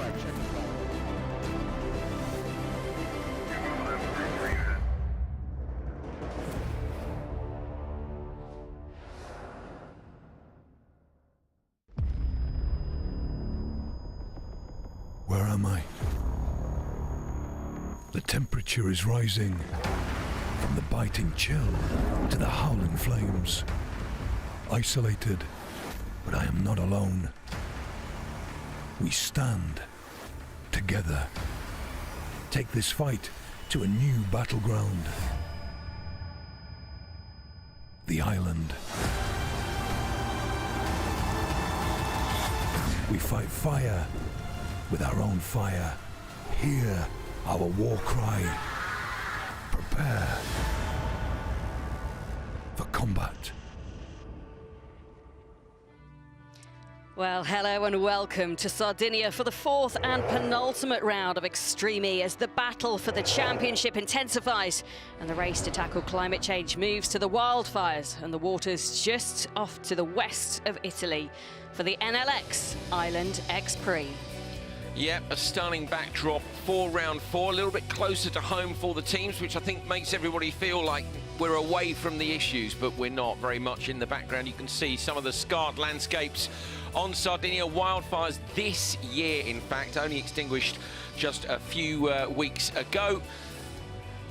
flag, checkered flag. Where am I? The temperature is rising, from the biting chill to the howling flames. Isolated, but I am not alone. We stand together. Take this fight to a new battleground. The island. We fight fire with our own fire. Hear our war cry. Prepare for combat. Well, hello and welcome to Sardinia for the fourth and penultimate round of ExtremeE as the battle for the championship intensifies and the race to tackle climate change moves to the wildfires and the waters just off to the west of Italy for the NLX Island X Prix. Yep, a stunning backdrop for round four, a little bit closer to home for the teams, which I think makes everybody feel like we're away from the issues, but we're not. Very much in the background you can see some of the scarred landscapes on Sardinia. Wildfires this year, in fact, only extinguished just a few weeks ago.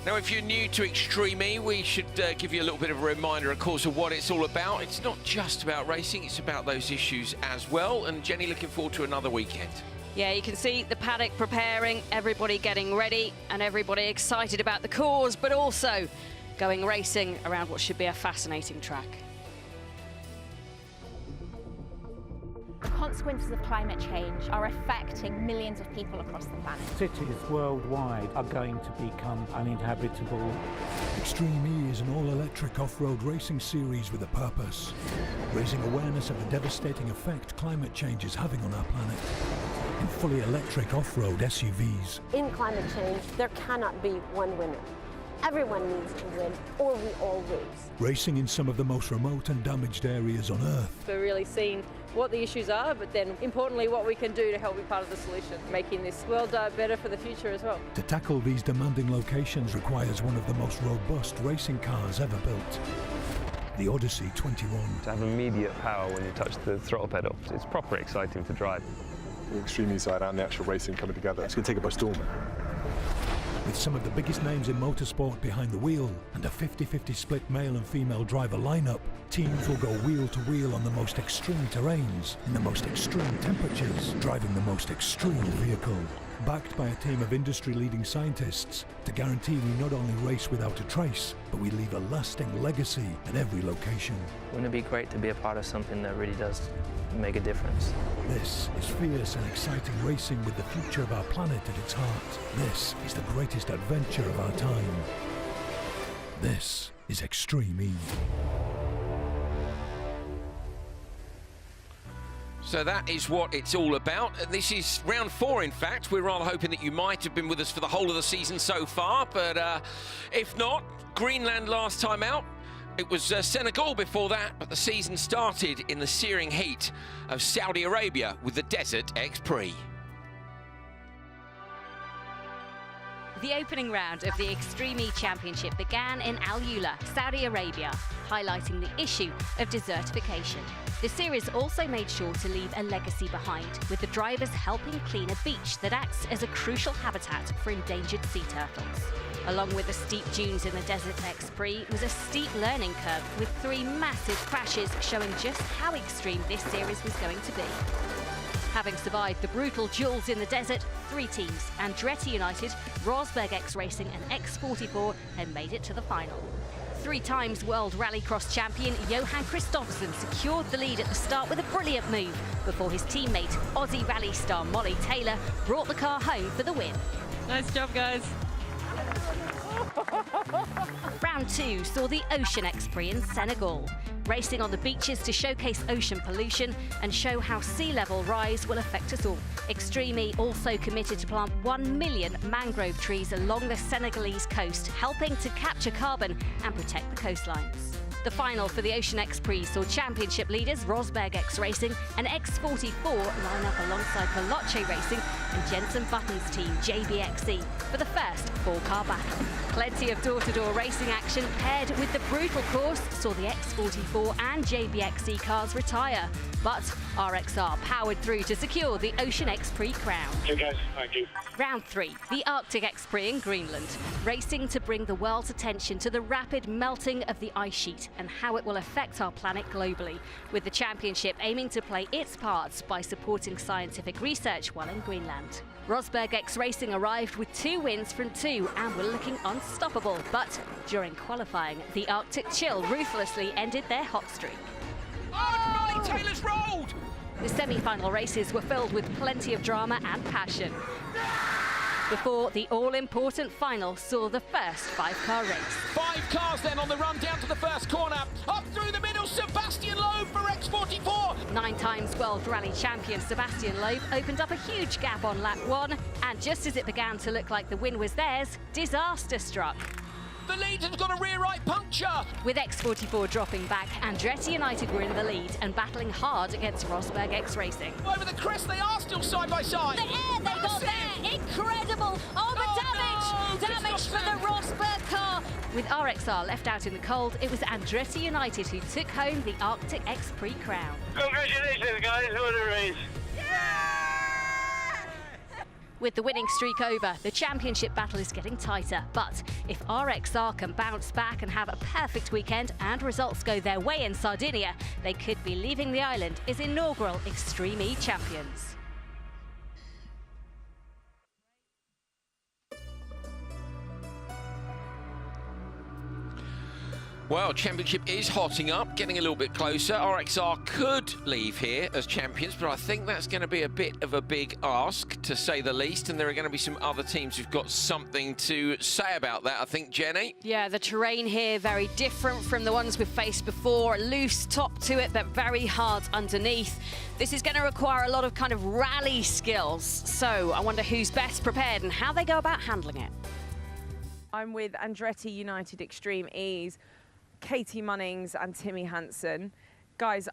Now, if you're new to ExtremeE, we should give you a little bit of a reminder, of course, of what it's all about. It's not just about racing, it's about those issues as well. And Jenny, looking forward to another weekend. Yeah, you can see the paddock preparing, everybody getting ready and everybody excited about the cause, but also going racing around what should be a fascinating track. The consequences of climate change are affecting millions of people across the planet. Cities worldwide are going to become uninhabitable. ExtremeE is an all-electric off-road racing series with a purpose, raising awareness of the devastating effect climate change is having on our planet. In fully electric off-road SUVs. In climate change, there cannot be one winner. Everyone needs to win, or we all lose. Racing in some of the most remote and damaged areas on Earth. We're really seeing what the issues are, but then importantly what we can do to help be part of the solution, making this world better for the future as well. To tackle these demanding locations requires one of the most robust racing cars ever built. The Odyssey 21. To have immediate power when you touch the throttle pedal, it's proper exciting to drive. The ExtremeE side and the actual racing coming together, it's going to take it by storm. With some of the biggest names in motorsport behind the wheel and a 50-50 split male and female driver lineup, teams will go wheel to wheel on the most extreme terrains, in the most extreme temperatures, driving the most extreme vehicle. Backed by a team of industry-leading scientists to guarantee we not only race without a trace, but we leave a lasting legacy at every location. Wouldn't it be great to be a part of something that really does make a difference? This is fierce and exciting racing with the future of our planet at its heart. This is the greatest adventure of our time. This is ExtremeE. So that is what it's all about. This is round four, in fact. We're rather hoping that you might have been with us for the whole of the season so far, but if not, Greenland last time out. It was Senegal before that, but the season started in the searing heat of Saudi Arabia with the Desert X Prix. The opening round of the ExtremeE Championship began in Al Ula, Saudi Arabia, highlighting the issue of desertification. The series also made sure to leave a legacy behind, with the drivers helping clean a beach that acts as a crucial habitat for endangered sea turtles. Along with the steep dunes in the Desert X Prix was a steep learning curve with 3 massive crashes showing just how extreme this series was going to be. Having survived the brutal duels in the desert, 3 teams, Andretti United, Rosberg X Racing and X44 had made it to the final. 3 times World Rallycross champion Johan Kristoffersen secured the lead at the start with a brilliant move before his teammate, Aussie rally star Molly Taylor, brought the car home for the win. Nice job, guys. Round 2 saw the Ocean X Prix in Senegal, racing on the beaches to showcase ocean pollution and show how sea level rise will affect us all. ExtremeE also committed to plant 1 million mangrove trees along the Senegalese coast, helping to capture carbon and protect the coastlines. The final for the Ocean X Prix saw championship leaders Rosberg X Racing and X44 line up alongside Veloce Racing and Jenson Button's team JBXE for the first four-car battle. Plenty of door-to-door racing action paired with the brutal course saw the X44 and JBXE cars retire, but RXR powered through to secure the Ocean X Prix crown. Okay guys, thank you. Round 3, the Arctic X Prix in Greenland, racing to bring the world's attention to the rapid melting of the ice sheet and how it will affect our planet globally, with the championship aiming to play its parts by supporting scientific research while in Greenland. Rosberg X Racing arrived with 2 wins from 2 and were looking unstoppable, but during qualifying, the Arctic chill ruthlessly ended their hot streak. Oh, Ronnie Taylor's rolled! The semi-final races were filled with plenty of drama and passion, before the all-important final saw the first 5-car race. 5 cars then on the run down to the first corner. Up through the middle, Sebastian Loeb for X44. 9-time World Rally champion Sebastian Loeb opened up a huge gap on lap 1, and just as it began to look like the win was theirs, disaster struck. The leader's got a rear right puncture. With X44 dropping back, Andretti United were in the lead and battling hard against Rosberg X Racing. Over the crest, they are still side by side. The air they got there, incredible! Oh, the damage! Damage for the Rosberg car! With RXR left out in the cold, it was Andretti United who took home the Arctic X Prix crown. Congratulations guys, what a race. With the winning streak over, the championship battle is getting tighter. But if RXR can bounce back and have a perfect weekend and results go their way in Sardinia, they could be leaving the island as inaugural ExtremeE champions. Well, championship is hotting up, getting a little bit closer. RXR could leave here as champions, but I think that's going to be a bit of a big ask, to say the least, and there are going to be some other teams who've got something to say about that, I think, Jenny. Yeah, the terrain here very different from the ones we've faced before. A loose top to it, but very hard underneath. This is going to require a lot of kind of rally skills. So I wonder who's best prepared and how they go about handling it. I'm with Andretti United ExtremeE's Katie Munnings and Timmy Hansen. Guys,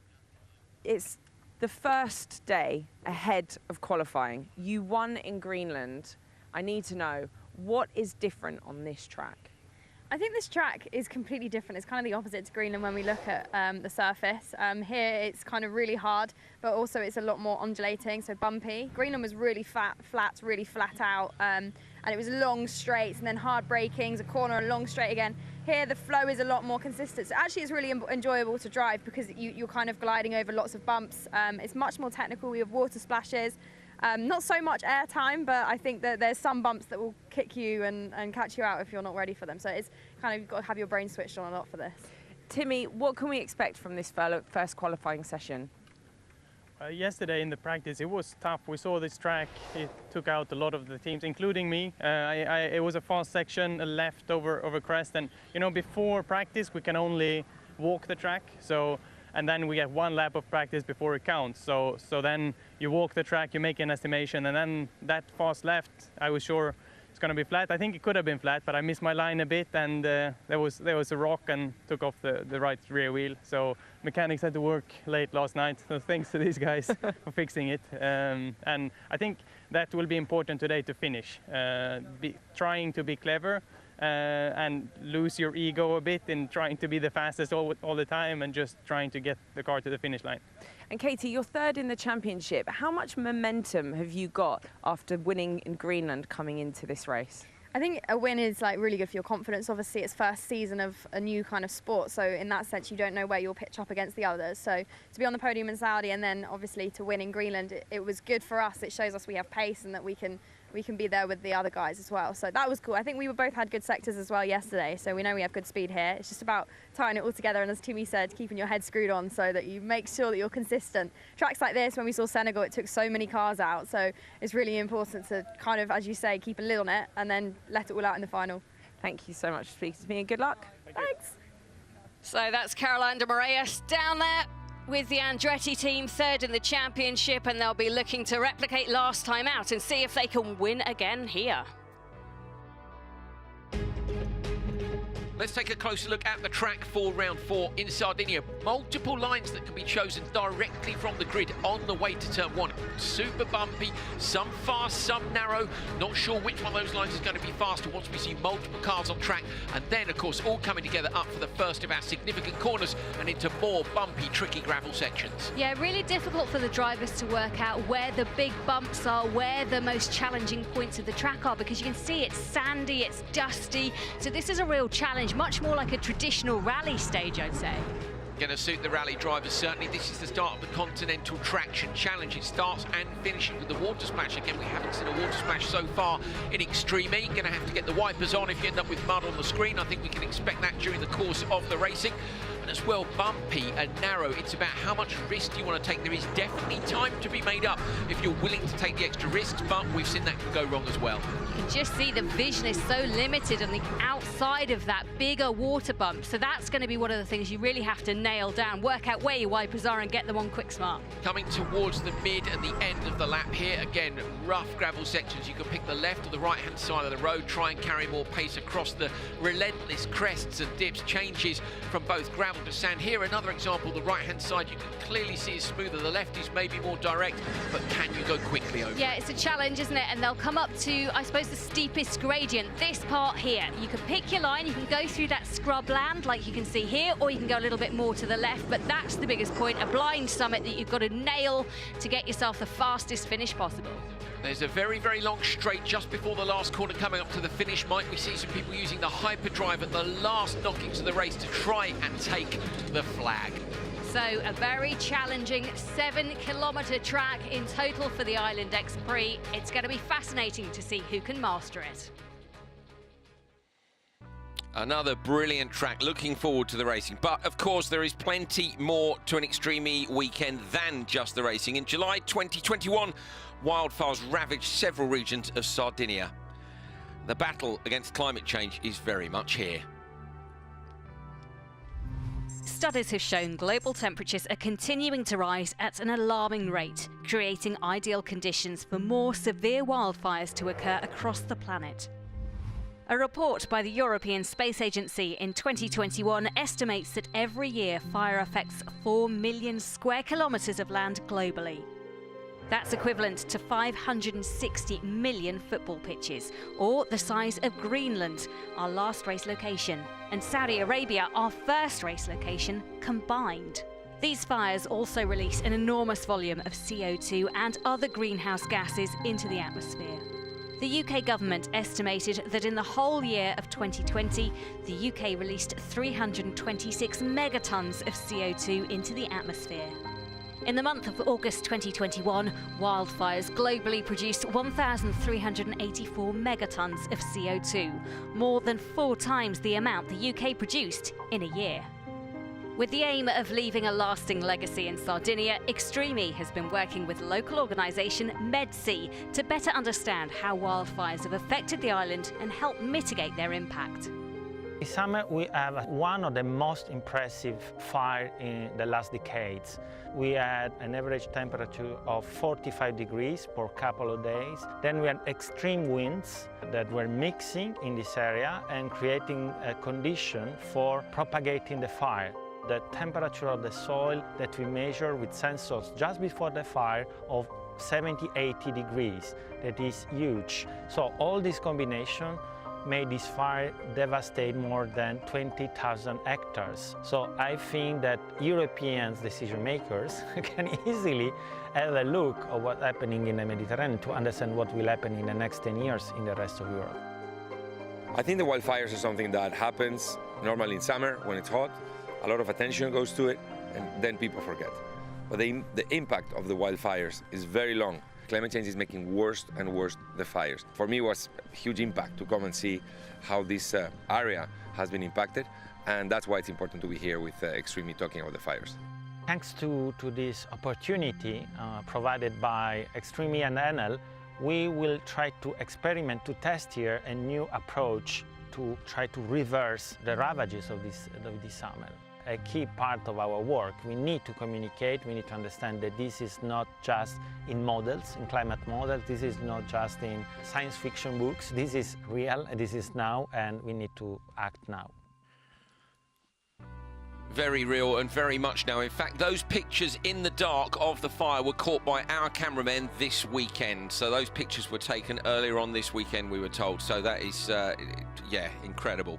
it's the first day ahead of qualifying. You won in Greenland. I need to know, what is different on this track? I think this track is completely different. It's kind of the opposite to Greenland when we look at the surface. Here it's kind of really hard, but also it's a lot more undulating, so bumpy. Greenland was really flat, really flat out, and it was long straights and then hard brakings, a corner, a long straight again. Here the flow is a lot more consistent. So actually it's really enjoyable to drive because you're kind of gliding over lots of bumps. It's much more technical. We have water splashes. Not so much air time, but I think that there's some bumps that will kick you and catch you out if you're not ready for them. So it's kind of, you've got to have your brain switched on a lot for this. Timmy, what can we expect from this first qualifying session? Yesterday in the practice, it was tough. We saw this track, it took out a lot of the teams, including me. It was a fast section, a left over crest, and you know, before practice we can only walk the track. And then we get 1 lap of practice before it counts. So then you walk the track, you make an estimation, and then that fast left, I was sure it's going to be flat. I think it could have been flat, but I missed my line a bit, and there was a rock and took off the right rear wheel. So mechanics had to work late last night. So thanks to these guys for fixing it. And I think that will be important today to finish. Trying to be clever. And lose your ego a bit in trying to be the fastest all the time and just trying to get the car to the finish line. And Katie, you're third in the championship. How much momentum have you got after winning in Greenland coming into this race? I think a win is like really good for your confidence. Obviously, it's first season of a new kind of sport, so in that sense, you don't know where you'll pitch up against the others. So to be on the podium in Saudi and then obviously to win in Greenland, it was good for us. It shows us we have pace and that we can be there with the other guys as well. So that was cool. I think we both had good sectors as well yesterday, so we know we have good speed here. It's just about tying it all together, and as Timmy said, keeping your head screwed on so that you make sure that you're consistent. Tracks like this, when we saw Senegal, it took so many cars out, so it's really important to kind of, as you say, keep a lid on it and then let it all out in the final. Thank you so much for speaking to me, and good luck. Thanks. So that's Caroline de Moraes down there with the Andretti team, third in the championship, and they'll be looking to replicate last time out and see if they can win again here. Let's take a closer look at the track for round 4 in Sardinia. Multiple lines that can be chosen directly from the grid on the way to turn 1. Super bumpy, some fast, some narrow. Not sure which one of those lines is going to be faster once we see multiple cars on track. And then, of course, all coming together up for the first of our significant corners and into more bumpy, tricky gravel sections. Yeah, really difficult for the drivers to work out where the big bumps are, where the most challenging points of the track are, because you can see it's sandy, it's dusty. So this is a real challenge. Much more like a traditional rally stage, I'd say. Going to suit the rally drivers, certainly. This is the start of the Continental Traction Challenge. It starts and finishes with the water splash. Again, we haven't seen a water splash so far in ExtremeE. Going to have to get the wipers on if you end up with mud on the screen. I think we can expect that during the course of the racing. And as well, bumpy and narrow. It's about how much risk you want to take. There is definitely time to be made up if you're willing to take the extra risks, but we've seen that can go wrong as well. You can just see the vision is so limited on the outside of that bigger water bump. So that's going to be one of the things you really have to nail down, work out where your wipers are and get them on quick smart. Coming towards the mid and the end of the lap here, again, rough gravel sections. You can pick the left or the right-hand side of the road, try and carry more pace across the relentless crests and dips, changes from both gravel to sand. Here, another example, the right-hand side, you can clearly see is smoother. The left is maybe more direct, but can you go quickly over? Yeah, it's a challenge, isn't it? And they'll come up to, I suppose, the steepest gradient, this part here. You can pick your line, you can go through that scrub land like you can see here, or you can go a little bit more to the left, but that's the biggest point, a blind summit that you've got to nail to get yourself the fastest finish possible. There's a very, very long straight just before the last corner coming up to the finish. Might we see some people using the hyperdrive at the last knockings of the race to try and take the flag? So a very challenging 7-kilometre track in total for the Island X Prix. It's going to be fascinating to see who can master it. Another brilliant track, looking forward to the racing. But, of course, there is plenty more to an ExtremeE weekend than just the racing. In July 2021, wildfires ravaged several regions of Sardinia. The battle against climate change is very much here. Studies have shown global temperatures are continuing to rise at an alarming rate, creating ideal conditions for more severe wildfires to occur across the planet. A report by the European Space Agency in 2021 estimates that every year fire affects 4 million square kilometres of land globally. That's equivalent to 560 million football pitches, or the size of Greenland, our last race location, and Saudi Arabia, our first race location, combined. These fires also release an enormous volume of CO2 and other greenhouse gases into the atmosphere. The UK government estimated that in the whole year of 2020, the UK released 326 megatons of CO2 into the atmosphere. In the month of August 2021, wildfires globally produced 1,384 megatons of CO2, more than 4 times the amount the UK produced in a year. With the aim of leaving a lasting legacy in Sardinia, ExtremeE has been working with local organisation MedSea to better understand how wildfires have affected the island and help mitigate their impact. This summer we have one of the most impressive fires in the last decades. We had an average temperature of 45 degrees for a couple of days. Then we had extreme winds that were mixing in this area and creating a condition for propagating the fire. The temperature of the soil that we measure with sensors just before the fire of 70-80 degrees. That is huge. So all this combination made this fire devastate more than 20,000 hectares. So I think that European decision makers can easily have a look at what's happening in the Mediterranean to understand what will happen in the next 10 years in the rest of Europe. I think the wildfires are something that happens normally in summer when it's hot. A lot of attention goes to it, and then people forget. But the impact of the wildfires is very long. Climate change is making worse and worse the fires. For me, it was a huge impact to come and see how this area has been impacted, and that's why it's important to be here with ExtremeE talking about the fires. Thanks to this opportunity provided by ExtremeE and Enel, we will try to experiment, to test here a new approach to try to reverse the ravages of this summer. A key part of our work. We need to communicate, we need to understand that this is not just in models, in climate models, this is not just in science fiction books, this is real, this is now, and we need to act now. Very real and very much now. In fact, those pictures in the dark of the fire were caught by our cameramen this weekend. So those pictures were taken earlier on this weekend, we were told. So that is, yeah, incredible.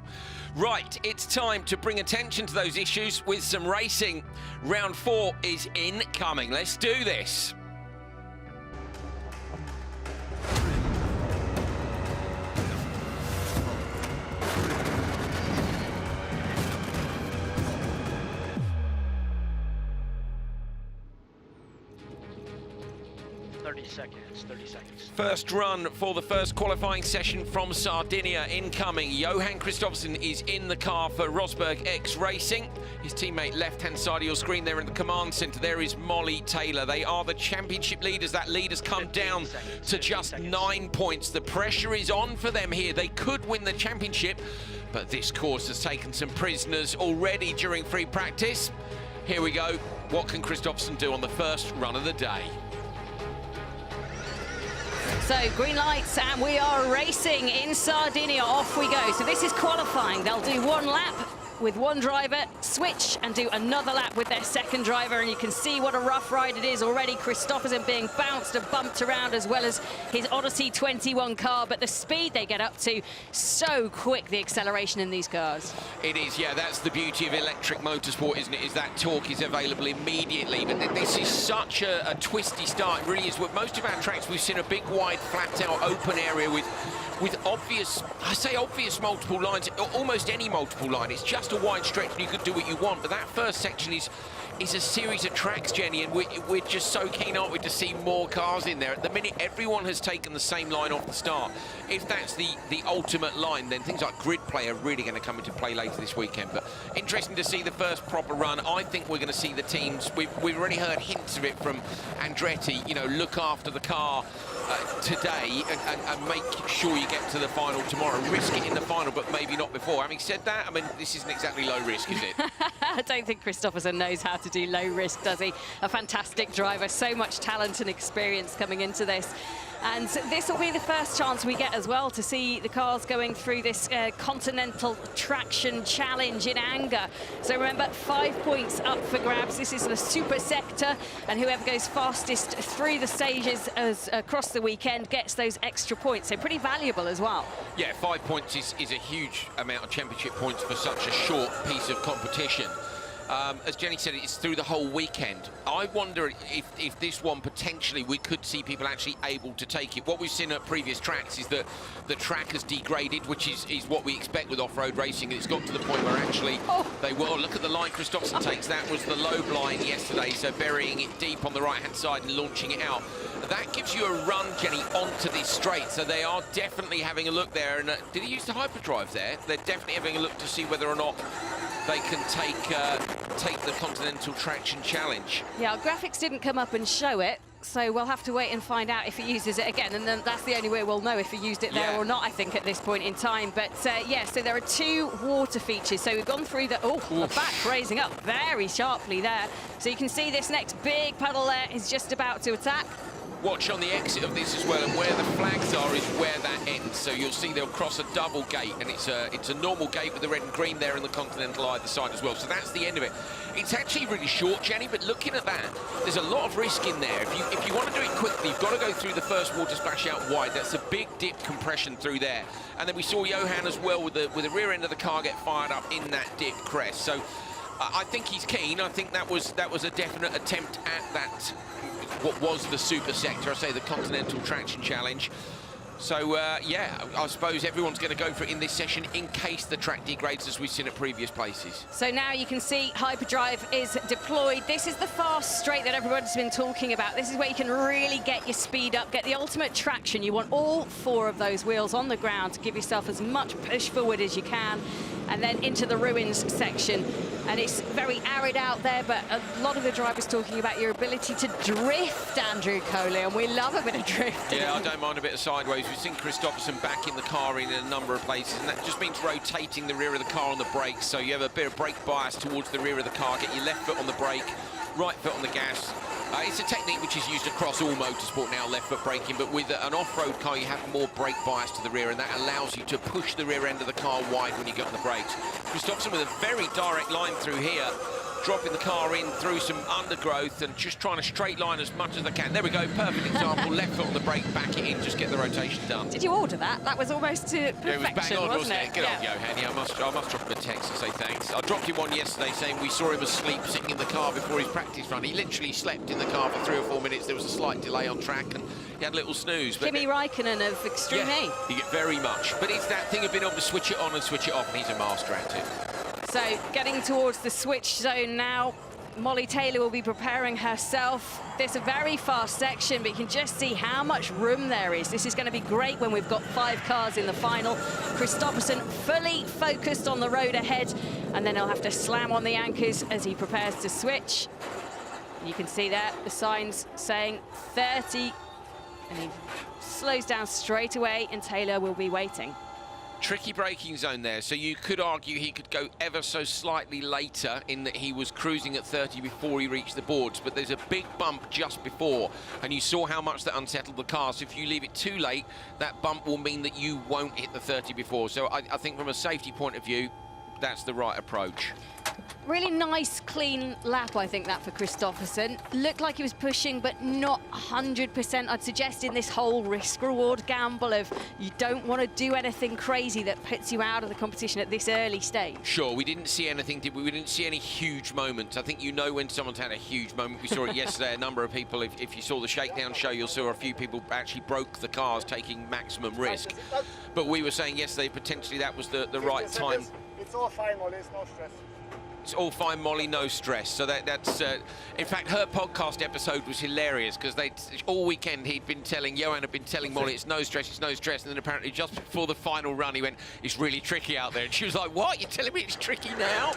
Right, it's time to bring attention to those issues with some racing. Round 4 is incoming. Let's do this. First run for the first qualifying session from Sardinia incoming. Johan Kristoffersson is in the car for Rosberg X Racing. His teammate left-hand side of your screen there in the command centre, there is Molly Taylor. They are the championship leaders. That lead has come down to just 9 points. The pressure is on for them here. They could win the championship, but this course has taken some prisoners already during free practice. Here we go. What can Kristoffersson do on the first run of the day? So green lights and we are racing in Sardinia. Off we go. So this is qualifying. They'll do one lap with one driver, switch and do another lap with their second driver, and you can see what a rough ride it is already. Kristoffersson being bounced and bumped around, as well as his Odyssey 21 car, but the speed they get up to, so quick, the acceleration in these cars. It is, yeah, that's the beauty of electric motorsport, isn't it, is that torque is available immediately, but this is such a twisty start. It really is. With most of our tracks, we've seen a big, wide, flat-out, open area with obvious, I say obvious multiple lines, almost any multiple line. It's just a wide stretch and you could do what you want, but that first section is a series of tracks, Jenny, and we're just so keen, aren't we, to see more cars in there. At the minute, everyone has taken the same line off the start. If that's the ultimate line, then things like grid play are really going to come into play later this weekend. But interesting to see the first proper run. I think we're going to see the teams, we've already heard hints of it from Andretti, you know, look after the car today and make sure you get to the final tomorrow. Risk it in the final, but maybe not before. Having said that, I mean, this isn't exactly low risk, is it? I don't think Kristoffersson knows how to do low risk, does he? A fantastic driver, so much talent and experience coming into this. And this will be the first chance we get as well to see the cars going through this Continental Traction Challenge in anger. So remember, 5 points up for grabs. This is the super sector, and whoever goes fastest through the stages across the weekend gets those extra points. So pretty valuable as well. Yeah, 5 points is a huge amount of championship points for such a short piece of competition. As Jenny said, it's through the whole weekend. I wonder if this one, potentially, we could see people actually able to take it. What we've seen at previous tracks is that the track has degraded, which is what we expect with off-road racing. And it's got to the point where actually they will. Look at the line Kristoffersson takes. That was the low blind yesterday, so burying it deep on the right-hand side and launching it out. That gives you a run, Jenny, onto this straight. So they are definitely having a look there. And did he use the hyperdrive there? They're definitely having a look to see whether or not they can take the Continental Traction Challenge. Yeah, our graphics didn't come up and show it, so we'll have to wait and find out if he uses it again, and then that's the only way we'll know if he used it there or not, I think, at this point in time. But yeah, so there are 2 water features. So we've gone through the, the back raising up very sharply there. So you can see this next big puddle there is just about to attack. Watch on the exit of this as well, and where the flags are is where that ends. So you'll see they'll cross a double gate, and it's a normal gate with the red and green there in the Continental either side as well. So that's the end of it. It's actually really short, Jenny, but looking at that, there's a lot of risk in there. If you want to do it quickly, you've got to go through the first water splash out wide. That's a big dip compression through there. And then we saw Johan as well with the rear end of the car get fired up in that dip crest. So I think he's keen. I think that was a definite attempt at that, what was the super sector, I say the Continental Traction Challenge. So, yeah, I suppose everyone's going to go for it in this session in case the track degrades, as we've seen at previous places. So now you can see hyperdrive is deployed. This is the fast straight that everyone's been talking about. This is where you can really get your speed up, get the ultimate traction. You want all 4 of those wheels on the ground to give yourself as much push forward as you can, and then into the ruins section. And it's very arid out there, but a lot of the drivers talking about your ability to drift, Andrew Coley, and we love a bit of drifting. Yeah, I don't mind a bit of sideways. We've seen Kristoffersson back in the car in a number of places, and that just means rotating the rear of the car on the brakes, so you have a bit of brake bias towards the rear of the car, get your left foot on the brake, right foot on the gas, It's a technique which is used across all motorsport now, left foot braking, but with an off-road car you have more brake bias to the rear, and that allows you to push the rear end of the car wide when you get on the brakes. Kristoffersson with a very direct line through here, dropping the car in through some undergrowth and just trying to straight line as much as they can. There we go, perfect example. Left foot on the brake, back it in, just get the rotation done. Did you order that? That was almost to perfection, it was bang on, wasn't it? Good yeah. on Johan. Yeah, I must drop him a text and say thanks. I dropped him one yesterday saying we saw him asleep sitting in the car before his practice run. He literally slept in the car for 3 or 4 minutes. There was a slight delay on track and he had a little snooze. But Kimi Räikkönen of ExtremeE. Yeah, you get very much. But it's that thing of being able to switch it on and switch it off, and he's a master at it. So getting towards the switch zone now. Molly Taylor will be preparing herself. There's a very fast section, but you can just see how much room there is. This is going to be great when we've got 5 cars in the final. Kristoffersson fully focused on the road ahead, and then he'll have to slam on the anchors as he prepares to switch. You can see there the signs saying 30, and he slows down straight away, and Taylor will be waiting. Tricky braking zone there, so you could argue he could go ever so slightly later in that he was cruising at 30 before he reached the boards, but there's a big bump just before, and you saw how much that unsettled the car. So if you leave it too late, that bump will mean that you won't hit the 30 before. So I think from a safety point of view, that's the right approach. Really nice, clean lap, I think, that for Kristoffersson. Looked like he was pushing, but not 100%. I'd suggest in this whole risk-reward gamble of you don't want to do anything crazy that puts you out of the competition at this early stage. Sure, we didn't see anything, did we? We didn't see any huge moments. I think you know when someone's had a huge moment. We saw it yesterday, a number of people, if you saw the shakedown show, you'll see a few people actually broke the cars, taking maximum risk. But we were saying yesterday, potentially that was the right time. It's all fine, Molly, it's no stress. It's all fine, Molly, no stress. So that's in fact, her podcast episode was hilarious because all weekend Johan had been telling Molly it's no stress, and then apparently just before the final run he went, it's really tricky out there, and she was like, what, you're telling me it's tricky now?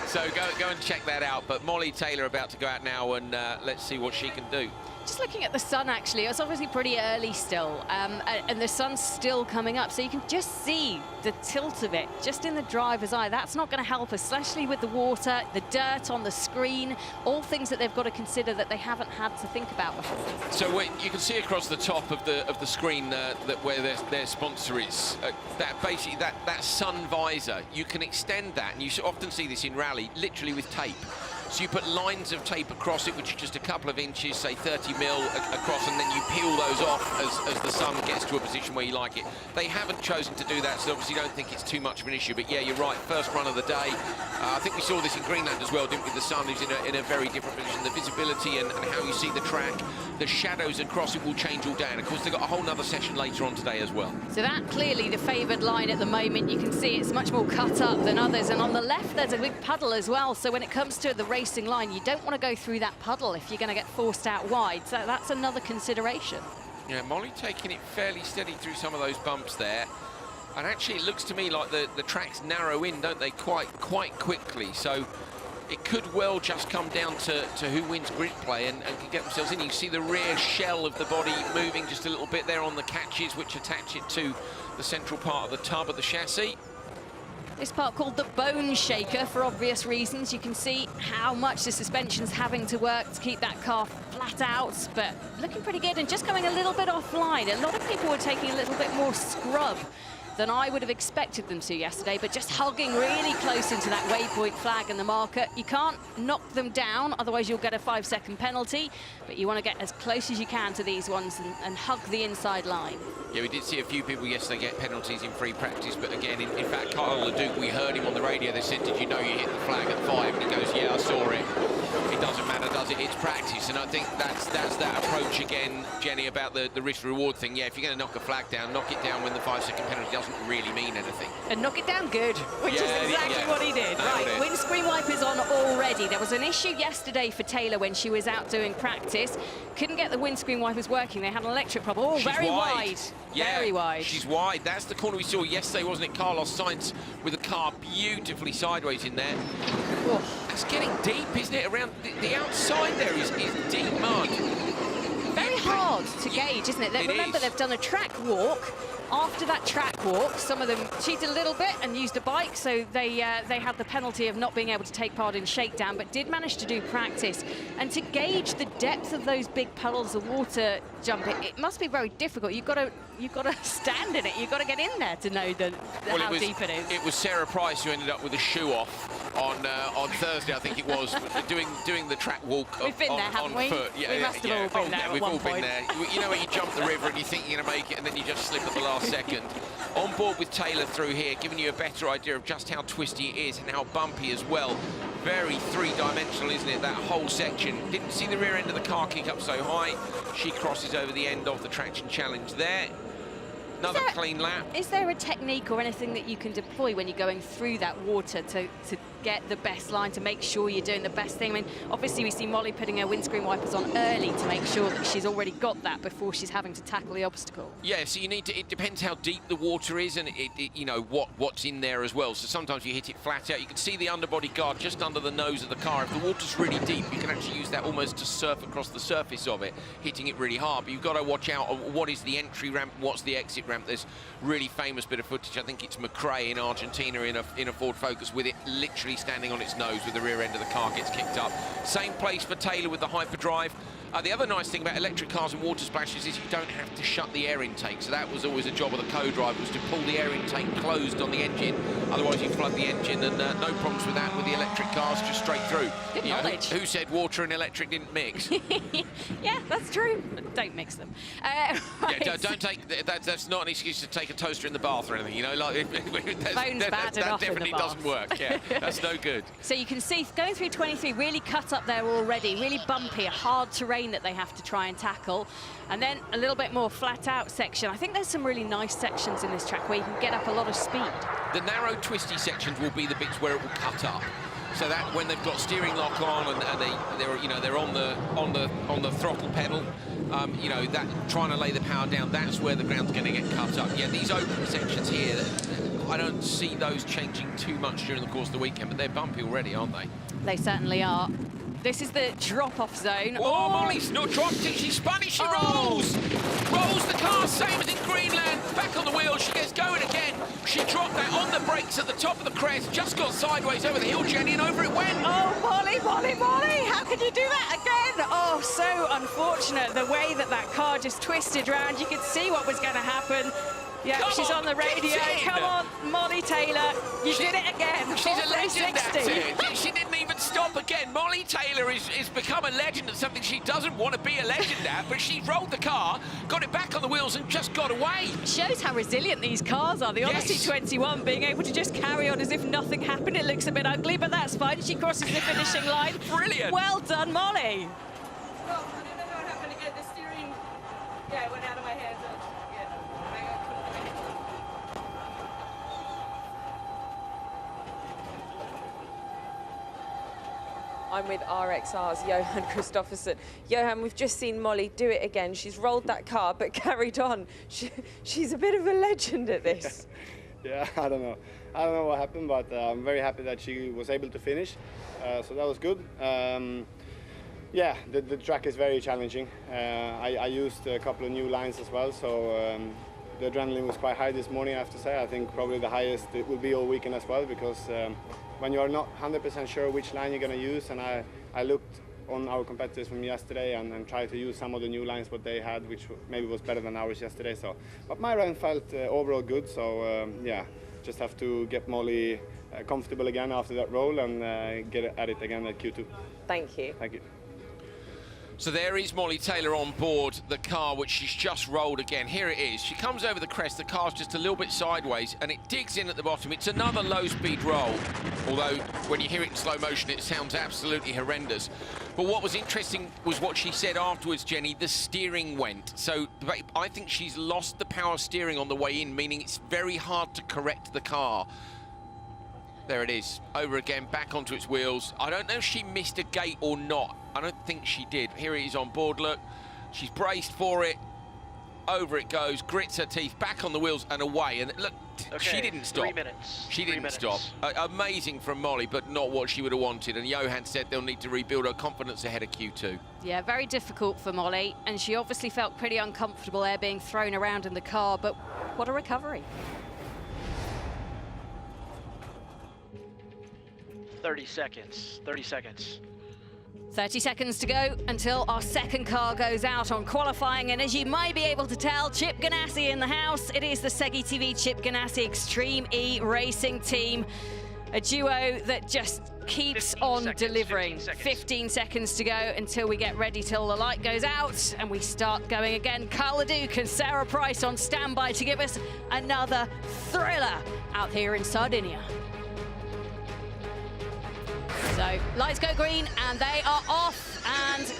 So go and check that out. But Molly Taylor about to go out now, and let's see what she can do. Just looking at the sun, actually, it's obviously pretty early still, and the sun's still coming up, so you can just see the tilt of it just in the driver's eye. That's not going to help, especially with the water, the dirt on the screen, all things that they've got to consider that they haven't had to think about before. So you can see across the top of the screen that where their sponsor is, that basically that sun visor, you can extend that, and you often see this in rally, literally with tape. So you put lines of tape across it, which are just a couple of inches, say 30 mil across, and then you peel those off as the sun gets to a position where you like it. They haven't chosen to do that, so obviously don't think it's too much of an issue. But yeah, you're right, first run of the day. I think we saw this in Greenland as well, didn't we? The sun is in a very different position. The visibility and how you see the track, the shadows across it will change all day. And of course, they've got a whole nother session later on today as well. So that clearly the favoured line at the moment. You can see it's much more cut up than others. And on the left, there's a big puddle as well. So when it comes to the racing line, you don't want to go through that puddle if you're going to get forced out wide. So that's another consideration. Yeah, Molly taking it fairly steady through some of those bumps there. And actually, it looks to me like the tracks narrow in, don't they, quite quickly. So it could well just come down to who wins grid play and can get themselves in. You see the rear shell of the body moving just a little bit there on the catches, which attach it to the central part of the tub of the chassis. This part called the bone shaker for obvious reasons. You can see how much the suspension's having to work to keep that car flat out, but looking pretty good and just going a little bit offline. A lot of people were taking a little bit more scrub than I would have expected them to yesterday, but just hugging really close into that waypoint flag and the marker. You can't knock them down, otherwise you'll get a 5-second penalty, but you want to get as close as you can to these ones and hug the inside line. Yeah, we did see a few people yesterday get penalties in free practice, but again, in fact, Kyle Leduc, we heard him on the radio, they said, did you know you hit the flag at 5? And he goes, yeah, I saw it. It doesn't matter, does it? It's practice. And I think that's that approach again, Jenny, about the risk-reward thing. Yeah, if you're going to knock a flag down, knock it down when the 5-second penalty doesn't really mean anything. And knock it down good, which is exactly what he did. Right, windscreen wipers on already. There was an issue yesterday for Taylor when she was out doing practice. Couldn't get the windscreen wipers working. They had an electric problem. Oh, very wide. Yeah, very wide. She's wide. That's the corner we saw yesterday, wasn't it? Carlos Sainz with the car beautifully sideways in there. Oh, that's getting deep, isn't it? Around the outside there is deep mud. Very hard to gauge, isn't it? Remember, they've done a track walk, After that track walk, some of them cheated a little bit and used a bike, so they had the penalty of not being able to take part in shakedown, but did manage to do practice. And to gauge the depth of those big puddles of water jumping, it must be very difficult. You've got to stand in it. You've got to get in there to know how deep it is. It was Sarah Price who ended up with a shoe off on Thursday, I think it was, doing the track walk. We've been there, haven't we? Foot. Yeah, we must have all been there. We've all been there. You know when you jump the river and you think you're going to make it, and then you just slip at the last second. On board with Taylor through here, giving you a better idea of just how twisty it is and how bumpy as well. Very three-dimensional, isn't it, that whole section? Didn't see the rear end of the car kick up so high. She crosses over the end of the traction challenge there. Another clean lap. Is there a technique or anything that you can deploy when you're going through that water to get the best line, to make sure you're doing the best thing? I mean, obviously we see Molly putting her windscreen wipers on early to make sure that she's already got that before she's having to tackle the obstacle. Yeah, so you need to, it depends how deep the water is and you know, what's in there as well. So sometimes you hit it flat out. You can see the underbody guard just under the nose of the car. If the water's really deep, you can actually use that almost to surf across the surface of it, hitting it really hard. But you've got to watch out on what is the entry ramp, what's the exit ramp. There's really famous bit of footage. I think it's McRae in Argentina in a Ford Focus with it literally standing on its nose with the rear end of the car gets kicked up. Same place for Taylor with the hyperdrive. The other nice thing about electric cars and water splashes is you don't have to shut the air intake. So that was always a job of the co-driver, was to pull the air intake closed on the engine. Otherwise you flood the engine, and no problems with that with the electric cars, just straight through. Good knowledge. Who said water and electric didn't mix? Yeah, that's true. Don't mix them. Yeah, don't take that's not an excuse to take a toaster in the bath or anything. You know, like that definitely doesn't work. Yeah, that's no good. So you can see going through 23, really cut up there already, really bumpy, hard terrain that they have to try and tackle, and then a little bit more flat out section. I think there's some really nice sections in this track where you can get up a lot of speed. The narrow twisty sections will be the bits where it will cut up, so that when they've got steering lock on and they're on the throttle pedal, you know, that trying to lay the power down, that's where the ground's going to get cut up. Yeah, these open sections here, I don't see those changing too much during the course of the weekend, but they're bumpy already, aren't they? They certainly are. This is the drop-off zone. Oh, Molly's not dropped it. She's spun it. She rolls. Rolls the car, same as in Greenland. Back on the wheel. She gets going again. She dropped that on the brakes at the top of the crest. Just got sideways over the hill, Jenny, and over it went. Oh, Molly, Molly, Molly. How could you do that again? Oh, so unfortunate. The way that that car just twisted round. You could see what was going to happen. Yeah, she's on the radio. Come on, Molly Taylor. You did it again. She's a legend at it. She didn't even stop again. Molly Taylor is become a legend at something she doesn't want to be a legend at, but she rolled the car, got it back on the wheels and just got away. Shows how resilient these cars are. The Odyssey 21 being able to just carry on as if nothing happened. It looks a bit ugly, but that's fine. She crosses the finishing line. Brilliant. Well done, Molly. Oh, I don't know what happened again. The steering, it went out of my hands. I'm with RXR's Johan Kristoffersen. Johan, we've just seen Molly do it again. She's rolled that car, but carried on. She's a bit of a legend at this. Yeah, I don't know. I don't know what happened, but I'm very happy that she was able to finish. So that was good. Yeah, the track is very challenging. I used a couple of new lines as well, so the adrenaline was quite high this morning, I have to say. I think probably the highest it will be all weekend as well, because when you're not 100% sure which line you're going to use, and I looked on our competitors from yesterday and tried to use some of the new lines what they had, which maybe was better than ours yesterday. So, but my run felt overall good. So yeah, just have to get Molly comfortable again after that roll and get at it again at Q2. Thank you. Thank you. So there is Molly Taylor on board the car, which she's just rolled again. Here it is. She comes over the crest. The car's just a little bit sideways, and it digs in at the bottom. It's another low-speed roll, although when you hear it in slow motion, it sounds absolutely horrendous. But what was interesting was what she said afterwards, Jenny. The steering went. So I think she's lost the power steering on the way in, meaning it's very hard to correct the car. There it is, over again, back onto its wheels. I don't know if she missed a gate or not. I don't think she did. Here it is on board, look. She's braced for it. Over it goes, grits her teeth, back on the wheels and away. And look, she didn't stop. 3 minutes. She didn't stop. Amazing from Molly, but not what she would have wanted. And Johan said they'll need to rebuild her confidence ahead of Q2. Yeah, very difficult for Molly. And she obviously felt pretty uncomfortable there being thrown around in the car. But What a recovery. 30 seconds. 30 seconds. 30 seconds to go until our second car goes out on qualifying, and as you might be able to tell, Chip Ganassi in the house. It is the Segi TV Chip Ganassi ExtremeE Racing team, a duo that just keeps on delivering. 15 seconds to go until we get ready, till the light goes out and we start going again. Carl Leduc and Sarah Price on standby to give us another thriller out here in Sardinia. So lights go green and they are off, and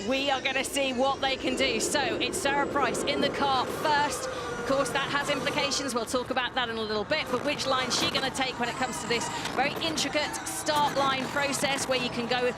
we are going to see what they can do. So it's Sarah Price in the car first. Of course, that has implications. We'll talk about that in a little bit, but which line is she going to take when it comes to this very intricate start line process where you can go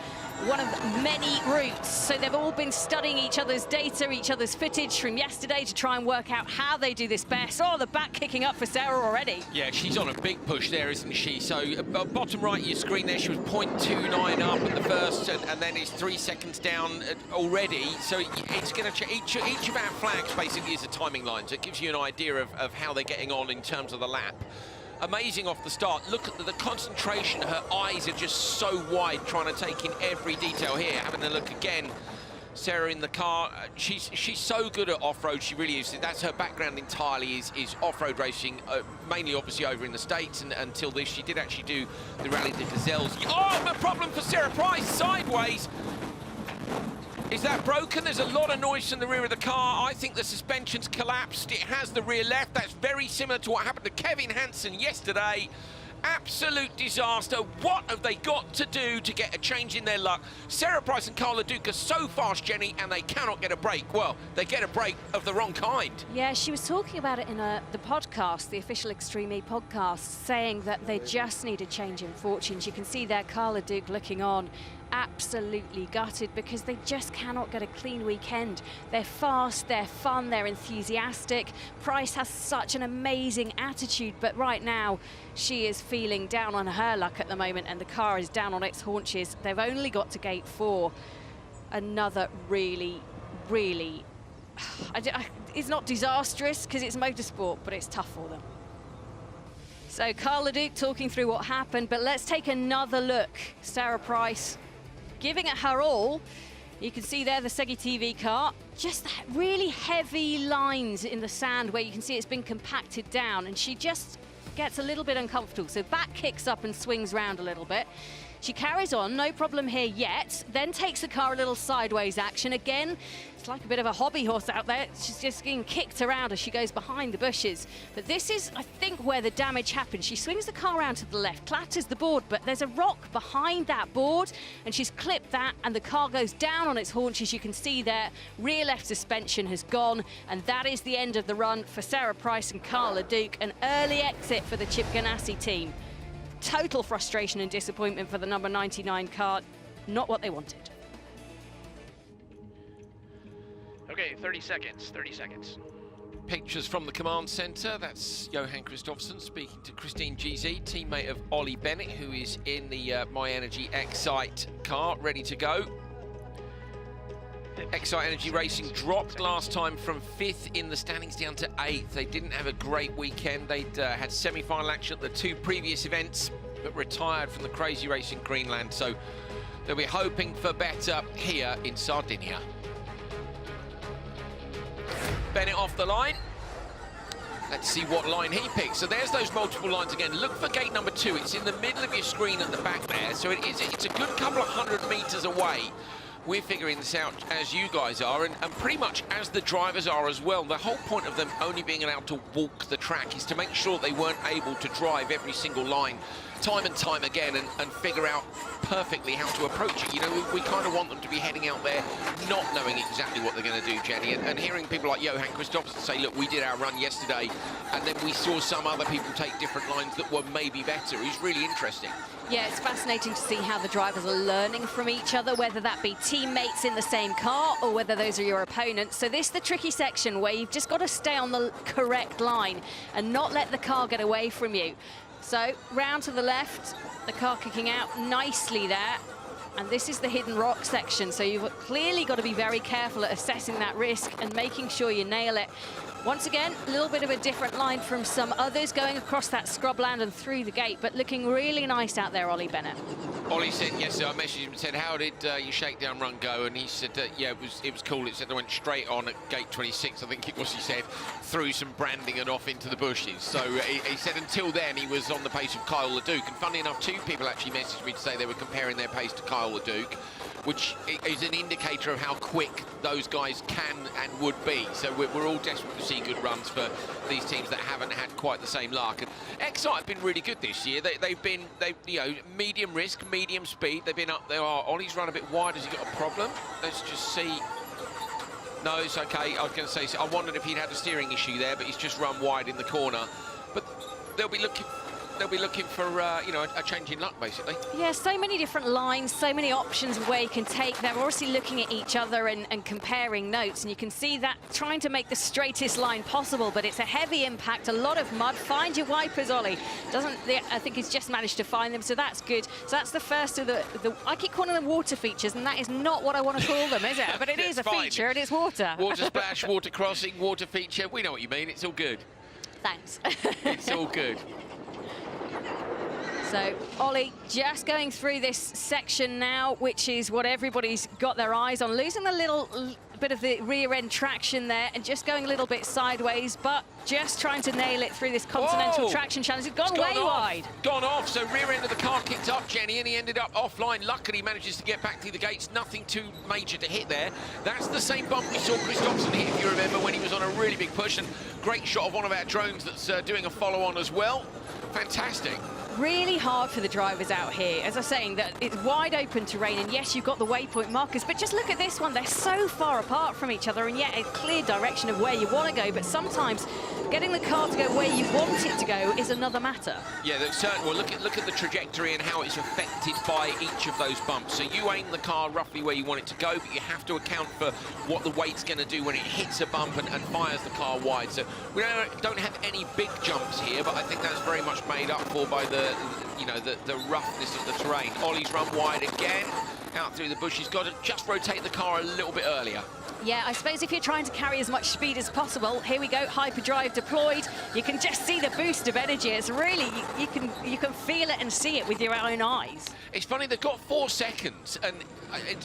one of many routes. So they've all been studying each other's data, each other's footage from yesterday to try and work out how they do this best. Oh, the back kicking up for Sarah already. Yeah, she's on a big push there, isn't she? So bottom right of your screen there, she was 0.29 up at the first, and then it's 3 seconds down already. So it's going to each of our flags basically is a timing line, so it gives you an idea of how they're getting on in terms of the lap. Amazing off the start. Look at the concentration. Her eyes are just so wide, trying to take in every detail here. Having a look again, Sarah in the car. She's so good at off-road. She really is. That's her background entirely, is off-road racing, mainly obviously over in the States. And until this, she did actually do the Rally des Gazelles. Oh, a problem for Sarah Price, sideways. Is that broken? There's a lot of noise from the rear of the car. I think the suspension's collapsed. It has the rear left. That's very similar to what happened to Kevin Hansen yesterday. Absolute disaster. What have they got to do to get a change in their luck? Sarah Price and Carl Leduc are so fast, Jenny, and they cannot get a break. Well, they get a break of the wrong kind. Yeah, she was talking about it in the podcast, the official ExtremeE podcast, saying that they just need a change in fortunes. You can see there Carl Leduc looking on, absolutely gutted because they just cannot get a clean weekend. They're fast, they're fun, they're enthusiastic. Price has such an amazing attitude, but right now she is feeling down on her luck at the moment, and the car is down on its haunches. They've only got to gate 4. Another really, really, it's not disastrous because it's motorsport, but it's tough for them. So Carl Leduc talking through what happened, but let's take another look. Sarah Price giving it her all. You can see there the Segi TV car, just really heavy lines in the sand where you can see it's been compacted down, and she just gets a little bit uncomfortable. So back kicks up and swings round a little bit. She carries on, no problem here yet, then takes the car a little sideways action. Again, it's like a bit of a hobby horse out there. She's just getting kicked around as she goes behind the bushes. But this is, I think, where the damage happens. She swings the car around to the left, clatters the board, but there's a rock behind that board, and she's clipped that, and the car goes down on its haunches. You can see there, rear left suspension has gone, and that is the end of the run for Sarah Price and Carl Leduc. An early exit for the Chip Ganassi team. Total frustration and disappointment for the number 99 car. Not what they wanted. Okay, 30 seconds, 30 seconds. Pictures from the command centre. That's Johan Kristoffersson speaking to Christine GZ, teammate of Ollie Bennett, who is in the Xite Energy car, ready to go. Xite Energy Racing dropped last time from 5th in the standings down to 8th. They didn't have a great weekend. They'd had semi-final action at the 2 previous events, but retired from the crazy race in Greenland. So they'll be hoping for better here in Sardinia. Bennett off the line. Let's see what line he picks. So there's those multiple lines again. Look for gate number 2. It's in the middle of your screen at the back there. So it's a good couple of 100 meters away. We're figuring this out as you guys are, and pretty much as the drivers are as well. The whole point of them only being allowed to walk the track is to make sure they weren't able to drive every single line time and time again and figure out perfectly how to approach it. You know, we kind of want them to be heading out there not knowing exactly what they're going to do, Jenny, and hearing people like Johan Kristoffersson say, look, we did our run yesterday, and then we saw some other people take different lines that were maybe better, is really interesting. Yeah, it's fascinating to see how the drivers are learning from each other, whether that be teammates in the same car or whether those are your opponents. So this is the tricky section where you've just got to stay on the correct line and not let the car get away from you. So round to the left, the car kicking out nicely there. And this is the hidden rock section. So you've clearly got to be very careful at assessing that risk and making sure you nail it. Once again, a little bit of a different line from some others, going across that scrubland and through the gate, but looking really nice out there, Ollie Bennett. Ollie said yesterday, I messaged him and said, how did your shakedown run go? And he said, yeah, it was cool. It said they went straight on at gate 26, I think it was, he said, through some branding and off into the bushes. So he said until then he was on the pace of Kyle LeDuc. And funny enough, 2 people actually messaged me to say they were comparing their pace to Kyle LeDuc, which is an indicator of how quick those guys can and would be. So we're all desperate to see good runs for these teams that haven't had quite the same luck. And Xite have been really good this year. They've you know, medium risk, medium speed. They've been up there. Ollie's run a bit wide. Has he got a problem? Let's just see. No, it's okay. I was going to say, I wondered if he'd had a steering issue there, but he's just run wide in the corner. But they'll be looking for, you know, a change in luck, basically. Yeah, so many different lines, so many options where you can take. They're obviously looking at each other and comparing notes, and you can see that trying to make the straightest line possible, but it's a heavy impact, a lot of mud. Find your wipers, Ollie. I think he's just managed to find them, so that's good. So that's the first of the I keep calling them water features, and that is not what I want to call them, is it? But it is a feature, and it's water. Water splash, water crossing, water feature. We know what you mean. It's all good. Thanks. It's all good. So Ollie just going through this section now, which is what everybody's got their eyes on, losing a little bit of the rear end traction there and just going a little bit sideways, but just trying to nail it through this continental traction challenge. It's gone way wide. Gone off, so rear end of the car kicked up, Jenny, and he ended up offline. Luckily, he manages to get back through the gates. Nothing too major to hit there. That's the same bump we saw Christopherson hit, if you remember, when he was on a really big push. And great shot of one of our drones that's doing a follow-on as well. Fantastic. Really hard for the drivers out here. As I was saying, that it's wide open terrain, and yes, you've got the waypoint markers, but just look at this one. They're so far apart from each other, and yet a clear direction of where you want to go, but sometimes getting the car to go where you want it to go is another matter. Yeah, that's certain. Well, look at the trajectory and how it's affected by each of those bumps. So you aim the car roughly where you want it to go, but you have to account for what the weight's going to do when it hits a bump and fires the car wide. So we don't have any big jumps here, but I think that's very much made up for by the roughness of the terrain. Ollie's run wide again, out through the bush. He's got to just rotate the car a little bit earlier. Yeah, I suppose if you're trying to carry as much speed as possible, here we go, hyperdrive deployed. You can just see the boost of energy. It's really, you can feel it and see it with your own eyes. It's funny, they've got 4 seconds, and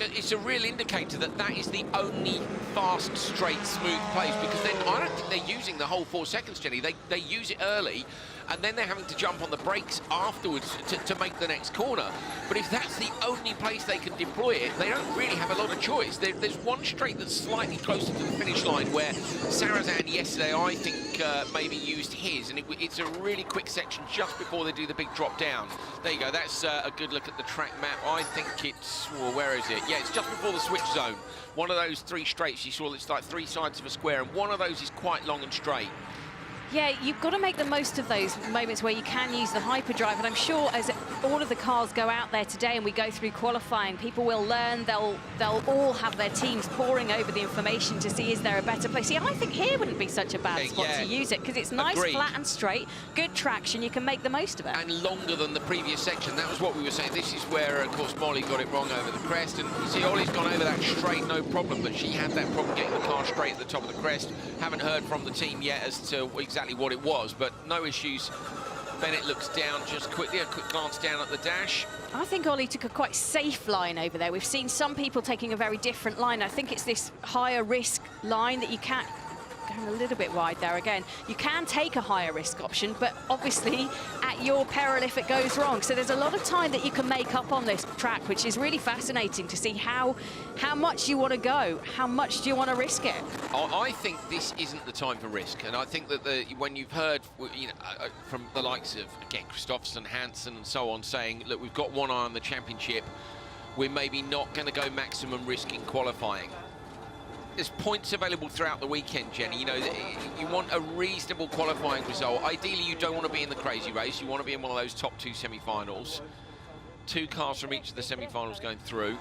it's a real indicator that is the only fast, straight, smooth place, because then I don't think they're using the whole 4 seconds, Jenny. They use it early, and then they're having to jump on the brakes afterwards to make the next corner. But if that's the only place they can deploy it, they don't really have a lot of choice. There's one straight that's slightly closer to the finish line where Sarrazin yesterday, I think, maybe used his, and it's a really quick section just before they do the big drop down. There you go, that's a good look at the track map. I think it's, well, where is it? Yeah, it's just before the switch zone. One of those 3 straights, you saw it's like 3 sides of a square, and one of those is quite long and straight. Yeah, you've got to make the most of those moments where you can use the hyperdrive, and I'm sure as all of the cars go out there today and we go through qualifying, people will learn, they'll all have their teams poring over the information to see is there a better place. See, I think here wouldn't be such a bad spot to use it, because it's nice, flat and straight, good traction, you can make the most of it. And longer than the previous section, that was what we were saying. This is where, of course, Molly got it wrong over the crest, and you see Ollie's gone over that straight, no problem, but she had that problem getting the car straight at the top of the crest. Haven't heard from the team yet as to exactly what it was, but no issues. Bennett looks down just quickly, a quick glance down at the dash. I think Ollie took a quite safe line over there. We've seen some people taking a very different line. I think it's this higher risk line that you can't, going a little bit wide there again. You can take a higher risk option, but obviously at your peril if it goes wrong. So there's a lot of time that you can make up on this track, which is really fascinating to see how much you want to go, how much do you want to risk it. I think this isn't the time for risk, and I think that when you've heard from the likes of, again, Christopherson, Hansen and so on saying, look, we've got one eye on the championship, we're maybe not going to go maximum risk in qualifying. There's points available throughout the weekend, Jenny. You know, you want a reasonable qualifying result. Ideally, you don't want to be in the crazy race. You want to be in one of those top 2 semi-finals. 2 cars from each of the semi-finals going through.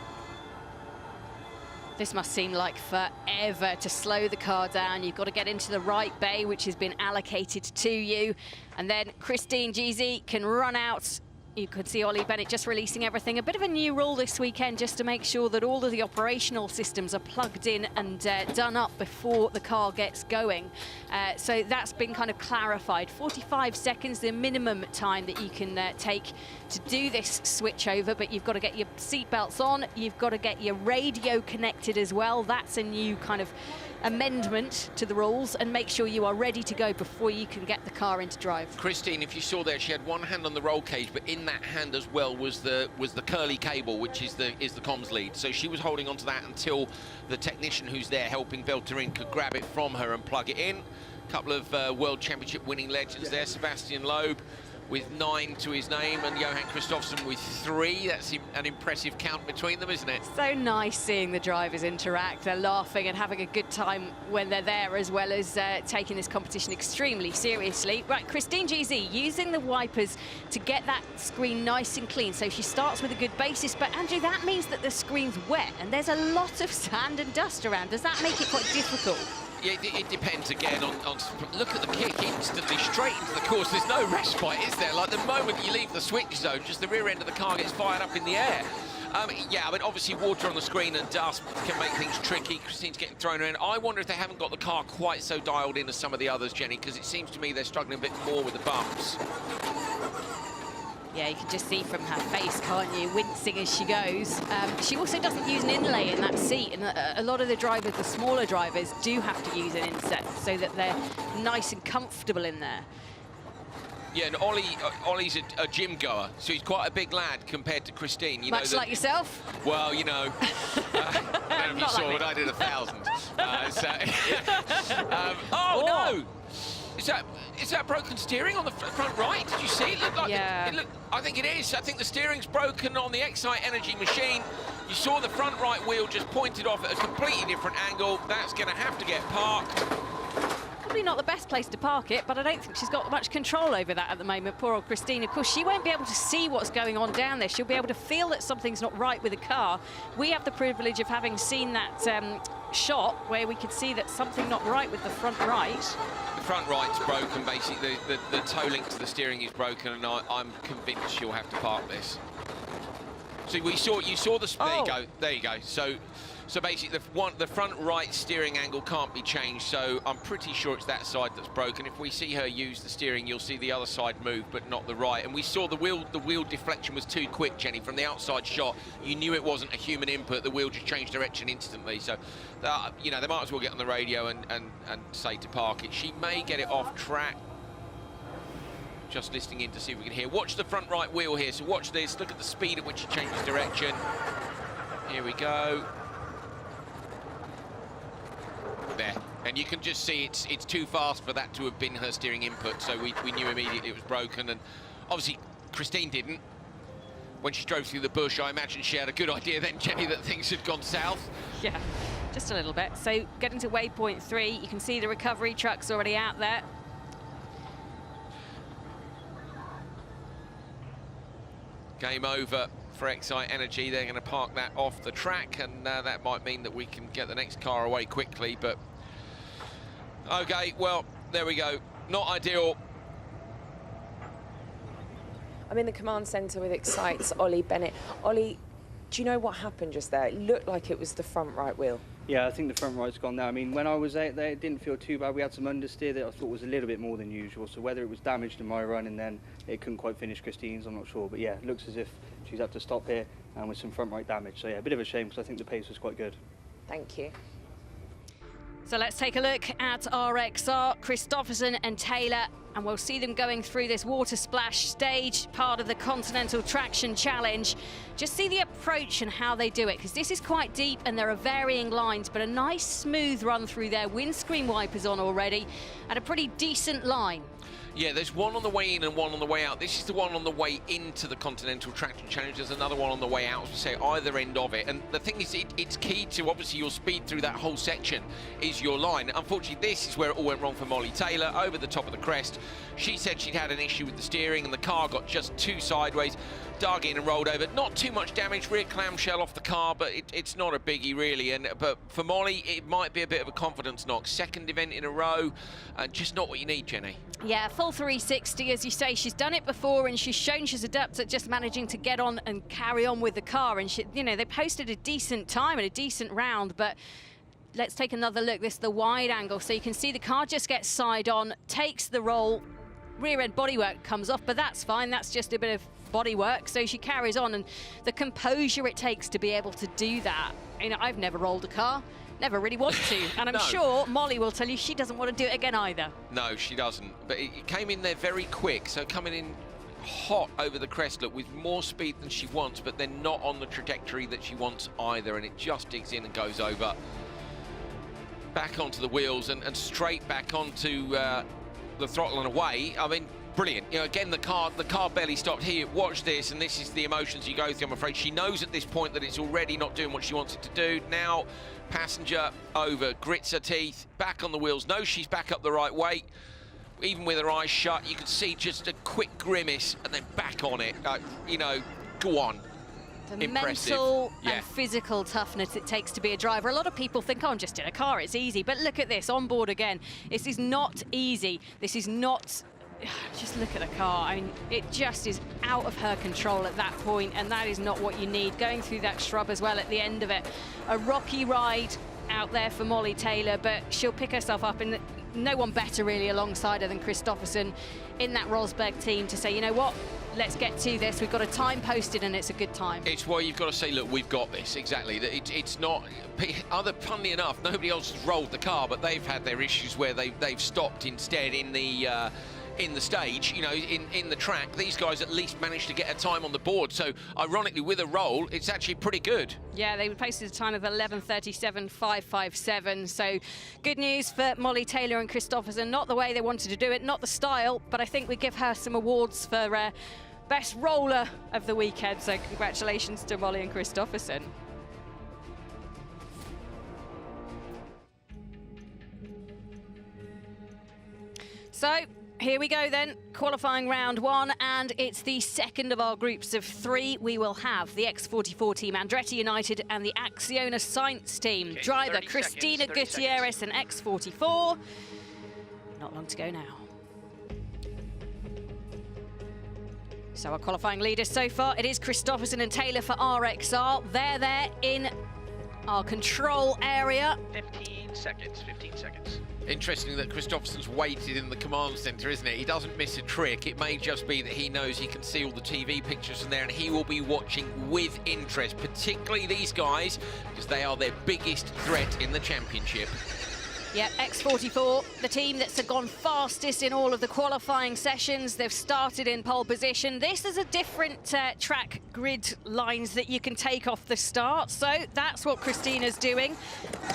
This must seem like forever to slow the car down. You've got to get into the right bay, which has been allocated to you. And then Christine GZ can run out, You could see Ollie Bennett just releasing everything. A bit of a new rule this weekend just to make sure that all of the operational systems are plugged in and done up before the car gets going. So that's been kind of clarified. 45 seconds, the minimum time that you can take to do this switch over, but you've got to get your seatbelts on, you've got to get your radio connected as well. That's a new kind of amendment to the rules, and make sure you are ready to go before you can get the car into drive. Christine, if you saw there, she had one hand on the roll cage, but in that hand as well was the curly cable, which is the comms lead. So she was holding onto that until the technician who's there helping belt her in could grab it from her and plug it in. A couple of World Championship winning legends there, Sebastian Loeb with 9 to his name, and Johan Kristoffersson with 3. That's an impressive count between them, isn't it? So nice seeing the drivers interact. They're laughing and having a good time when they're there, as well as taking this competition extremely seriously. Right, Christine GZ using the wipers to get that screen nice and clean. So she starts with a good basis, but Andrew, that means that the screen's wet and there's a lot of sand and dust around. Does that make it quite difficult? Yeah, it depends again on look at the kick instantly straight into the course. There's no respite, is there? Like the moment you leave the switch zone, just the rear end of the car gets fired up in the air. Yeah, I mean, obviously water on the screen and dust can make things tricky. Christine's getting thrown around. I wonder if they haven't got the car quite so dialed in as some of the others, Jenny, because it seems to me they're struggling a bit more with the bumps. Yeah, you can just see from her face, can't you, wincing as she goes. She also doesn't use an inlay in that seat, and a lot of the drivers, the smaller drivers, do have to use an inset so that they're nice and comfortable in there. Yeah, and Ollie's a gym goer, so he's quite a big lad compared to Christine. You Much know, like yourself? Well, you know, I don't know if you saw it, I did 1,000. Oh, no! Is that broken steering on the front right? Did you see it? Looked like I think it is. I think the steering's broken on the Xite Energy machine. You saw the front right wheel just pointed off at a completely different angle. That's going to have to get parked. Probably not the best place to park it, but I don't think she's got much control over that at the moment. Poor old Christine. Of course, she won't be able to see what's going on down there. She'll be able to feel that something's not right with the car. We have the privilege of having seen that shot where we could see that something not right with the front right. The front right's broken, basically. The toe link to the steering is broken, and I'm convinced she'll have to park this. So you saw the... There you go. So basically, the front right steering angle can't be changed, so I'm pretty sure it's that side that's broken. If we see her use the steering, you'll see the other side move, but not the right. And we saw the wheel deflection was too quick, Jenny. From the outside shot, you knew it wasn't a human input. The wheel just changed direction instantly. So, you know, they might as well get on the radio and say to park it. She may get it off track. Just listening in to see if we can hear. Watch the front right wheel here. So watch this. Look at the speed at which it changes direction. Here we go. There, and you can just see it's too fast for that to have been her steering input, so we knew immediately it was broken. And obviously Christine didn't. When she drove through the bush, I imagine she had a good idea then, Jenny, that things had gone south. Yeah, just a little bit. So getting to waypoint 3, you can see the recovery truck's already out there. Game over for Xite Energy. They're going to park that off the track, and that might mean that we can get the next car away quickly, but okay, well, there we go. Not ideal. I'm in the command centre with Xite's Ollie Bennett. Ollie, do you know what happened just there? It looked like it was the front right wheel. Yeah, I think the front right's gone now. I mean, when I was out there, it didn't feel too bad. We had some understeer that I thought was a little bit more than usual, so whether it was damaged in my run and then it couldn't quite finish Christine's, I'm not sure. But yeah, it looks as if she's had to stop here and with some front right damage. So yeah, a bit of a shame because I think the pace was quite good. Thank you. So let's take a look at RXR, Kristoffersson and Taylor, and we'll see them going through this water splash stage, part of the Continental Traction Challenge. Just see the approach and how they do it, because this is quite deep and there are varying lines, but a nice smooth run through there. Windscreen wipers on already, and a pretty decent line. Yeah, there's one on the way in and one on the way out. This is the one on the way into the Continental Traction Challenge. There's another one on the way out, as we say, either end of it. And the thing is, it's key to, obviously, your speed through that whole section is your line. Unfortunately, this is where it all went wrong for Molly Taylor, over the top of the crest. She said she'd had an issue with the steering, and the car got just too sideways, dug in and rolled over. Not too much damage, rear clamshell off the car, but it's not a biggie, really. But for Molly, it might be a bit of a confidence knock. Second event in a row, and just not what you need, Jenny. Yeah, full 360, as you say. She's done it before, and she's shown she's adept at just managing to get on and carry on with the car. And, you know, they posted a decent time and a decent round, but let's take another look. This is the wide angle, so you can see the car just gets side on, takes the roll, rear end bodywork comes off, but that's fine. That's just a bit of bodywork, so she carries on, and the composure it takes to be able to do that. You know, I've never rolled a car. Never really want to, and I'm No. sure Molly will tell you she doesn't want to do it again either. No, she doesn't. But it came in there very quick, so coming in hot over the crest, look, with more speed than she wants, but then not on the trajectory that she wants either, and it just digs in and goes over. Back onto the wheels and straight back onto the throttle and away. I mean, brilliant. You know, again, the car barely stopped here. Watch this, and this is the emotions you go through, I'm afraid. She knows at this point that it's already not doing what she wants it to do. Now, passenger over, grits her teeth, back on the wheels, knows she's back up the right way. Even with her eyes shut, you can see just a quick grimace and then back on it. You know, go on. The Impressive. mental Yeah. and physical toughness it takes to be a driver. A lot of people think, oh, I'm just in a car, it's easy. But look at this, on board again. This is not easy. This is not... Just look at the car. I mean, it just is out of her control at that point, and that is not what you need. Going through that shrub as well at the end of it. A rocky ride out there for Molly Taylor, but she'll pick herself up, and no one better really alongside her than Kristoffersen in that Rosberg team to say, you know what, let's get to this. We've got a time posted, and it's a good time. It's why you've got to say, look, we've got this. Exactly. It's not... Funnily enough, nobody else has rolled the car, but they've had their issues where they've stopped instead in the stage, you know, in the track. These guys at least managed to get a time on the board. So, ironically, with a roll, it's actually pretty good. Yeah, they posted a time of 11:37.557. So, good news for Molly Taylor and Kristoffersen. Not the way they wanted to do it, not the style, but I think we give her some awards for best roller of the weekend. So, congratulations to Molly and Kristoffersen. So, here we go then, qualifying round one, and it's the second of our groups of three. We will have the X44 team, Andretti United, and the Acciona Sainz team. Okay, Driver 30 Cristina seconds, 30 Gutierrez and X44. Not long to go now. So our qualifying leaders so far, it is Kristoffersen and Taylor for RXR. They're there in our control area. 15 seconds, 15 seconds. Interesting that Kristoffersen's waited in the command centre, isn't it? He doesn't miss a trick. It may just be that he knows he can see all the TV pictures from there, and he will be watching with interest, particularly these guys, because they are their biggest threat in the championship. Yep, X44, the team that's gone fastest in all of the qualifying sessions. They've started in pole position. This is a different track grid lines that you can take off the start. So that's what Christina's doing.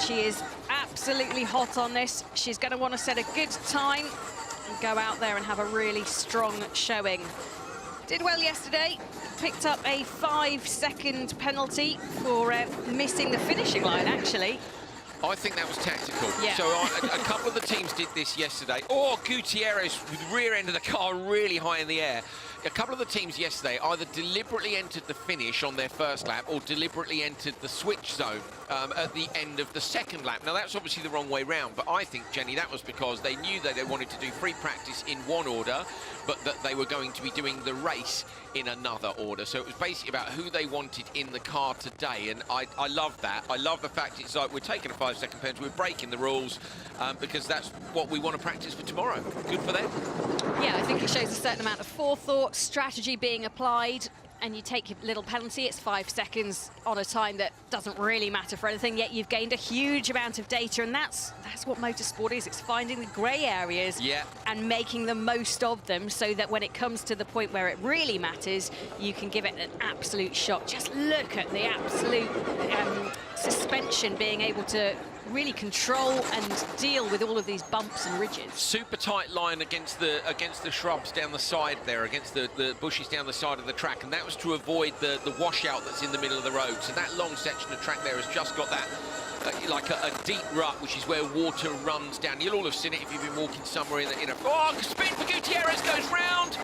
She is absolutely hot on this. She's going to want to set a good time and go out there and have a really strong showing. Did well yesterday, picked up a 5-second penalty for missing the finishing line, actually. I think that was tactical. Yeah. So a couple of the teams did this yesterday. Oh, Gutierrez with the rear end of the car really high in the air. A couple of the teams yesterday either deliberately entered the finish on their first lap or deliberately entered the switch zone at the end of the second lap. Now, that's obviously the wrong way round, but I think, Jenny, that was because they knew that they wanted to do free practice in one order, but that they were going to be doing the race in another order. So it was basically about who they wanted in the car today, and I love that. I love the fact it's like we're taking a 5-second penalty, we're breaking the rules, because that's what we want to practice for tomorrow. Good for them. Yeah, I think it shows a certain amount of forethought, strategy being applied, and you take your little penalty. It's 5 seconds on a time that doesn't really matter for anything, yet you've gained a huge amount of data, and that's what motorsport is. It's finding the grey areas and making the most of them so that when it comes to the point where it really matters, you can give it an absolute shot. Just look at the absolute suspension being able to really control and deal with all of these bumps and ridges. Super tight line against the shrubs down the side there, against the bushes down the side of the track, and that was to avoid the washout that's in the middle of the road. So that long section of track there has just got that like a deep rut, which is where water runs down. You'll all have seen it if you've been walking somewhere in a oh, spin for Gutierrez, goes round,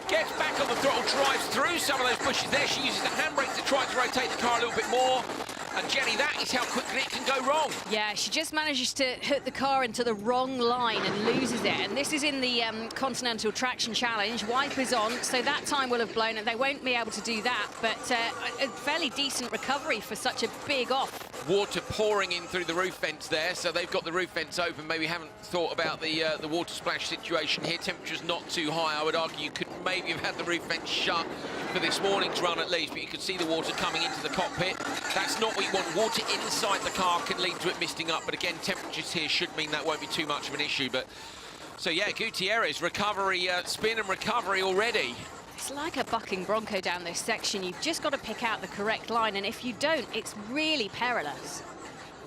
gets back on the throttle, drives through some of those bushes there. She uses the handbrake to try to rotate the car a little bit more. And Jenny, that is how quickly it can go wrong. Yeah, she just manages to hit the car into the wrong line and loses it. And this is in the Continental Traction Challenge. Wipers on, so that time will have blown, and they won't be able to do that. But a fairly decent recovery for such a big off. Water pouring in through the roof vents there, so they've got the roof vents open. Maybe haven't thought about the water splash situation here. Temperature's not too high. I would argue you could maybe have had the roof vents shut for this morning's run at least, but you could see the water coming into the cockpit. That's not what you want. Water inside the car can lead to it misting up, but again, temperatures here should mean that won't be too much of an issue. But so yeah, Gutierrez recovery, spin and recovery already. It's like a bucking bronco down this section. You've just got to pick out the correct line, and if you don't, it's really perilous.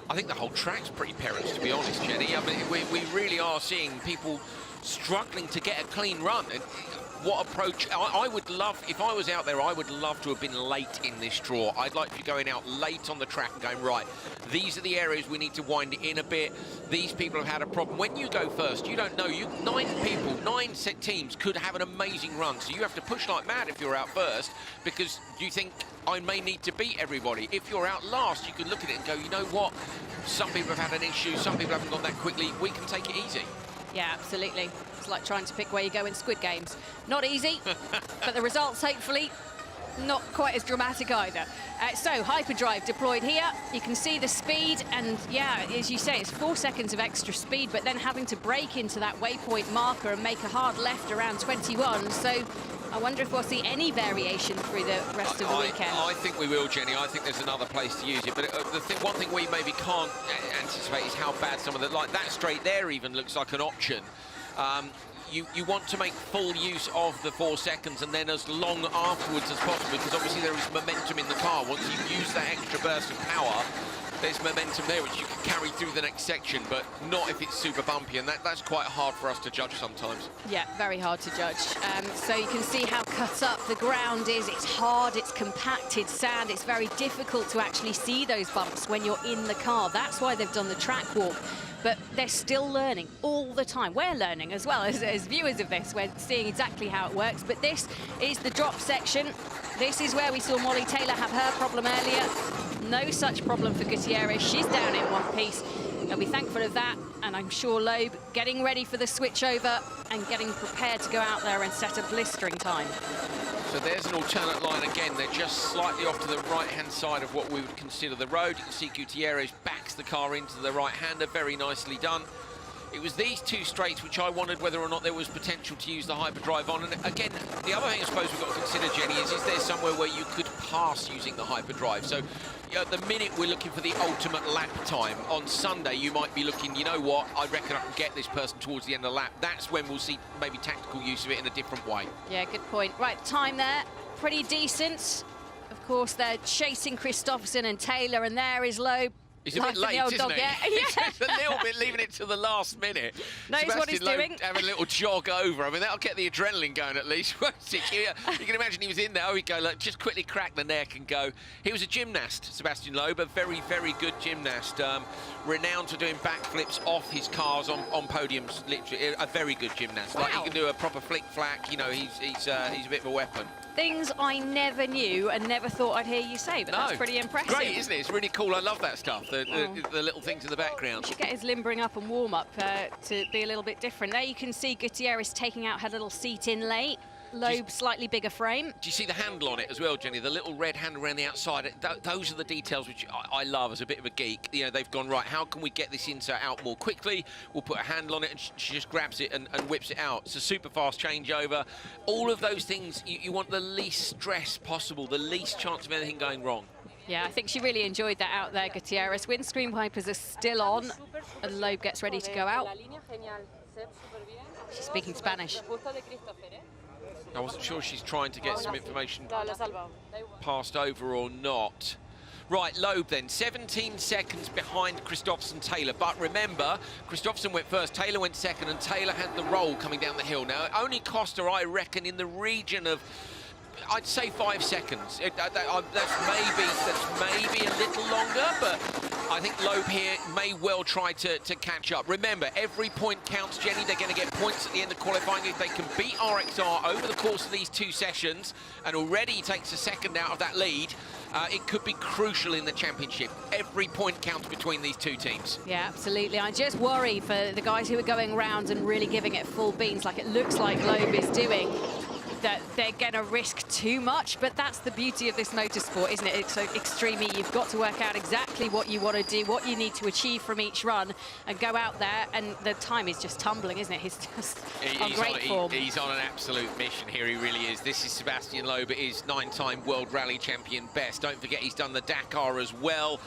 I think the whole track's pretty perilous, to be honest, Jenny. I mean, we really are seeing people struggling to get a clean run. And what approach? I would love, if I was out there, I would love to have been late in this draw. I'd like to be going out late on the track and going, right, these are the areas we need to wind it in a bit. These people have had a problem. When you go first, you don't know. 9 set teams could have an amazing run, so you have to push like mad if you're out first, because you think, I may need to beat everybody. If you're out last, you can look at it and go, you know what? Some people have had an issue, some people haven't gone that quickly. We can take it easy. Yeah, absolutely. It's like trying to pick where you go in Squid Games. Not easy, but the results, hopefully, not quite as dramatic either. So, hyperdrive deployed here. You can see the speed, and yeah, as you say, it's 4 seconds of extra speed, but then having to brake into that waypoint marker and make a hard left around 21. So, I wonder if we'll see any variation through the rest of the weekend. I think we will, Jenny. I think there's another place to use it. But one thing we maybe can't anticipate is how bad some of the, like that straight there even looks like an option. You want to make full use of the 4 seconds and then as long afterwards as possible, because obviously there is momentum in the car. Once you use that extra burst of power, there's momentum there which you can carry through the next section, but not if it's super bumpy, and that's quite hard for us to judge sometimes. Yeah, very hard to judge. So you can see how cut up the ground is. It's hard, it's compacted sand. It's very difficult to actually see those bumps when you're in the car. That's why they've done the track walk. But they're still learning all the time. We're learning as well as viewers of this. We're seeing exactly how it works. But this is the drop section. This is where we saw Molly Taylor have her problem earlier. No such problem for Gutierrez. She's down in one piece. They'll be thankful of that. And I'm sure Loeb getting ready for the switch over and getting prepared to go out there and set a blistering time. So there's an alternate line again. They're just slightly off to the right-hand side of what we would consider the road. You can see Gutierrez backs the car into the right-hander. Very nicely done. It was these two straights which I wondered whether or not there was potential to use the hyperdrive on. And again, the other thing I suppose we've got to consider, Jenny, is there somewhere where you could pass using the hyperdrive? So at the minute we're looking for the ultimate lap time. On Sunday you might be looking, you know what, I reckon I can get this person towards the end of the lap. That's when we'll see maybe tactical use of it in a different way. Yeah, good point. Right, time there, pretty decent. Of course, they're chasing Christopherson and Taylor, and there is Loeb. He's a bit late, isn't he? Yeah. He's a little bit leaving it to the last minute. Knows what he's doing. Having a little jog over. I mean, that'll get the adrenaline going at least, won't it? You can imagine he was in there. He'd go, like, just quickly crack the neck and go. He was a gymnast, Sebastian Loeb, a very, very good gymnast. Renowned for doing backflips off his cars on podiums. Literally, a very good gymnast. Wow. Like, he can do a proper flick-flack. You know, he's a bit of a weapon. Things I never knew and never thought I'd hear you say, but that's pretty impressive. Great, isn't it? It's really cool. I love that stuff, the little things in the background. You should get his limbering up and warm-up to be a little bit different. There you can see Gutierrez taking out her little seat in late. Loeb, slightly bigger frame. Do you see the handle on it as well, Jenny? The little red handle around the outside. Those are the details which I love as a bit of a geek. You know, they've gone, right, how can we get this insert out more quickly? We'll put a handle on it, and she just grabs it and whips it out. It's a super fast changeover. All of those things, you want the least stress possible, the least chance of anything going wrong. Yeah, I think she really enjoyed that out there, Gutierrez. Windscreen wipers are still on, and Loeb gets ready to go out. She's speaking Spanish. I wasn't sure she's trying to get some information passed over or not. Right, Loeb then, 17 seconds behind Christopherson Taylor. But remember, Christopherson went first, Taylor went second, and Taylor had the roll coming down the hill. Now, it only cost her, I reckon, in the region of, I'd say 5 seconds. That's maybe a little longer, but I think Loeb here may well try to catch up. Remember, every point counts, Jenny. They're going to get points at the end of qualifying if they can beat RXR over the course of these 2 sessions, and already he takes a second out of that lead. it could be crucial in the championship. Every point counts between these two teams. Yeah, absolutely. I just worry for the guys who are going round and really giving it full beans like it looks like Loeb is doing, that they're going to risk too much, but that's the beauty of this motorsport, isn't it? So ExtremeE, you've got to work out exactly what you want to do, what you need to achieve from each run, and go out there, and the time is just tumbling, isn't it? He's just on great form. He's on an absolute mission here, he really is. This is Sebastian Loeb, is 9-time World Rally Champion best. Don't forget he's done the Dakar as well.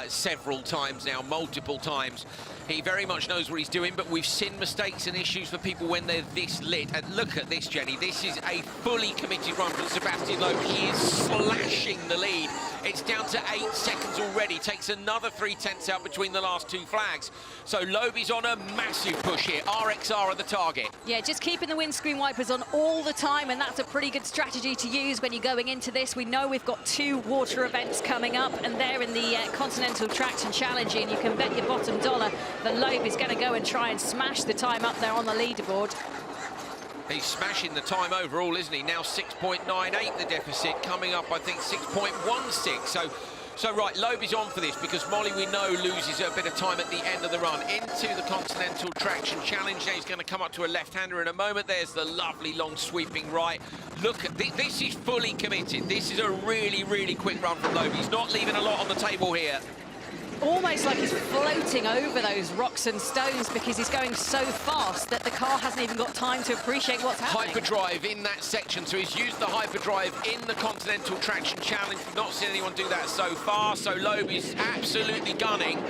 Several times now, multiple times. He very much knows what he's doing, but we've seen mistakes and issues for people when they're this lit. And look at this, Jenny. This is a fully committed run from Sebastian Loeb. He is slashing the lead. It's down to 8 seconds already. Takes another 3/10 out between the last two flags. So Loeb is on a massive push here. RXR are the target. Yeah, just keeping the windscreen wipers on all the time, and that's a pretty good strategy to use when you're going into this. We know we've got 2 water events coming up, and they're in the Continental Traction Challenge, and you can bet your bottom dollar that Loeb is going to go and try and smash the time up there on the leaderboard. He's smashing the time overall, isn't he? Now 6.98 the deficit, coming up, I think, 6.16. So right, Loeb is on for this because Molly, we know, loses a bit of time at the end of the run into the Continental Traction Challenge. Now he's going to come up to a left-hander in a moment. There's the lovely long sweeping right. Look, at this is fully committed. This is a really, really quick run from Loeb. He's not leaving a lot on the table here. Almost like he's floating over those rocks and stones because he's going so fast that the car hasn't even got time to appreciate what's happening. Hyperdrive in that section, so he's used the hyperdrive in the Continental Traction Challenge. We've not seen anyone do that so far, so Loeb is absolutely gunning.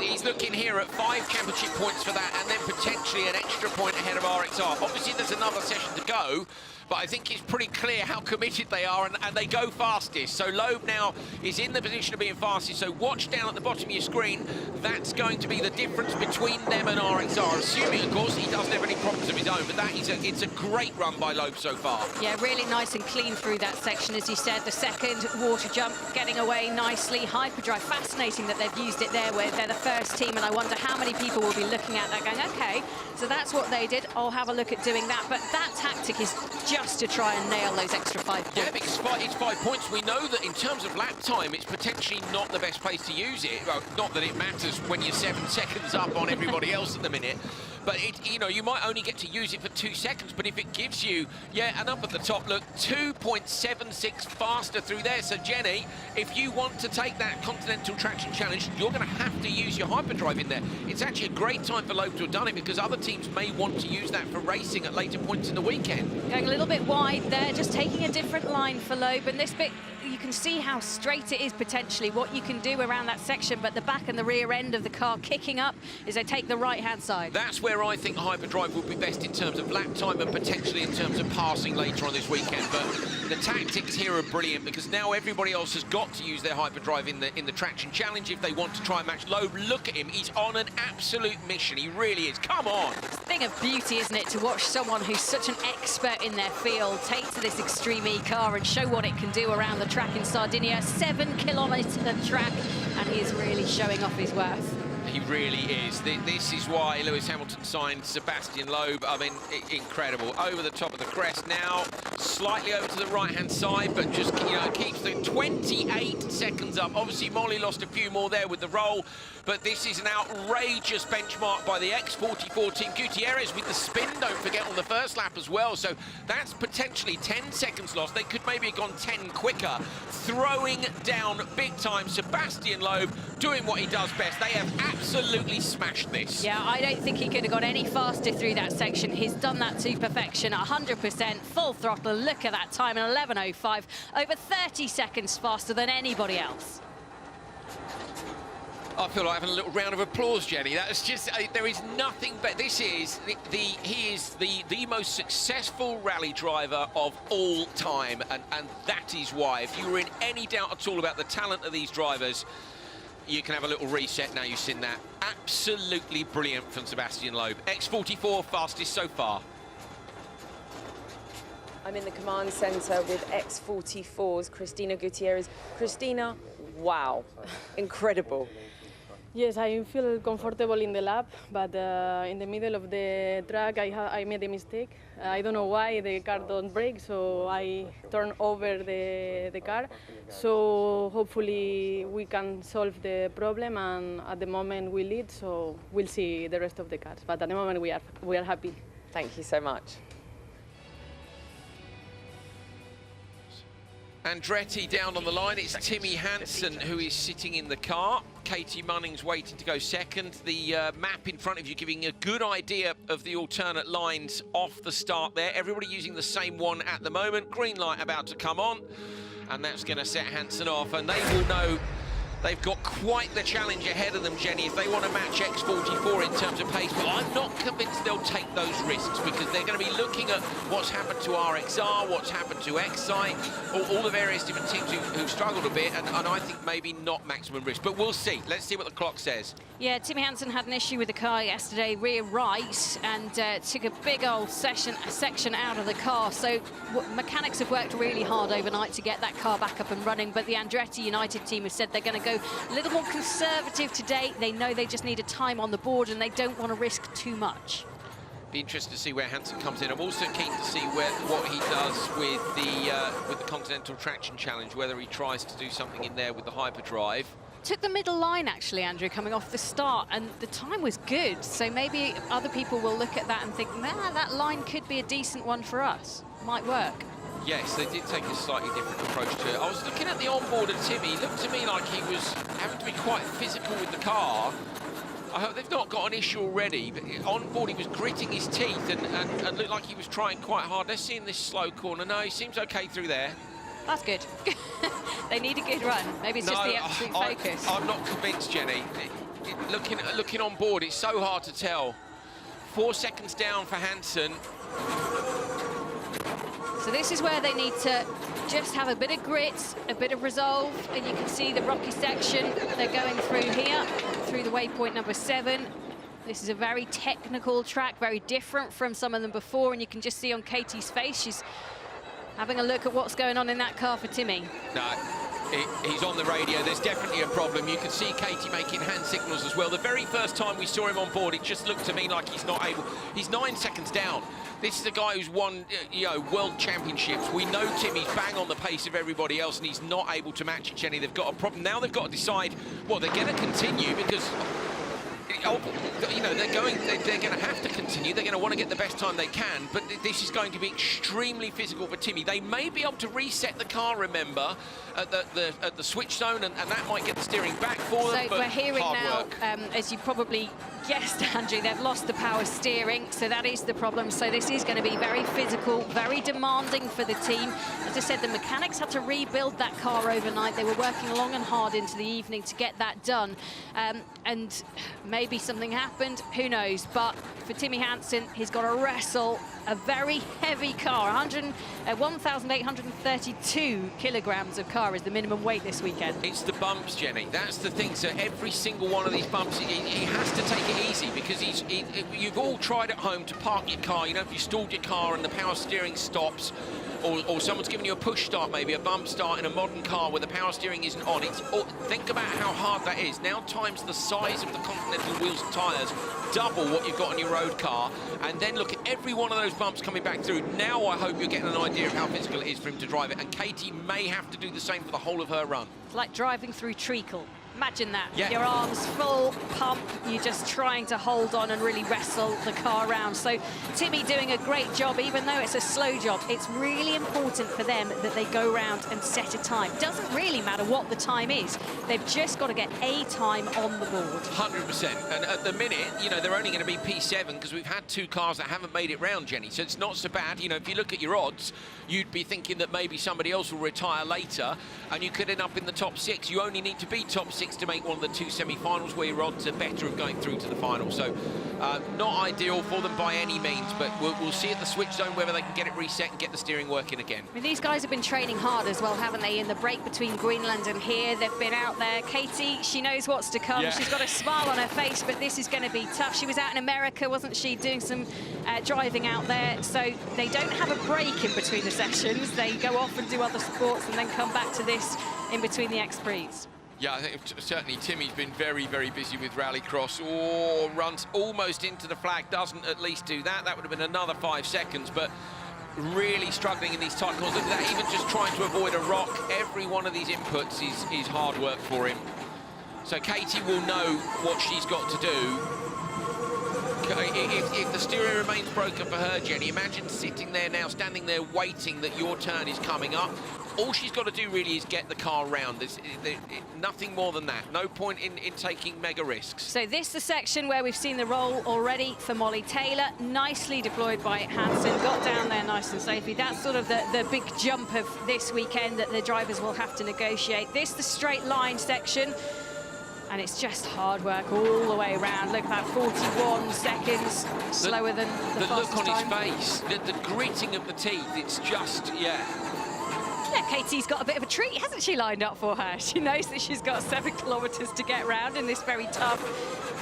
He's looking here at 5 championship points for that, and then potentially an extra point ahead of RXR. Obviously, there's another session to go, but I think it's pretty clear how committed they are, and they go fastest. So Loeb now is in the position of being fastest, so watch down at the bottom of your screen. That's going to be the difference between them and RXR, assuming, of course, he doesn't have any problems of his own, but it's a great run by Loeb so far. Yeah, really nice and clean through that section, as you said. The second water jump getting away nicely. Hyperdrive, fascinating that they've used it there where they're the first team, and I wonder how many people will be looking at that going, okay, so that's what they did, I'll have a look at doing that. But that tactic is just to try and nail those extra 5 points. Yeah, because it's 5 points. We know that in terms of lap time, it's potentially not the best place to use it. Well, not that it matters when you're 7 seconds up on everybody else at the minute, but you might only get to use it for 2 seconds, but if it gives you, and up at the top, look, 2.76 faster through there. So Jenny, if you want to take that Continental Traction Challenge, you're going to have to use your hyperdrive in there. It's actually a great time for Loeb to have done it because other teams may want to use that for racing at later points in the weekend. Going a little bit wide there, just taking a different line for Loeb, and this bit, you can see how straight it is potentially, what you can do around that section, but the back and the rear end of the car kicking up as they take the right-hand side. That's where I think hyperdrive would be best in terms of lap time and potentially in terms of passing later on this weekend. But the tactics here are brilliant because now everybody else has got to use their hyperdrive in the Traction Challenge if they want to try and match Loeb. Look at him, he's on an absolute mission, he really is. Come on! It's a thing of beauty, isn't it, to watch someone who's such an expert in their field take to this ExtremeE car and show what it can do around the track in Sardinia. 7-kilometre track, and he is really showing off his worth. He really is. This is why Lewis Hamilton signed Sebastian Loeb. I mean, incredible. Over the top of the crest now, slightly over to the right-hand side, but just keeps the 28 seconds up. Obviously, Molly lost a few more there with the roll, but this is an outrageous benchmark by the X44 team. Gutierrez with the spin, don't forget, on the first lap as well. So that's potentially 10 seconds lost. They could maybe have gone 10 quicker. Throwing down big time. Sebastian Loeb doing what he does best. They have absolutely smashed this. Yeah, I don't think he could have gone any faster through that section. He's done that to perfection, 100%, full throttle. Look at that time, 11.05, over 30 seconds faster than anybody else. I feel like having a little round of applause, Jenny. That's just, there is nothing but this is, he is the most successful rally driver of all time, and that is why. If you were in any doubt at all about the talent of these drivers, you can have a little reset now you've seen that. Absolutely brilliant from Sebastian Loeb. X44 fastest so far. I'm in the command center with X44's Cristina Gutierrez. Cristina, wow, incredible. Yes, I feel comfortable in the lap, but in the middle of the track I made a mistake. I don't know why the car don't brake, so I turned over the car. So hopefully we can solve the problem, and at the moment we lead, so we'll see the rest of the cars. But at the moment we are happy. Thank you so much. Andretti down on the line. It's Timmy Hansen who is sitting in the car. Katie Munnings waiting to go second. The map in front of you giving a good idea of the alternate lines off the start there. Everybody using the same one at the moment. Green light about to come on, and that's going to set Hansen off, and they will know they've got quite the challenge ahead of them, Jenny, if they want to match X44 in terms of pace. But I'm not convinced they'll take those risks, because they're going to be looking at what's happened to RXR, what's happened to Xite, all the various different teams who've struggled a bit, and I think maybe not maximum risk. But we'll see. Let's see what the clock says. Yeah, Timmy Hansen had an issue with the car yesterday, rear right, and took a big old section out of the car. So mechanics have worked really hard overnight to get that car back up and running, but the Andretti United team have said they're going to go a little more conservative today. They know they just need a time on the board, and they don't want to risk too much. Be interested to see where Hansen comes in. I'm also keen to see what he does with the Continental Traction Challenge, whether he tries to do something in there with the hyperdrive. Took the middle line, actually, Andrew, coming off the start, and the time was good. So maybe other people will look at that and think, nah, that line could be a decent one for us. Might work. Yes, they did take a slightly different approach to it. I was looking at the onboard of Timmy. It looked to me like he was having to be quite physical with the car. I hope they've not got an issue already, but onboard he was gritting his teeth and looked like he was trying quite hard. Let's see in this slow corner. No, he seems okay through there. That's good. They need a good run. Maybe it's just the absolute focus. I'm not convinced, Jenny. Looking on board, it's so hard to tell. 4 seconds down for Hansen. So this is where they need to just have a bit of grit, a bit of resolve, and you can see the rocky section they're going through here, through the waypoint number 7. This is a very technical track, very different from some of them before, and you can just see on Katie's face, she's having a look at what's going on in that car for Timmy. No, he's on the radio. There's definitely a problem. You can see Katie making hand signals as well. The very first time we saw him on board, it just looked to me like he's not able. He's 9 seconds down. This is a guy who's won, world championships. We know Timmy's bang on the pace of everybody else, and he's not able to match it, Jenny. They've got a problem. Now they've got to decide, well, they're going to continue because, they're going to have to continue. They're going to want to get the best time they can, but this is going to be extremely physical for Timmy. They may be able to reset the car, remember, at the switch zone, and that might get the steering back for them. So we're hearing now, as you probably guessed, Andrew, they've lost the power steering, so that is the problem. So this is going to be very physical, very demanding for the team. As I said, the mechanics had to rebuild that car overnight. They were working long and hard into the evening to get that done, and maybe something happened, who knows. But for Timmy Hansen, he's got to wrestle a very heavy car. 1,832 kilograms of car is the minimum weight this weekend. It's the bumps, Jenny. That's the thing. So every single one of these bumps, he has to take it easy, because you've all tried at home to park your car. If you stalled your car and the power steering stops, or someone's giving you a push start, maybe a bump start in a modern car where the power steering isn't on. Think about how hard that is. Now times the size of the Continental wheels and tyres, double what you've got on your road car, and then look at every one of those bumps coming back through. Now I hope you're getting an idea of how physical it is for him to drive it, and Katie may have to do the same for the whole of her run. It's like driving through treacle. Imagine that. Yeah. Your arms full pump, you're just trying to hold on and really wrestle the car around. So Timmy doing a great job, even though it's a slow job. It's really important for them that they go around and set a time. Doesn't really matter what the time is. They've just got to get a time on the board. 100%. And at the minute, they're only going to be P7 because we've had 2 cars that haven't made it round, Jenny. So it's not so bad. If you look at your odds, you'd be thinking that maybe somebody else will retire later and you could end up in the top 6. You only need to be top 6 to make one of the 2 semi-finals, where your odds are better of going through to the final. So not ideal for them by any means, but we'll see at the switch zone whether they can get it reset and get the steering working again. I mean, these guys have been training hard as well, haven't they? In the break between Greenland and here, they've been out there. Katie, she knows what's to come. Yeah. She's got a smile on her face, but this is going to be tough. She was out in America, wasn't she, doing some driving out there. So they don't have a break in between the sessions. They go off and do other sports and then come back to this in between the X Prix. Yeah, I think certainly Timmy's been very, very busy with rallycross. Oh, runs almost into the flag, doesn't at least do that. That would have been another 5 seconds, but really struggling in these tight corners. Look at that, even just trying to avoid a rock. Every one of these inputs is hard work for him. So Katie will know what she's got to do. If the steering remains broken for her, Jenny, imagine sitting there now, standing there waiting that your turn is coming up. All she's got to do really is get the car round. There's nothing more than that. No point in taking mega risks. So this is the section where we've seen the roll already for Molly Taylor. Nicely deployed by Hansen, got down there nice and safely. That's sort of the big jump of this weekend that the drivers will have to negotiate. This is the straight line section. And it's just hard work all the way around. Look at that, 41 seconds slower than the look on time. his face, the gritting of the teeth, it's just, yeah. Yeah, Katie's got a bit of a treat, hasn't she, lined up for her? She knows that she's got 7 kilometres to get around in this very tough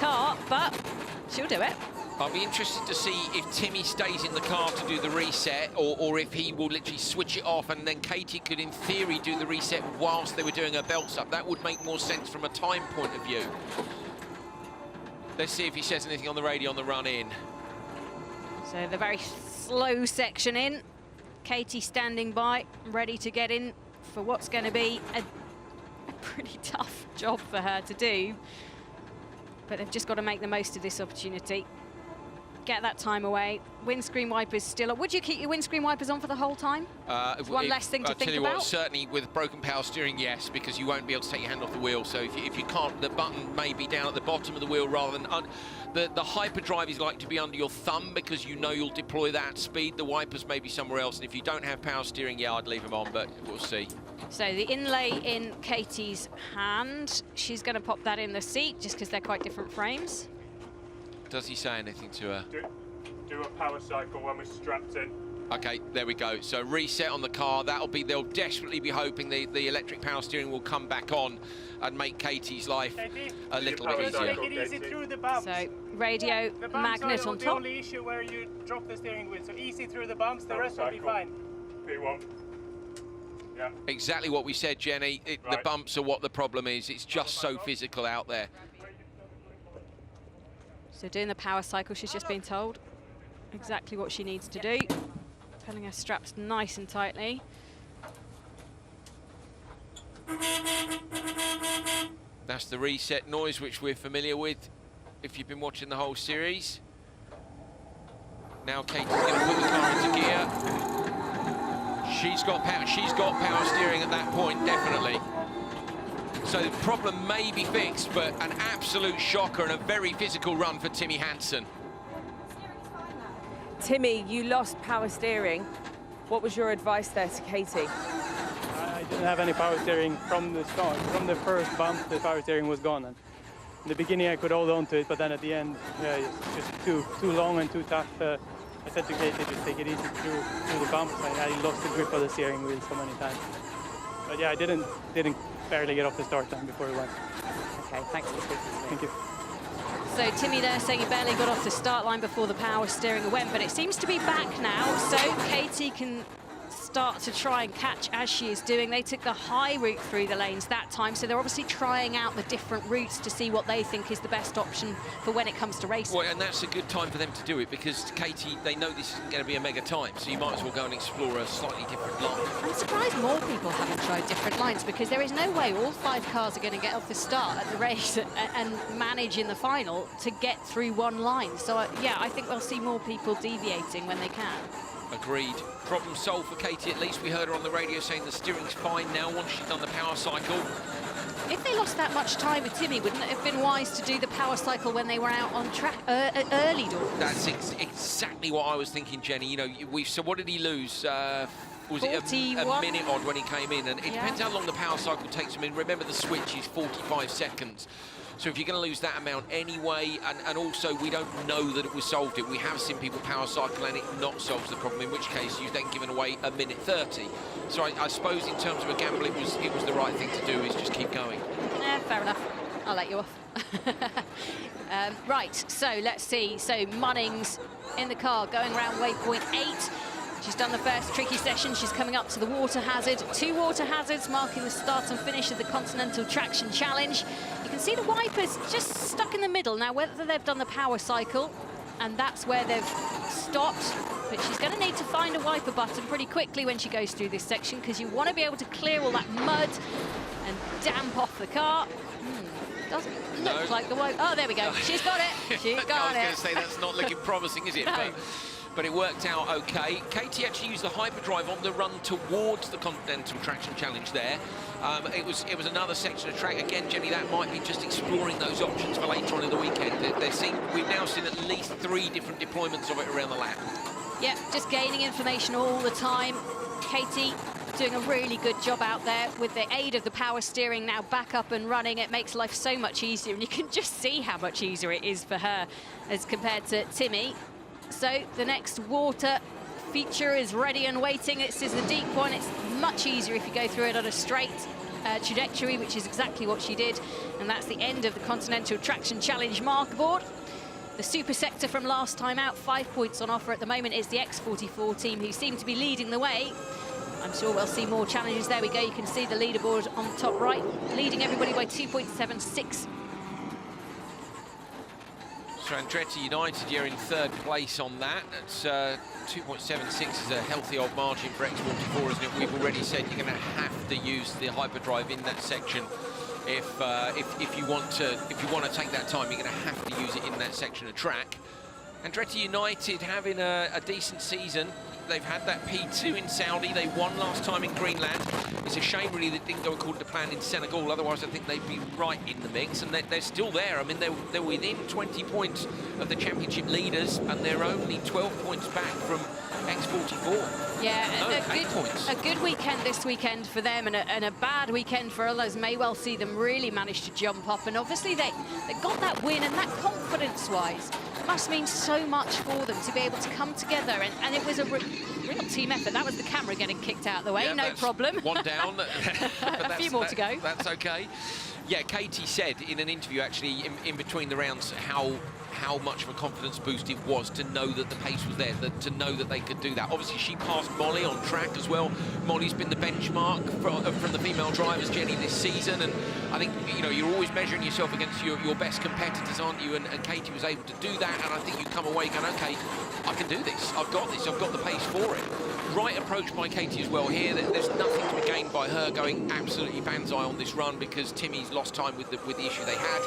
car, but she'll do it. I'll be interested to see if Timmy stays in the car to do the reset, or if he will literally switch it off, and then Katie could, in theory, do the reset whilst they were doing her belts up. That would make more sense from a time point of view. Let's see if he says anything on the radio on the run in. So the very slow section in. Katie standing by, ready to get in for what's going to be a pretty tough job for her to do. But they've just got to make the most of this opportunity. Get that time away. Windscreen wipers still up. Would you keep your windscreen wipers on for the whole time? One less thing to think about? I'll tell you what, certainly with broken power steering, yes, because you won't be able to take your hand off the wheel. So if you can't, the button may be down at the bottom of the wheel rather than... The hyperdrive is like to be under your thumb because you know you'll deploy that at speed. The wipers may be somewhere else. And if you don't have power steering, yeah, I'd leave them on, but we'll see. So the inlay in Katie's hand. She's going to pop that in the seat just because they're quite different frames. Does he say anything to her? Do a power cycle when we're strapped in. Okay, there we go. So reset on the car. They'll desperately be hoping the electric power steering will come back on and make Katie's life a little bit easier. Make it easy through the bumps. So radio magnet on top. The only issue where you drop the steering wheel. So easy through the bumps, the rest will be fine. P1. Yeah. Exactly what we said, Jenny. The bumps are what the problem is. It's just so physical out there. So doing the power cycle, she's just been told exactly what she needs to do. Pulling her straps nice and tightly. That's the reset noise, which we're familiar with if you've been watching the whole series. Now Katie's going to put the car into gear. She's got power steering at that point, definitely. So the problem may be fixed, but an absolute shocker and a very physical run for Timmy Hansen. Timmy, you lost power steering. What was your advice there to Katie? I didn't have any power steering from the start. From the first bump, the power steering was gone. And in the beginning, I could hold on to it, but then at the end, yeah, it's just too long and too tough. I said to Katie, just take it easy through the bumps. I lost the grip of the steering wheel so many times. But yeah, I didn't barely get off the start line before it went. Okay, thanks for speaking to me. Thank you. So Timmy there saying he barely got off the start line before the power steering went, but it seems to be back now, so Katie can start to try and catch as she is doing. They took the high route through the lanes that time, so they're obviously trying out the different routes to see what they think is the best option for when it comes to racing. Well, and that's a good time for them to do it because Katie, they know this isn't going to be a mega time, so you might as well go and explore a slightly different line. I'm surprised more people haven't tried different lines because there is no way all 5 cars are going to get off the start at the race and manage in the final to get through one line. So, yeah, I think we'll see more people deviating when they can. Agreed. Problem solved for Katie, at least. We heard her on the radio saying the steering's fine now once she's done the power cycle. If they lost that much time with Timmy, wouldn't it have been wise to do the power cycle when they were out on track early doors? That's exactly what I was thinking, Jenny. You know, so what did he lose? Was it a minute odd when he came in? And it depends how long the power cycle takes him in. Remember, the switch is 45 seconds. So if you're going to lose that amount anyway, and also we don't know that it was solved it. We have seen people power cycle and it not solves the problem, in which case you've then given away a minute 30. So I suppose in terms of a gamble, it was the right thing to do, is just keep going. Yeah, fair enough. I'll let you off. Right, so let's see. So Munnings in the car going around waypoint 8. She's She's done the first tricky session. She's coming up to the water hazard. 2 water hazards marking the start and finish of the Continental Traction Challenge. You can see the wipers just stuck in the middle. Now, whether they've done the power cycle, and that's where they've stopped, but she's going to need to find a wiper button pretty quickly when she goes through this section, because you want to be able to clear all that mud and damp off the car. Doesn't look like the wiper. Oh, there we go. She's got it. She's got it. I was going to say, that's not looking promising, is it? No. But it worked out okay. Katie actually used the hyperdrive on the run towards the Continental Traction Challenge there. It was another section of track. Again, Jenny, that might be just exploring those options for later on in the weekend. We've now seen at least 3 different deployments of it around the lap. Yep, just gaining information all the time. Katie doing a really good job out there with the aid of the power steering now back up and running. It makes life so much easier, and you can just see how much easier it is for her as compared to Timmy. So the next water feature is ready and waiting. This is a deep one. It's much easier if you go through it on a straight trajectory, which is exactly what she did. And that's the end of the Continental Traction Challenge marker board. The super sector from last time out, 5 points on offer at the moment, is the X44 team, who seem to be leading the way. I'm sure we'll see more challenges. There we go. You can see the leaderboard on the top right, leading everybody by 2.76. So Andretti United here in 3rd place on that. That's 2.76 is a healthy old margin for X44, isn't it? We've already said you're going to have to use the hyperdrive in that section. If you want to take that time, you're going to have to use it in that section of track. Andretti United having a decent season. They've had that P2 in Saudi. They won last time in Greenland. It's a shame, really, that didn't go according to plan in Senegal. Otherwise, I think they'd be right in the mix. And they're still there. I mean, they're within 20 points of the championship leaders, and they're only 12 points back from X44. Yeah, no, a good weekend this weekend for them, and a bad weekend for others. May well see them really manage to jump up. And obviously, they got that win, and that confidence-wise must mean so much for them to be able to come together, and it was a real team effort. That was the camera getting kicked out of the way, yeah, no problem. One down. A few more to go. That's okay. Yeah, Katie said in an interview, actually, in between the rounds, how much of a confidence boost it was to know that the pace was there, to know that they could do that. Obviously, she passed Molly on track as well. Molly's been the benchmark from the female drivers, Jenny, this season, and I think, you know, you're always measuring yourself against your best competitors, aren't you? And Katie was able to do that, and I think you come away going, okay, I can do this. I've got this. I've got the pace for it. Right approach by Katie as well here. There's nothing to be gained by her going absolutely banzai on this run, because Timmy's lost time with the issue they had.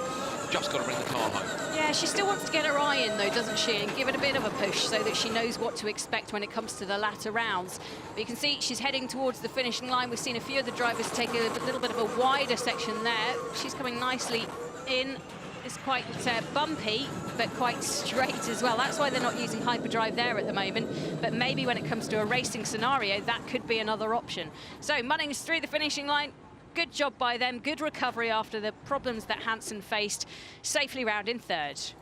Just got to bring the car home. Yeah, she still wants to get her eye in, though, doesn't she? And give it a bit of a push so that she knows what to expect when it comes to the latter rounds. But you can see she's heading towards the finishing line. We've seen a few of the drivers take a little bit of a wider section there. She's coming nicely in. It's quite bumpy, but quite straight as well. That's why they're not using hyperdrive there at the moment. But maybe when it comes to a racing scenario, that could be another option. So Munnings through the finishing line. Good job by them. Good recovery after the problems that Hansen faced. Safely round in 3rd.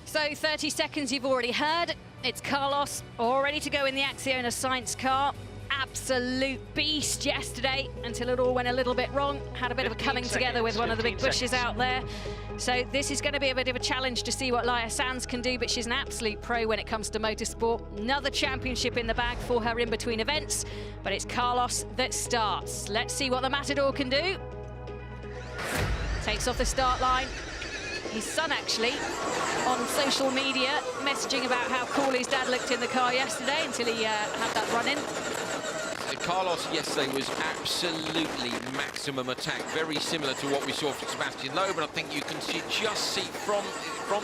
So 30 seconds you've already heard. It's Carlos, all ready to go in the Acciona Sainz car. Absolute beast yesterday until it all went a little bit wrong. Had a bit of a coming together with one of the big bushes out there. So this is going to be a bit of a challenge to see what Laia Sanz can do, but she's an absolute pro when it comes to motorsport. Another championship in the bag for her in between events, but it's Carlos that starts. Let's see what the Matador can do. Takes off the start line. His son, actually, on social media, messaging about how cool his dad looked in the car yesterday until he had that run-in. Carlos yesterday was absolutely maximum attack, very similar to what we saw from Sebastian Loeb, and I think you can just see from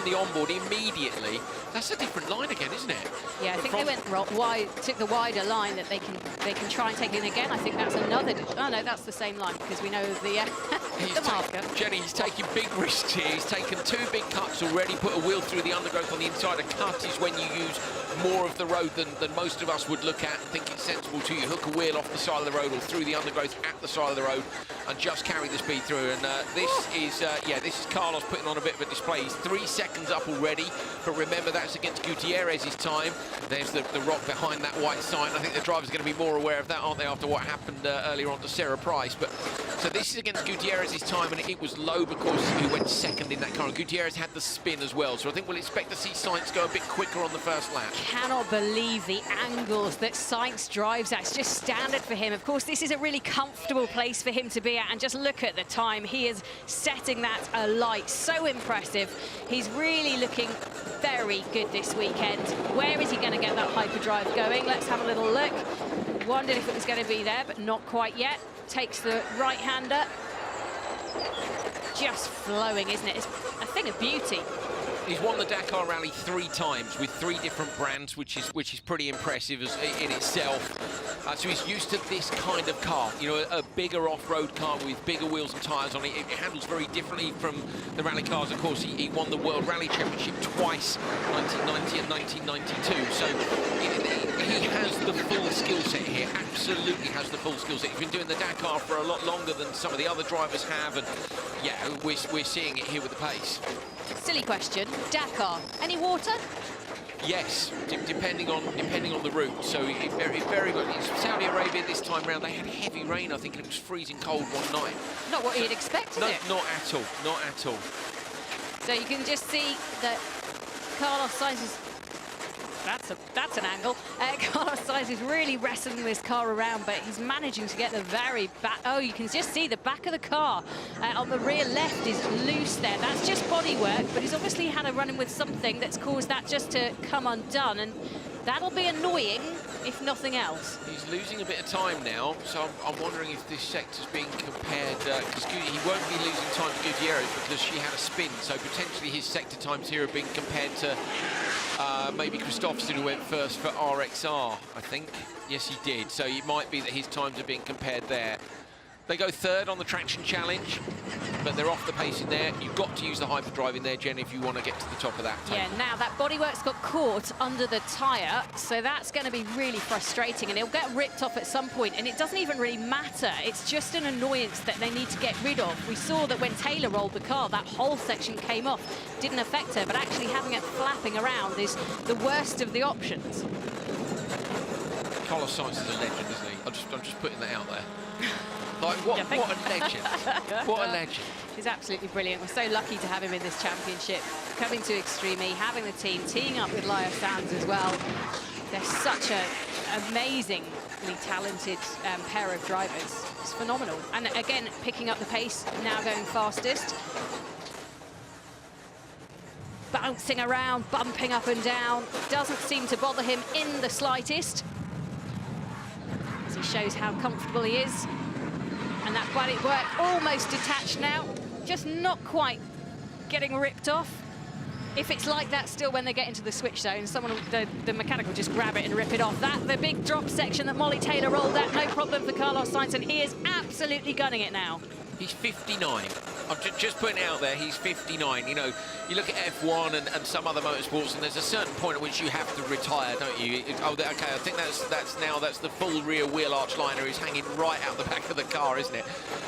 the onboard immediately, that's a different line again, isn't it? Yeah, I think they went wide, took the wider line that they can try and take in again. I think that's another. Oh no, that's the same line because we know the marker. Jenny, he's taking big risks here. He's taken 2 big cuts already, put a wheel through the undergrowth on the inside. A cut is when you use more of the road than most of us would look at and think it's sensible to. You hook a wheel off the side of the road or through the undergrowth at the side of the road. and just carry the speed through. And this is Carlos putting on a bit of a display. He's 3 seconds up already, but remember that's against Gutierrez's time. There's the rock behind that white sign. I think the driver's going to be more aware of that, aren't they, after what happened earlier on to Sarah Price. But so this is against Gutierrez's time, and it was low because he went second in that car. And Gutierrez had the spin as well, so I think we'll expect to see Sainz go a bit quicker on the first lap. Cannot believe the angles that Sainz drives at. It's just standard for him. Of course, this is a really comfortable place for him to be at, and just look at the time. He is setting that alight. So impressive. He's really looking very good this weekend. Where is he going to get that hyperdrive going? Let's have a little look. Wondered if it was going to be there, but not quite yet. Takes the right-hander. Just flowing, isn't it? It's a thing of beauty. He's won the Dakar Rally 3 times with 3 different brands, which is pretty impressive in itself. So he's used to this kind of car, you know, a bigger off-road car with bigger wheels and tyres on it. It handles very differently from the rally cars. Of course, he won the World Rally Championship twice, 1990 and 1992. So he has the full skill set here, absolutely has the full skill set. He's been doing the Dakar for a lot longer than some of the other drivers have, and yeah, we're seeing it here with the pace. Silly question. Dakar, any water? Yes, depending on the route. So it very much. In Saudi Arabia this time round, they had heavy rain. I think, and it was freezing cold one night. Not what you'd expect, is it? Not at all. Not at all. So you can just see that Carlos Sainz is... That's an angle. Carlos Sainz is really wrestling this car around, but he's managing to get the very back. Oh, you can just see the back of the car on the rear left is loose there. That's just bodywork, but he's obviously had a run-in with something that's caused that just to come undone, and that'll be annoying, if nothing else. He's losing a bit of time now, so I'm wondering if this sector's being compared, because he won't be losing time to Gutierrez because she had a spin, so potentially his sector times here are being compared to maybe Christopherson, who went first for RXR, I think. Yes, he did. So it might be that his times are being compared there. They go third on the traction challenge, but they're off the pace in there. You've got to use the hyperdrive in there, Jen, if you want to get to the top of that table. Yeah, now that bodywork's got caught under the tyre, so that's going to be really frustrating, and it'll get ripped off at some point, and it doesn't even really matter. It's just an annoyance that they need to get rid of. We saw that when Taylor rolled the car, that whole section came off. Didn't affect her, but actually having it flapping around is the worst of the options. Carlos Sainz is a legend, isn't he? I'm just putting that out there. Like, what a legend. What a legend. He's absolutely brilliant. We're so lucky to have him in this championship. Coming to ExtremeE, having the team, teeing up with Veloce Racing as well. They're such an amazingly talented pair of drivers. It's phenomenal. And again, picking up the pace, now going fastest. Bouncing around, bumping up and down. Doesn't seem to bother him in the slightest. As he shows how comfortable he is. And that bodywork almost detached now, just not quite getting ripped off. If it's like that still when they get into the switch zone, the mechanic will just grab it and rip it off. The big drop section that Molly Taylor rolled out, no problem for Carlos Sainz, and he is absolutely gunning it now. He's 59. I'm just putting it out there, he's 59. You know, you look at F1 and some other motorsports, and there's a certain point at which you have to retire, don't you? Okay, I think that's the full rear wheel arch liner is hanging right out the back of the car, isn't it?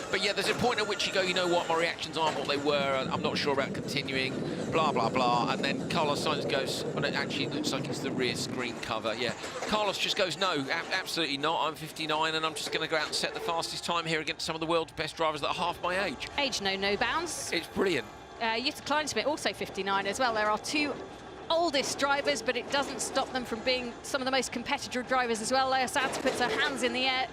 But yeah, there's a point at which you go, you know what, my reactions aren't what they were, I'm not sure about continuing, blah, blah, blah. And then Carlos Sainz goes, well, it actually looks like it's the rear screen cover, yeah. Carlos just goes, no, absolutely not, I'm 59, and I'm just going to go out and set the fastest time here against some of the world's best drivers that are half my age. Age no bounds. It's brilliant. Jutta Kleinsmith also 59 as well. There are 2 oldest drivers, but it doesn't stop them from being some of the most competitive drivers as well. Veloce Racing puts her hands in the air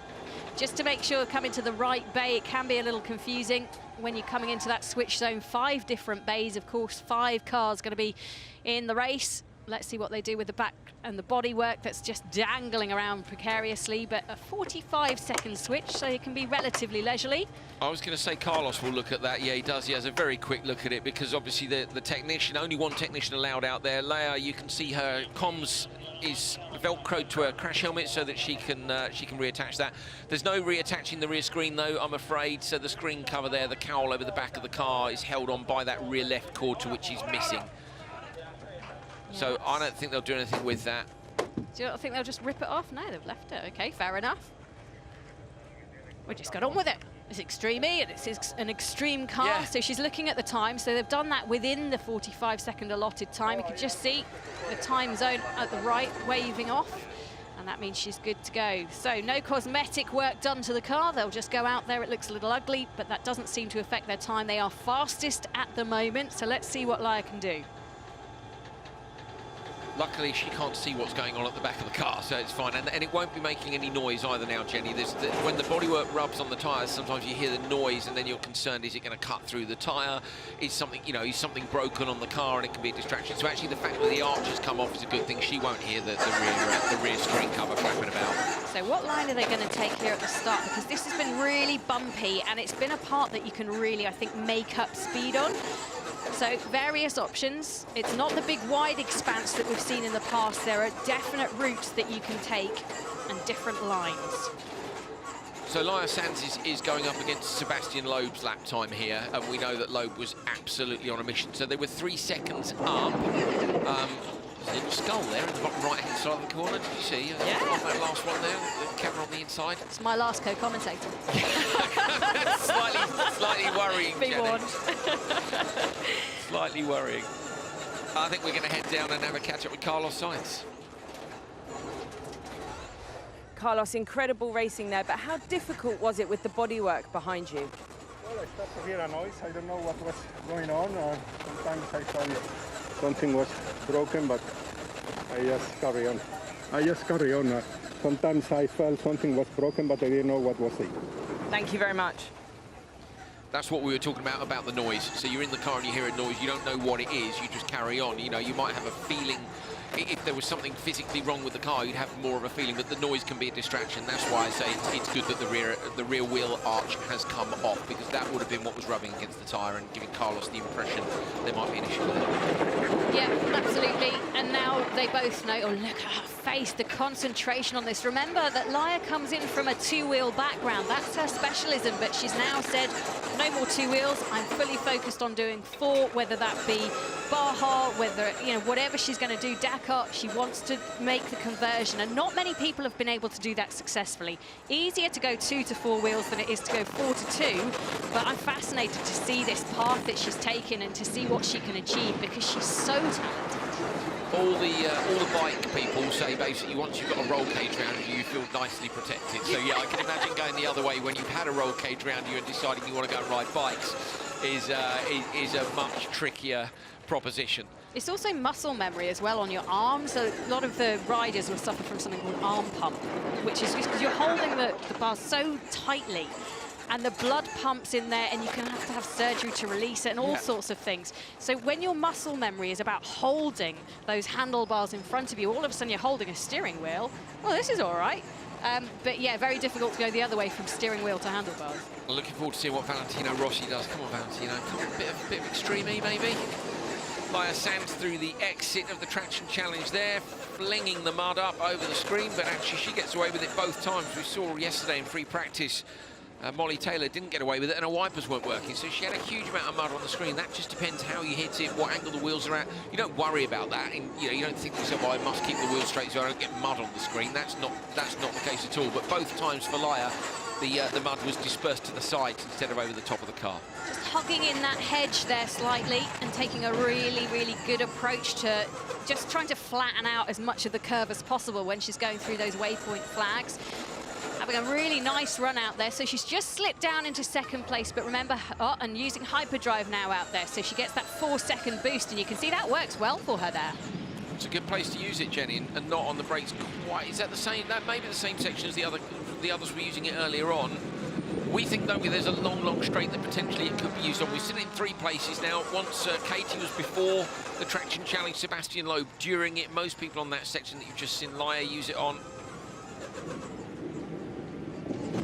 just to make sure coming to the right bay. It can be a little confusing when you're coming into that switch zone. 5 different bays, of course, 5 cars going to be in the race. Let's see what they do with the back and the bodywork that's just dangling around precariously, but a 45-second switch, so it can be relatively leisurely. I was going to say Carlos will look at that. Yeah, he does. He has a very quick look at it because obviously the technician, only one technician allowed out there. Leia, you can see her comms is velcroed to her crash helmet so that she can reattach that. There's no reattaching the rear screen though, I'm afraid. So the screen cover there, the cowl over the back of the car, is held on by that rear left cord, to which is missing. So I don't think they'll do anything with that. Do you not think they'll just rip it off? No, they've left it. Okay, fair enough. We just got on with it. It's ExtremeE, and it's an extreme car, so she's looking at the time. So they've done that within the 45-second allotted time. You can just see the time zone at the right waving off, and that means she's good to go. So no cosmetic work done to the car. They'll just go out there. It looks a little ugly, but that doesn't seem to affect their time. They are fastest at the moment, so let's see what Laia can do. Luckily, she can't see what's going on at the back of the car, so it's fine. And it won't be making any noise either now, Jenny. When the bodywork rubs on the tyres, sometimes you hear the noise, and then you're concerned, is it going to cut through the tyre? Is something, you know, is something broken on the car, and it can be a distraction. So actually, the fact that the arch has come off is a good thing. She won't hear the rear screen cover flapping about. So what line are they going to take here at the start? Because this has been really bumpy, and it's been a part that you can really, I think, make up speed on. So various options. It's not the big wide expanse that we've seen in the past. There are definite routes that you can take and different lines. So Laia Sainz is going up against Sebastian Loeb's lap time here, and we know that Loeb was absolutely on a mission. So they were 3 seconds up. There's a little skull there in the bottom right-hand side of the corner. Did you see? On that last one there, the camera on the inside. It's my last co-commentator. slightly worrying, Be warned. Slightly worrying. I think we're going to head down and have a catch-up with Carlos Sainz. Carlos, incredible racing there, but how difficult was it with the bodywork behind you? Well, I started to hear a noise. I don't know what was going on. Sometimes I thought something was broken, but I just carry on. Sometimes I felt something was broken, but I didn't know what was it. Thank you very much. That's what we were talking about the noise. So you're in the car and you hear a noise, you don't know what it is, you just carry on. You know, you might have a feeling, if there was something physically wrong with the car, you'd have more of a feeling, but the noise can be a distraction. That's why I say it's good that the rear wheel arch has come off, because that would have been what was rubbing against the tyre and giving Carlos the impression there might be an issue there. Yeah, absolutely. And now they both know, oh, look at her face, the concentration on this. Remember that Laia comes in from a two-wheel background. That's her specialism, but she's now said, no more two wheels. I'm fully focused on doing 4, whether that be Baja, whether, you know, whatever she's going to do, Dakar, she wants to make the conversion. And not many people have been able to do that successfully. Easier to go 2 to 4 wheels than it is to go 4 to 2. But I'm fascinated to see this path that she's taken and to see what she can achieve, because she's so talented. All the bike people say basically once you've got a roll cage around you, you feel nicely protected. So yeah, I can imagine going the other way when you've had a roll cage around you and deciding you want to go and ride bikes is a much trickier proposition. It's also muscle memory as well on your arms. So a lot of the riders will suffer from something called arm pump, which is just because you're holding the bar so tightly, and the blood pumps in there, and you can have to have surgery to release it and all sorts of things. So when your muscle memory is about holding those handlebars in front of you, all of a sudden you're holding a steering wheel. Well, this is all right. But yeah, very difficult to go the other way from steering wheel to handlebars. I'm looking forward to seeing what Valentino Rossi does. Come on, Valentino. Come on, a bit of ExtremeE, maybe. Laia Sainz through the exit of the traction challenge there, flinging the mud up over the screen, but actually she gets away with it both times. We saw yesterday in free practice, Molly Taylor didn't get away with it, and her wipers weren't working, so she had a huge amount of mud on the screen. That just depends how you hit it, what angle the wheels are at. You don't worry about that, and you know, you don't think to yourself, well, I must keep the wheels straight so I don't get mud on the screen. That's not the case at all. But both times for Laia, the mud was dispersed to the sides instead of over the top of the car. Just hugging in that hedge there slightly and taking a really, really good approach to just trying to flatten out as much of the curve as possible when she's going through those waypoint flags. Having a really nice run out there. So she's just slipped down into second place, but remember, and using hyperdrive now out there, so she gets that 4-second boost, and you can see that works well for her there. It's a good place to use it, Jenny, and not on the brakes quite. Is that the same? That may be the same section as the others were using it earlier on. We think, don't we, there's a long straight that potentially it could be used on. We're sitting in 3 places now. Once Katie was before the traction challenge, Sebastian Loeb during it. Most people on that section that you've just seen Laia use it on.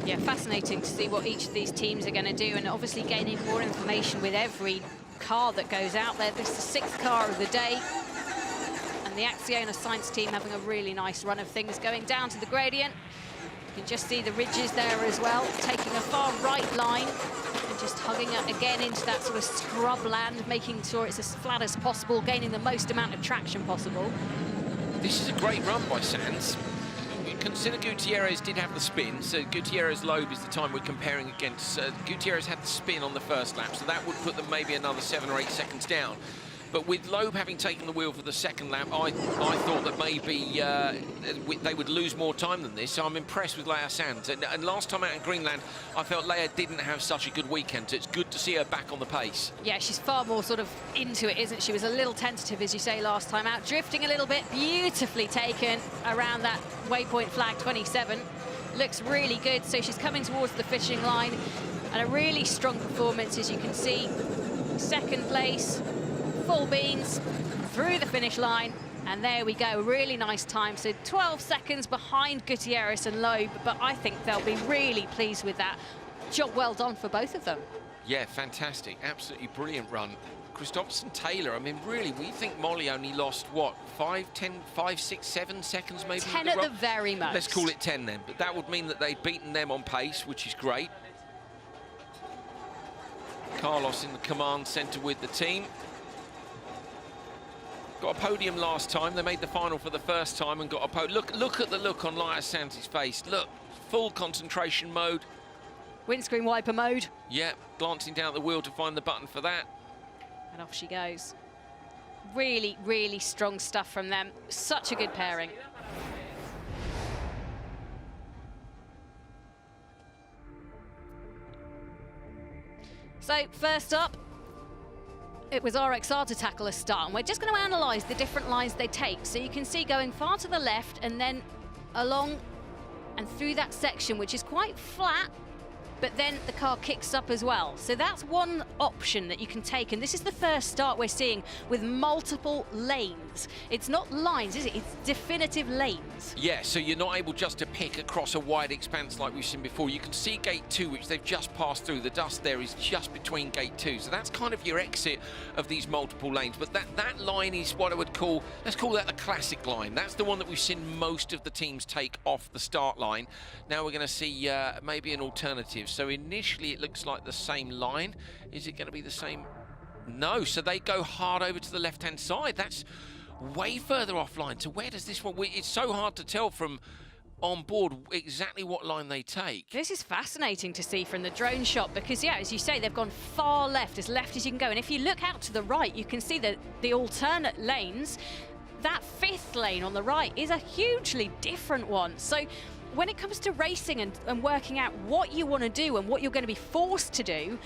Yeah, fascinating to see what each of these teams are going to do, and obviously gaining more information with every car that goes out there. This is the 6th car of the day, and the Acciona Sainz team having a really nice run of things going down to the gradient. You can just see the ridges there as well, taking a far right line and just hugging it again into that sort of scrub land, making sure it's as flat as possible, gaining the most amount of traction possible. This is a great run by Sainz. consider Gutierrez did have the spin, so Gutierrez Loeb is the time we're comparing against. Gutierrez had the spin on the first lap, so that would put them maybe another 7 or 8 seconds down. But with Loeb having taken the wheel for the second lap, I thought that maybe they would lose more time than this. So I'm impressed with Leia Sainz. And last time out in Greenland, I felt Leia didn't have such a good weekend. So it's good to see her back on the pace. Yeah, she's far more sort of into it, isn't she? Was a little tentative, as you say, last time out. Drifting a little bit, beautifully taken around that waypoint flag 27. Looks really good. So she's coming towards the finishing line. And a really strong performance, as you can see. Second place. Full beans through the finish line, and there we go. Really nice time. So 12 seconds behind Gutierrez and Loeb, but I think they'll be really pleased with that. Job well done for both of them. Yeah, fantastic. Absolutely brilliant run. Christopherson Taylor, I mean, really, we think Molly only lost, what, 5, 6, 7 seconds maybe? 10 at the very most. Let's call it 10 then, but that would mean that they'd beaten them on pace, which is great. Carlos in the command centre with the team. Got a podium last time. They made the final for the first time and got a podium. Look at the look on Leia Sainz's face. Look, full concentration mode. Windscreen wiper mode. Yeah, glancing down at the wheel to find the button for that. And off she goes. Really, really strong stuff from them. Such a good pairing. So, first up, it was RXR to tackle a start, and we're just going to analyse the different lines they take. So you can see going far to the left and then along and through that section, which is quite flat, but then the car kicks up as well. So that's one option that you can take, and this is the first start we're seeing with multiple lanes. It's not lines, is it? It's definitive lanes. Yeah, so you're not able just to pick across a wide expanse like we've seen before. You can see gate 2, which they've just passed through. The dust there is just between gate 2. So that's kind of your exit of these multiple lanes. But that line is what I would call, let's call that the classic line. That's the one that we've seen most of the teams take off the start line. Now we're going to see maybe an alternative. So initially it looks like the same line. Is it going to be the same? No, so they go hard over to the left-hand side. That's way further offline. So where does this one? It's so hard to tell from on board exactly what line they take. This is fascinating to see from the drone shot because, yeah, as you say, they've gone far left as you can go. And if you look out to the right, you can see that the alternate lanes, that fifth lane on the right is a hugely different one. So when it comes to racing and working out what you want to do and what you're going to be forced to do,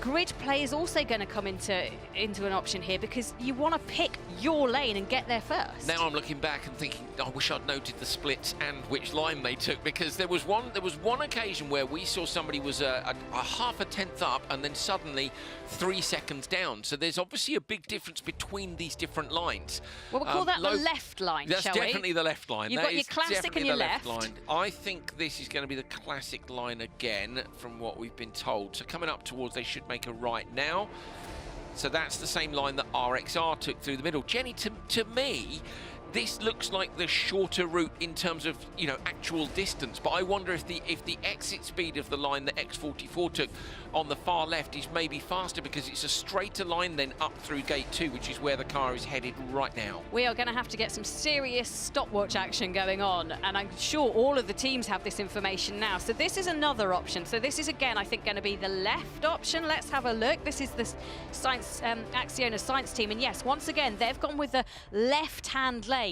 grid play is also going to come into an option here because you want to pick your lane and get there first. Now I'm looking back and thinking, I wish I'd noted the splits and which line they took, because there was one occasion where we saw somebody was a half a tenth up and then suddenly 3 seconds down. So there's obviously a big difference between these different lines. Well, we'll call that the left line, That's shall we? Definitely the left line. You've got your classic and your left. Line. I think this is going to be the classic line again from what we've been told. So coming up towards, they should make a right now. So that's the same line that RXR took through the middle. Jenny, to me, this looks like the shorter route in terms of, you know, actual distance. But I wonder if the exit speed of the line that X44 took on the far left is maybe faster because it's a straighter line than up through gate 2, which is where the car is headed right now. We are going to have to get some serious stopwatch action going on, and I'm sure all of the teams have this information now. So this is another option. So this is, again, I think going to be the left option. Let's have a look. This is the Acciona Sainz team, and yes, once again, they've gone with the left-hand lane.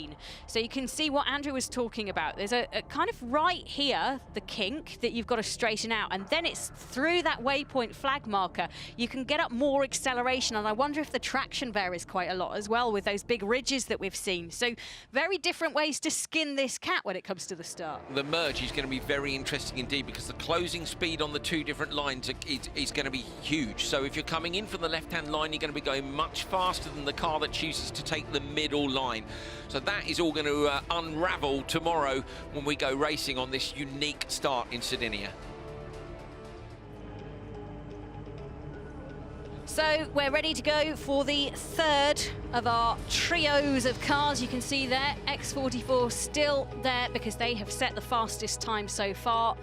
So you can see what Andrew was talking about. There's a kind of right here, the kink that you've got to straighten out, and then it's through that waypoint flag marker. You can get up more acceleration, and I wonder if the traction varies quite a lot as well with those big ridges that we've seen. So very different ways to skin this cat when it comes to the start. The merge is going to be very interesting indeed because the closing speed on the two different lines is going to be huge. So if you're coming in from the left-hand line, you're going to be going much faster than the car that chooses to take the middle line. So that is all going to unravel tomorrow when we go racing on this unique start in Sardinia. So we're ready to go for the third of our trios of cars. You can see there, X44 still there because they have set the fastest time so far.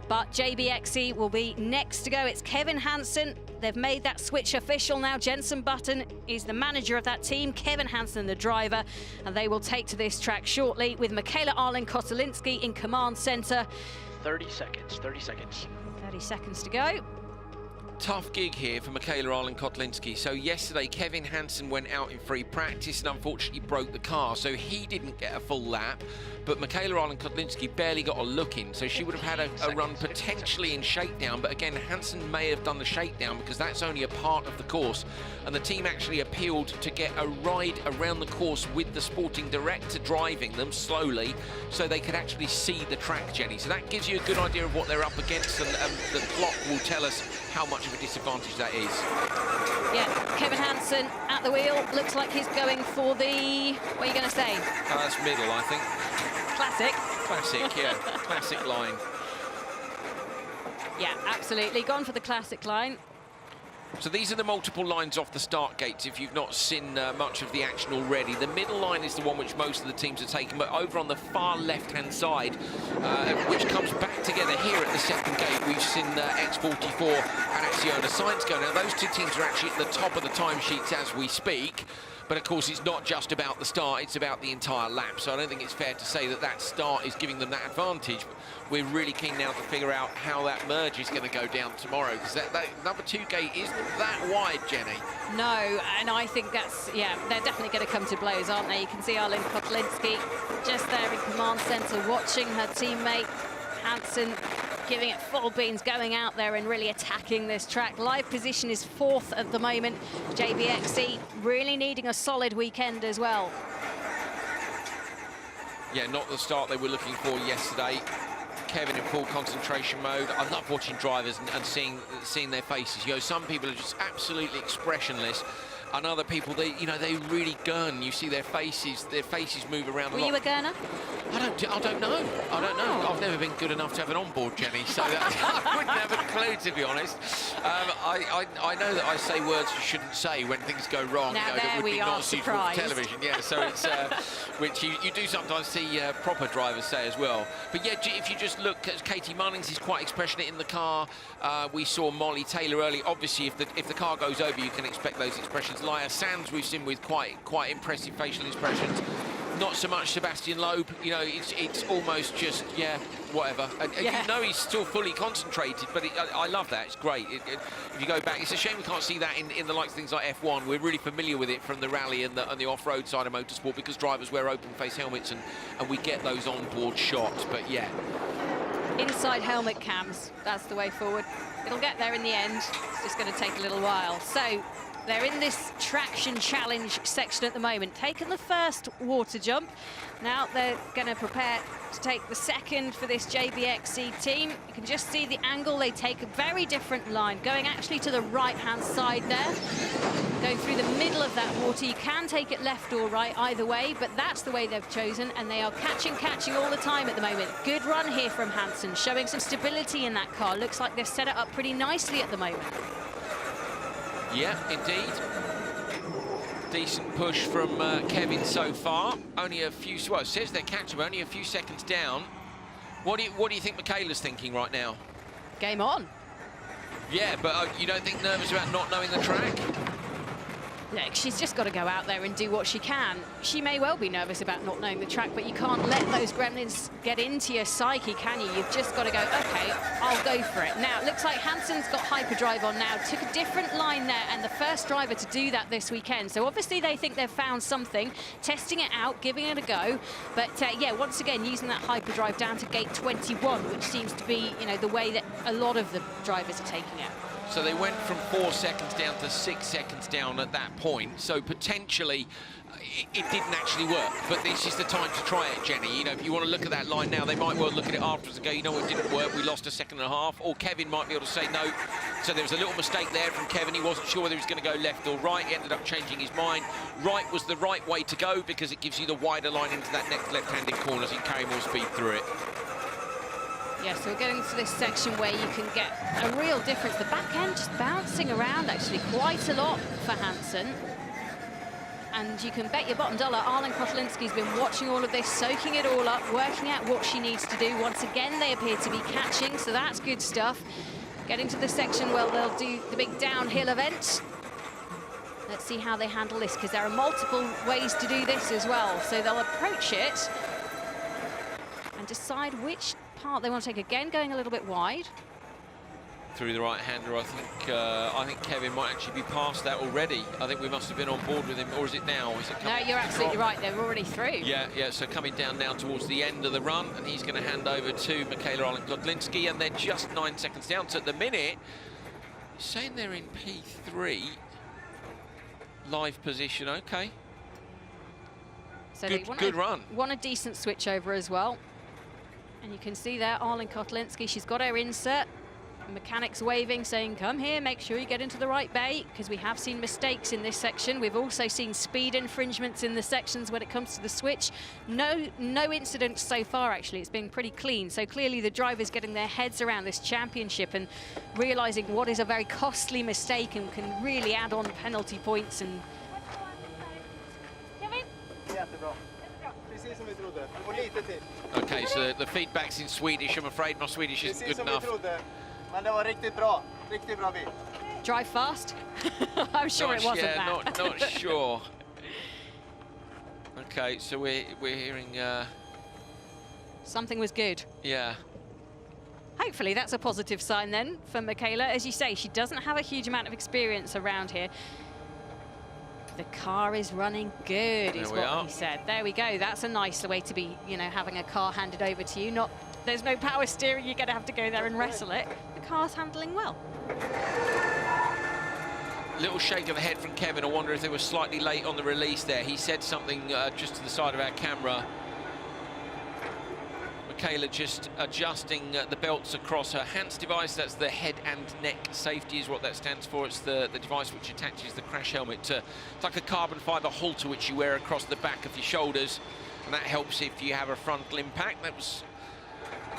But JBXE will be next to go. It's Kevin Hansen They've made that switch official now. Jenson Button is the manager of that team, Kevin Hansen the driver, and they will take to this track shortly with Michaela Arlen-Kostelinski in command centre. 30 seconds, 30 seconds. 30 seconds to go. Tough gig here for Michaela Arlen-Kostelinski. So yesterday, Kevin Hansen went out in free practice and unfortunately broke the car, so he didn't get a full lap. But Michaela Arlen-Kostelinski barely got a look in, so she would have had a run potentially in shakedown. But again, Hansen may have done the shakedown because that's only a part of the course. And the team actually appealed to get a ride around the course with the sporting director driving them slowly so they could actually see the track, Jenny. So that gives you a good idea of what they're up against, and the clock will tell us how much of a disadvantage that is. Yeah, Kevin Hansen at the wheel. Looks like he's going for the, what are you going to say? That's middle, I think. Classic. Classic, yeah. Classic line. Yeah, absolutely. Gone for the classic line. So these are the multiple lines off the start gates if you've not seen much of the action already. The middle line is the one which most of the teams are taking, but over on the far left-hand side, which comes back together here at the second gate, we've seen X44 and Acciona Sainz go. Now, those two teams are actually at the top of the timesheets as we speak. But of course, it's not just about the start, it's about the entire lap. So I don't think it's fair to say that that start is giving them that advantage. We're really keen now to figure out how that merge is going to go down tomorrow, because that number 2 gate isn't that wide, Jenny. No, and I think that's, yeah, they're definitely going to come to blows, aren't they? You can see Arlen-Kostelinski just there in command centre, watching her teammate Hansen giving it full beans, going out there and really attacking this track. Live position is 4th at the moment. JBXE really needing a solid weekend as well. Yeah, not the start they were looking for yesterday. Kevin in full concentration mode. I love watching drivers and seeing their faces. You know, some people are just absolutely expressionless, and other people, they really gurn. You see their faces move around a lot. Were you a gurner? I don't know. I've never been good enough to have an onboard, Jenny, so I wouldn't have a clue, to be honest. I know that I say words you shouldn't say when things go wrong. Now that would be not suitable for surprised. television. Yeah, so it's which you do sometimes see proper drivers say as well. But yeah, if you just look at Katie Munnings, is quite expressionate in the car. We saw Molly Taylor early. Obviously, if the car goes over, you can expect those expressions. Laia Sands we've seen with quite impressive facial expressions. Not so much Sebastian Loeb, you know, it's almost just, yeah, whatever. And Yeah. you know he's still fully concentrated, but I love that, it's great. If you go back, it's a shame we can't see that in the likes of things like F1. We're really familiar with it from the rally and the off-road side of motorsport, because drivers wear open-face helmets and we get those on-board shots, but yeah. Inside helmet cams, that's the way forward. It'll get there in the end. It's just going to take a little while. So they're in this traction challenge section at the moment. Taken the first water jump. Now they're going to prepare to take the second for this JBXE team. You can just see the angle. They take a very different line, going actually to the right-hand side there. Going through the middle of that water. You can take it left or right, either way, but that's the way they've chosen, and they are catching all the time at the moment. Good run here from Hansen, showing some stability in that car. Looks like they've set it up pretty nicely at the moment. Yeah, indeed. Decent push from Kevin so far. Only a few, well, it says they're catching, only a few seconds down. What do you think Michaela's thinking right now? Game on. Yeah, but you don't think nervous about not knowing the track? Look, she's just got to go out there and do what she can. She may well be nervous about not knowing the track, but you can't let those gremlins get into your psyche, can you? You've just got to go, okay, I'll go for it. Now, it looks like Hansen's got hyperdrive on now. Took a different line there, and the first driver to do that this weekend. So obviously they think they've found something, testing it out, giving it a go. But yeah, once again, using that hyperdrive down to gate 21, which seems to be, you know, the way that a lot of the drivers are taking it. So they went from 4 seconds down to 6 seconds down at that point. So potentially it didn't actually work. But this is the time to try it, Jenny. You know, if you want to look at that line now, they might well look at it afterwards and go, you know, it didn't work. We lost a second and a half. Or Kevin might be able to say no. So there was a little mistake there from Kevin. He wasn't sure whether he was going to go left or right. He ended up changing his mind. Right was the right way to go because it gives you the wider line into that next left-handed corner so you can carry more speed through it. Yeah, so we're going to this section where you can get a real difference. The back end just bouncing around actually quite a lot for Hansen. And you can bet your bottom dollar Arlen-Kostelinski's been watching all of this, soaking it all up, working out what she needs to do. Once again, they appear to be catching, so that's good stuff. get into the section where they'll do the big downhill event. Let's see how they handle this, because there are multiple ways to do this as well. So they'll approach it and decide which part they want to take. Again, going a little bit wide. Through the right-hander, I think Kevin might actually be past that already. I think we must have been on board with him, or is it now? Is it no, you're absolutely right. They're already through. Yeah, so coming down now towards the end of the run, and he's going to hand over to Michaela Olin-Kodlinski, and they're just 9 seconds down. So at the minute, saying they're in P3, live position, okay. So good run. Want a decent switch over as well. And you can see there, Olin-Kodlinski, she's got her insert. Mechanics waving, saying, come here, make sure you get into the right bay, because we have seen mistakes in this section. We've also seen speed infringements in the sections when it comes to the switch. No incidents so far, actually. It's been pretty clean. So clearly the drivers getting their heads around this championship and realizing what is a very costly mistake and can really add on penalty points. And okay, so the feedback's in Swedish. I'm afraid my Swedish isn't good enough. Drive fast? I'm sure it wasn't that. Not sure. Okay, so we're hearing... something was good. Yeah. Hopefully that's a positive sign then for Michaela. As you say, she doesn't have a huge amount of experience around here. The car is running good, is what he said. There we go. That's a nice way to be, you know, having a car handed over to you. There's no power steering. You're going to have to go there and wrestle it. The car's handling well. Little shake of the head from Kevin. I wonder if they were slightly late on the release there. He said something just to the side of our camera. Michaela just adjusting the belts across her Hans device. That's the head and neck safety is what that stands for. It's the device which attaches the crash helmet to, it's like a carbon fiber halter which you wear across the back of your shoulders, and that helps if you have a frontal impact. That was,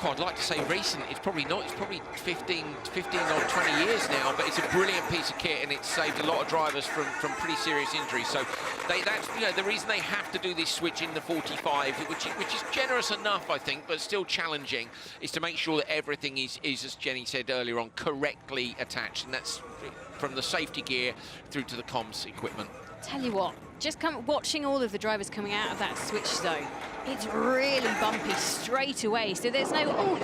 I'd like to say recent. It's probably not. It's probably 15 or 20 years now, but it's a brilliant piece of kit, and it's saved a lot of drivers from pretty serious injuries. So that's, you know, the reason they have to do this switch in the 45, which is generous enough, I think, but still challenging, is to make sure that everything is, as Jenny said earlier on, correctly attached, and that's from the safety gear through to the comms equipment. Tell you what, just watching all of the drivers coming out of that switch zone, it's really bumpy straight away. So there's no,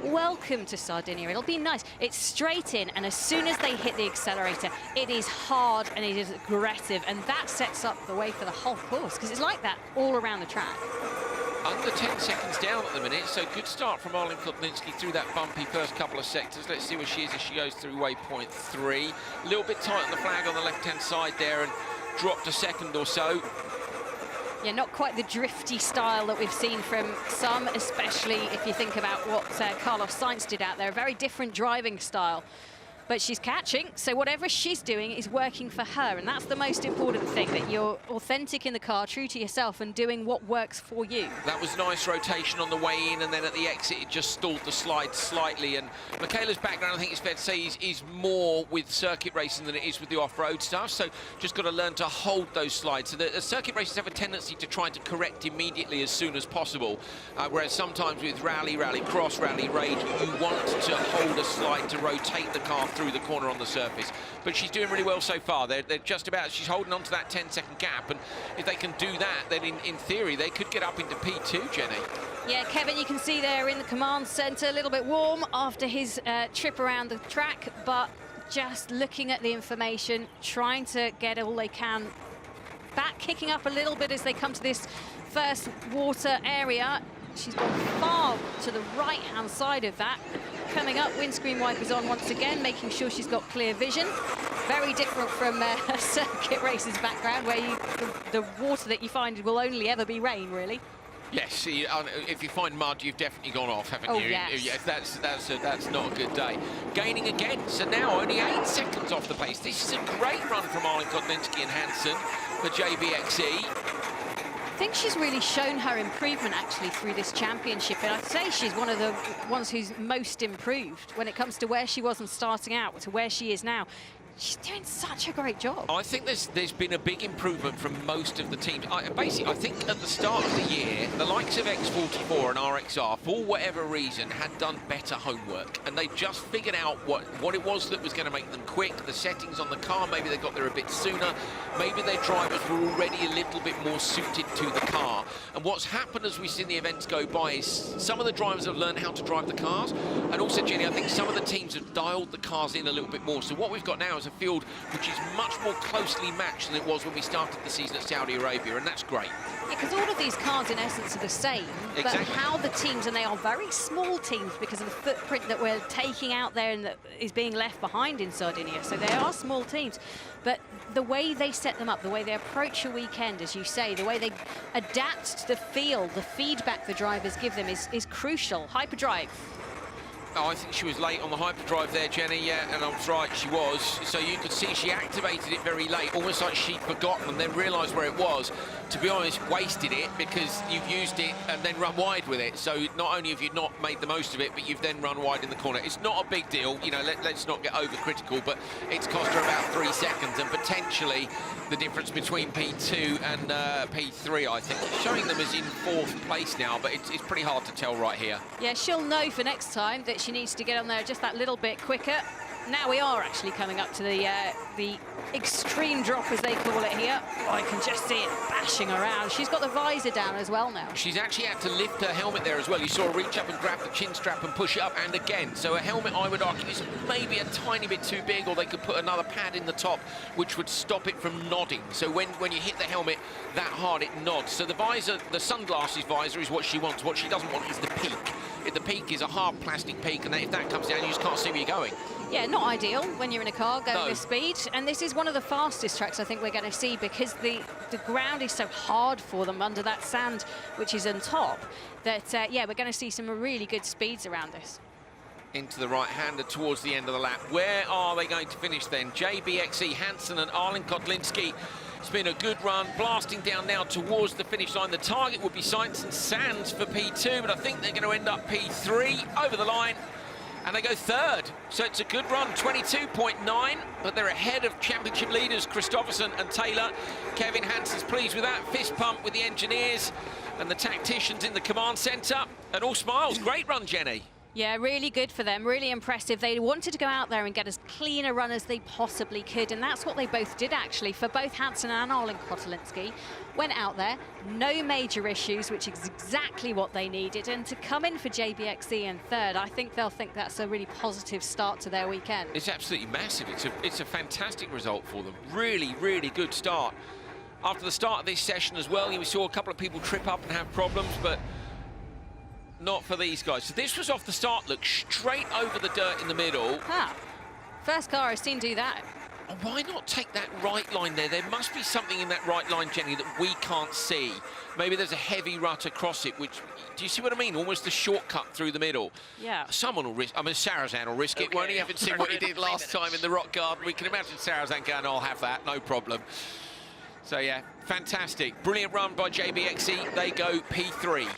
welcome to Sardinia. It'll be nice. It's straight in, and as soon as they hit the accelerator, it is hard and it is aggressive, and that sets up the way for the whole course, because it's like that all around the track. Under 10 seconds down at the minute, so good start from Olin-Kodlinski through that bumpy first couple of sectors. Let's see where she is as she goes through waypoint 3. A little bit tight on the flag on the left-hand side there, and dropped a second or so. Yeah, not quite the drifty style that we've seen from some, especially if you think about what Carlos Sainz did out there. A very different driving style. But she's catching, so whatever she's doing is working for her, and that's the most important thing, that you're authentic in the car, true to yourself, and doing what works for you. That was nice rotation on the way in, and then at the exit it just stalled the slide slightly. And Michaela's background, I think it's fair to say, is more with circuit racing than it is with the off-road stuff, so just got to learn to hold those slides. So the circuit racers have a tendency to try to correct immediately as soon as possible, whereas sometimes with rally, cross, rally, raid, you want to hold a slide to rotate the car through the corner on the surface. But she's doing really well so far. They're just about, she's holding on to that 10-second gap, and if they can do that, then in theory they could get up into P2, Jenny. Yeah, Kevin, you can see there in the command center, a little bit warm after his trip around the track, but just looking at the information, trying to get all they can back, kicking up a little bit as they come to this first water area. She's gone far to the right-hand side of that. Coming up, windscreen wipers on once again, making sure she's got clear vision. Very different from a circuit racer's background, where the water that you find will only ever be rain, really. Yes, if you find mud, you've definitely gone off, haven't you? Yes. Yes, that's not a good day. Gaining again, so now only 8 seconds off the pace. This is a great run from Olin-Kodlinski and Hansen for JBXE. I think she's really shown her improvement actually through this championship, and I'd say she's one of the ones who's most improved when it comes to where she was and starting out to where she is now. She's doing such a great job. I think there's been a big improvement from most of the teams. Basically, I think at the start of the year, the likes of X44 and RXR, for whatever reason, had done better homework, and they just figured out what it was that was going to make them quick, the settings on the car. Maybe they got there a bit sooner. Maybe their drivers were already a little bit more suited to the car. And what's happened as we've seen the events go by is some of the drivers have learned how to drive the cars, and also, Jenny, I think some of the teams have dialed the cars in a little bit more. So what we've got now is a field which is much more closely matched than it was when we started the season at Saudi Arabia, and that's great. Yeah, because all of these cars in essence are the same, exactly. But how the teams, and they are very small teams because of the footprint that we're taking out there and that is being left behind in Sardinia, so they are small teams, but the way they set them up, the way they approach a weekend, as you say, the way they adapt to the field, the feedback the drivers give them is crucial. Hyperdrive. Oh, I think she was late on the hyperdrive there, Jenny, yeah, and I was right, she was. So you could see she activated it very late, almost like she'd forgotten and then realised where it was. To be honest, wasted it because you've used it and then run wide with it. So not only have you not made the most of it, but you've then run wide in the corner. It's not a big deal, you know, let's not get overcritical, but it's cost her about 3 seconds and potentially the difference between P2 and P3, I think. Showing them as in 4th place now, but it's pretty hard to tell right here. Yeah, she'll know for next time that she needs to get on there just that little bit quicker. Now we are actually coming up to the extreme drop, as they call it here. Oh, I can just see it bashing around. She's got the visor down as well now. She's actually had to lift her helmet there as well. You saw her reach up and grab the chin strap and push it up, and again. So her helmet, I would argue, is maybe a tiny bit too big, or they could put another pad in the top, which would stop it from nodding. So when you hit the helmet that hard, it nods. So the visor, the sunglasses visor, is what she wants. What she doesn't want is the peak. The peak is a hard plastic peak, and if that comes down, you just can't see where you're going. Yeah, not ideal when you're in a car going this speed. And this is one of the fastest tracks I think we're going to see, because the ground is so hard for them under that sand, which is on top, that, yeah, we're going to see some really good speeds around this. Into the right-hander towards the end of the lap. Where are they going to finish then? JBXE, Hansen and Arlen Kotlinski. It's been a good run, blasting down now towards the finish line. The target would be Sainz and Sands for P2, but I think they're going to end up P3 over the line, and they go 3rd. So it's a good run, 22.9, but they're ahead of championship leaders Christopherson and Taylor. Kevin Hansen's pleased with that. Fist pump with the engineers and the tacticians in the command centre, and all smiles. Great run, Jenny. Yeah, really good for them, really impressive. They wanted to go out there and get as clean a run as they possibly could, and that's what they both did, actually, for both Hansen and Arlen Kotlinski. Went out there, no major issues, which is exactly what they needed, and to come in for JBXE in 3rd, I think they'll think that's a really positive start to their weekend. It's absolutely massive. It's a fantastic result for them. Really, really good start. After the start of this session as well, we saw a couple of people trip up and have problems, but not for these guys. So this was off the start, look, straight over the dirt in the middle. Ah, first car I've seen do that. Why not take that right line there? There must be something in that right line, Jenny, that we can't see. Maybe there's a heavy rut across it, which, do you see what I mean? Almost a shortcut through the middle. Yeah. Someone will risk, I mean, Sarazan will risk it, won't he? Haven't seen what he did last time in the rock garden. We can imagine Sarazan going, I'll have that, no problem. So, yeah, fantastic. Brilliant run by JBXE. They go P3.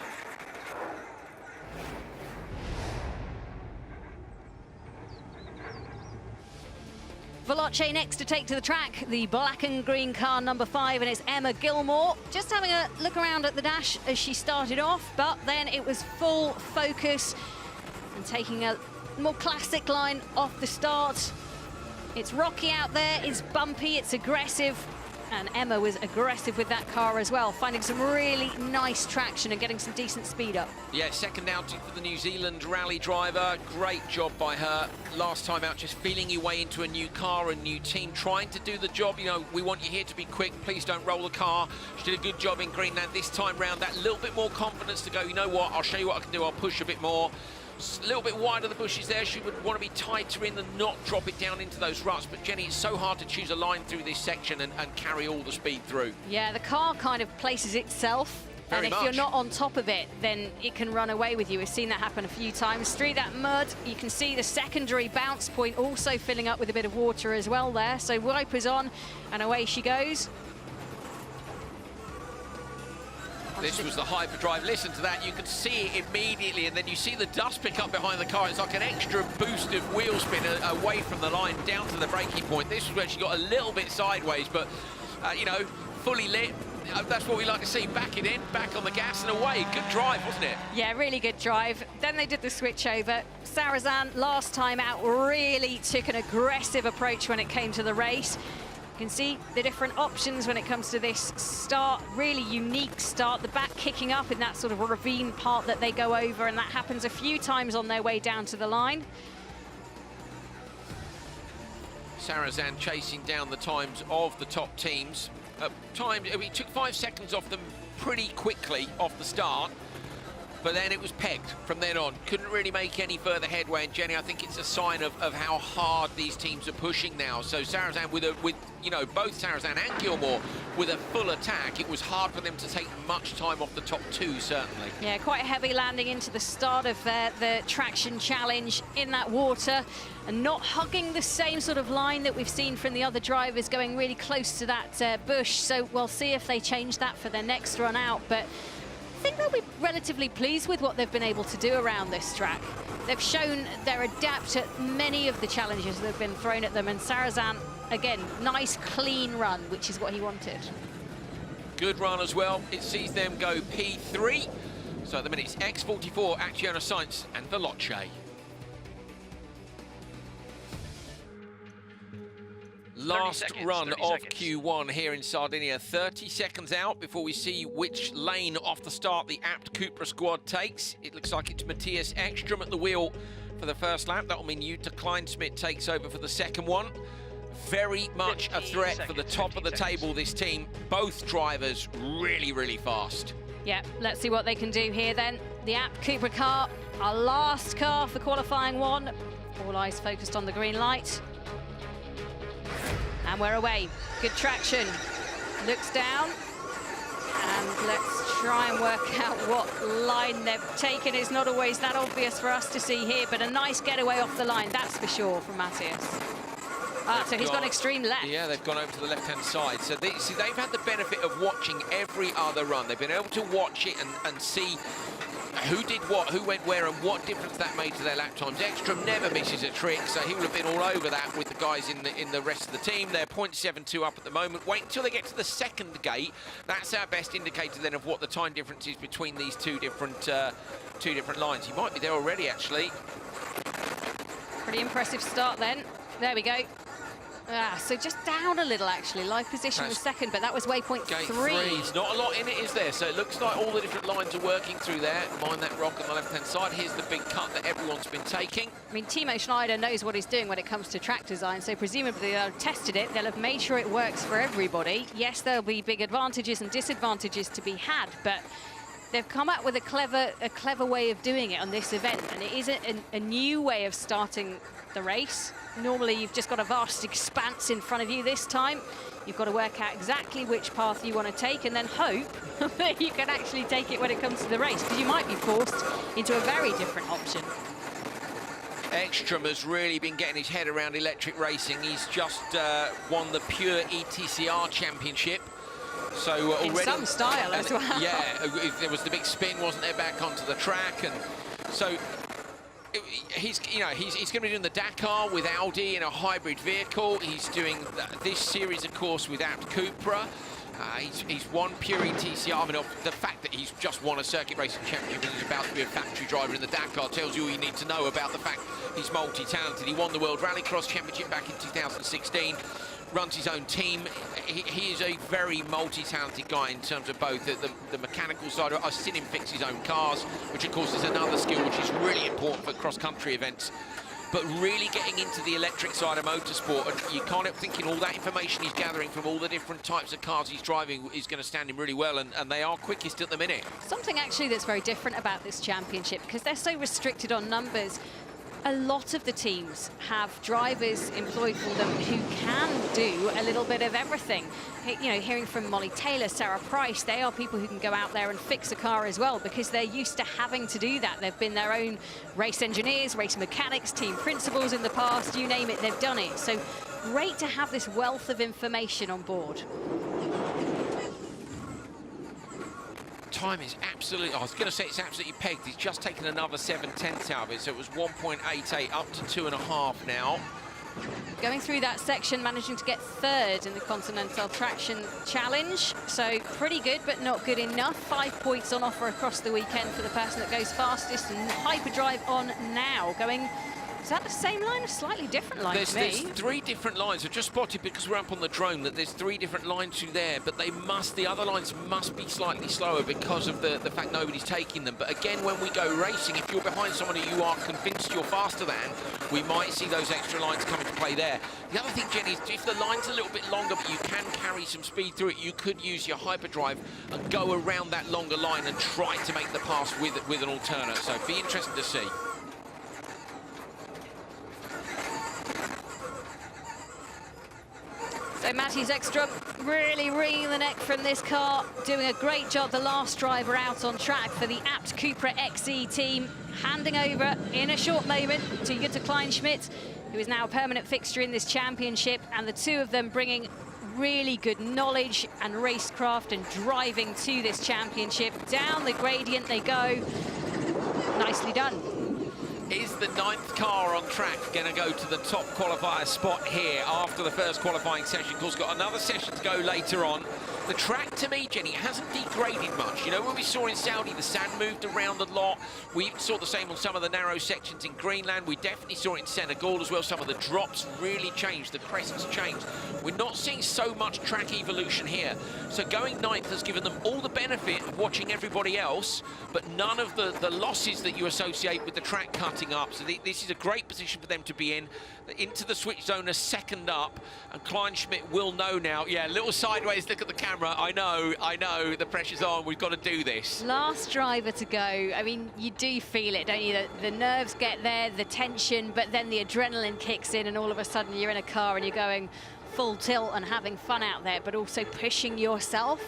Veloce next to take to the track, the black and green car number 5, and it's Emma Gilmore. Just having a look around at the dash as she started off, but then it was full focus and taking a more classic line off the start. It's rocky out there, it's bumpy, it's aggressive, and Emma was aggressive with that car as well, finding some really nice traction and getting some decent speed up. Yeah, second outing for the New Zealand rally driver. Great job by her. Last time out, just feeling your way into a new car, a new team, trying to do the job. You know, we want you here to be quick. Please don't roll the car. She did a good job in Greenland this time round. That little bit more confidence to go, you know what, I'll show you what I can do. I'll push a bit more. A little bit wider the bushes there. She would want to be tighter in and not drop it down into those ruts. But Jenny, it's so hard to choose a line through this section and carry all the speed through. Yeah, the car kind of places itself. Very and if much. you're not on top of it, then it can run away with you. We've seen that happen a few times. Through that mud, you can see the secondary bounce point also filling up with a bit of water as well there. So wipers on, and away she goes. This was the hyperdrive. Listen to that. You can see it immediately, and then you see the dust pick up behind the car. It's like an extra boost of wheel spin away from the line down to the braking point. This is where she got a little bit sideways, but, you know, fully lit. That's what we like to see. Back it in, back on the gas and away. Good drive, wasn't it? Yeah, really good drive. Then they did the switch over. Sarrazin, last time out, really took an aggressive approach when it came to the race. You can see the different options when it comes to this start. Really unique start. The back kicking up in that sort of ravine part that they go over, and that happens a few times on their way down to the line. Sarrazin chasing down the times of the top teams. He took 5 seconds off them pretty quickly off the start, but then it was pegged from then on. Couldn't really make any further headway, and Jenny, I think it's a sign of how hard these teams are pushing now. So Sarrazin with you know, both Sarrazin and Gilmore with a full attack, it was hard for them to take much time off the top two, certainly. Yeah, quite a heavy landing into the start of the traction challenge in that water, and not hugging the same sort of line that we've seen from the other drivers, going really close to that bush. So we'll see if they change that for their next run out. But I think they'll be relatively pleased with what they've been able to do around this track. They've shown they're adept at many of the challenges that have been thrown at them, and Sarrazin, again, nice clean run, which is what he wanted. Good run as well. It sees them go P3. So at the minute it's X44, Acciona Sainz and Veloce. Last run of Q1 here in Sardinia. 30 seconds out before we see which lane off the start the ABT Cupra squad takes. It looks like it's Matthias Ekstrom at the wheel for the first lap. That will mean Jutta Kleinsmith takes over for the second one. Very much a threat for the top of the table, this team. Both drivers really, really fast. Yeah, let's see what they can do here then. The ABT Cupra car, our last car for qualifying one. All eyes focused on the green light. And we're away. Good traction. Looks down. And let's try and work out what line they've taken. It's not always that obvious for us to see here, but a nice getaway off the line, that's for sure, from Matthias. So he's gone extreme left. Yeah, they've gone over to the left-hand side. So they've had the benefit of watching every other run. They've been able to watch it and see who did what, who went where, and what difference that made to their lap times. Ekstrom never misses a trick, so he will have been all over that with the guys in the rest of the team. They're 0.72 up at the moment. Wait until they get to the second gate. That's our best indicator then of what the time difference is between these two different lines. He might be there already, actually. Pretty impressive start then. There we go. So just down a little, actually. Live position was second, but that was waypoint Gate 3. There's not a lot in it, is there? So it looks like all the different lines are working through there. Mind that rock on the left-hand side. Here's the big cut that everyone's been taking. I mean, Timo Schneider knows what he's doing when it comes to track design, so presumably they'll have tested it. They'll have made sure it works for everybody. Yes, there'll be big advantages and disadvantages to be had, but they've come up with a clever way of doing it on this event, and it is a new way of starting the race. Normally, you've just got a vast expanse in front of you. This time, you've got to work out exactly which path you want to take and then hope that you can actually take it when it comes to the race, because you might be forced into a very different option. Ekstrom has really been getting his head around electric racing. He's just won the Pure ETCR Championship. So already, in some style as well. Yeah, there was the big spin, wasn't there, back onto the track, and so he's going to be doing the Dakar with Audi in a hybrid vehicle. He's doing this series, of course, with ABT Cupra. He's won Pure ETCR. I mean, the fact that he's just won a circuit racing championship and he's about to be a factory driver in the Dakar tells you all you need to know about the fact he's multi-talented. He won the World Rallycross Championship back in 2016. Runs his own team. He is a very multi-talented guy in terms of both the mechanical side. I've seen him fix his own cars, which of course is another skill which is really important for cross-country events. But really getting into the electric side of motorsport, and you can't help thinking all that information he's gathering from all the different types of cars he's driving is going to stand him really well, and they are quickest at the minute. Something actually that's very different about this championship, because they're so restricted on numbers, a lot of the teams have drivers employed for them who can do a little bit of everything. You know, hearing from Molly Taylor, Sarah Price, they are people who can go out there and fix a car as well, because they're used to having to do that. They've been their own race engineers, race mechanics, team principals in the past, you name it, they've done it. So great to have this wealth of information on board. time is absolutely, I was going to say it's absolutely pegged. He's just taken another 7/10 out of it, so it was 1.88 up to 2.5 now. Going through that section, managing to get third in the Continental Traction Challenge. So pretty good, but not good enough. 5 points on offer across the weekend for the person that goes fastest. And hyperdrive on now, going... Is that the same line or slightly different line to me? There's 3 different lines. I've just spotted, because we're up on the drone, that there's 3 different lines through there, but the other lines must be slightly slower because of the fact nobody's taking them. But again, when we go racing, if you're behind someone who you are convinced you're faster than, we might see those extra lines come into play there. The other thing, Jenny, is if the line's a little bit longer, but you can carry some speed through it, you could use your hyperdrive and go around that longer line and try to make the pass with an alternate. So it'd be interesting to see. So Matty's Extra really wringing the neck from this car, doing a great job. The last driver out on track for the ABT Cupra XE team, handing over in a short moment to Jutta Kleinschmidt, who is now a permanent fixture in this championship, and the two of them bringing really good knowledge and racecraft and driving to this championship. Down the gradient they go. Nicely done. Is the 9th car on track going to go to the top qualifier spot here after the first qualifying session? Of course, got another session to go later on. The track, to me, Jenny, hasn't degraded much. You know, when we saw in Saudi, the sand moved around a lot. We saw the same on some of the narrow sections in Greenland. We definitely saw it in Senegal as well. Some of the drops really changed. The crests changed. We're not seeing so much track evolution here. So going 9th has given them all the benefit of watching everybody else, but none of the losses that you associate with the track cutting up. So this is a great position for them to be in. Into the switch zone, a second up, and Kleinschmidt will know now. Yeah, a little sideways look at the camera. I know, the pressure's on. We've got to do this. Last driver to go. I mean, you do feel it, don't you? The nerves get there, the tension, but then the adrenaline kicks in, and all of a sudden you're in a car and you're going full tilt and having fun out there, but also pushing yourself.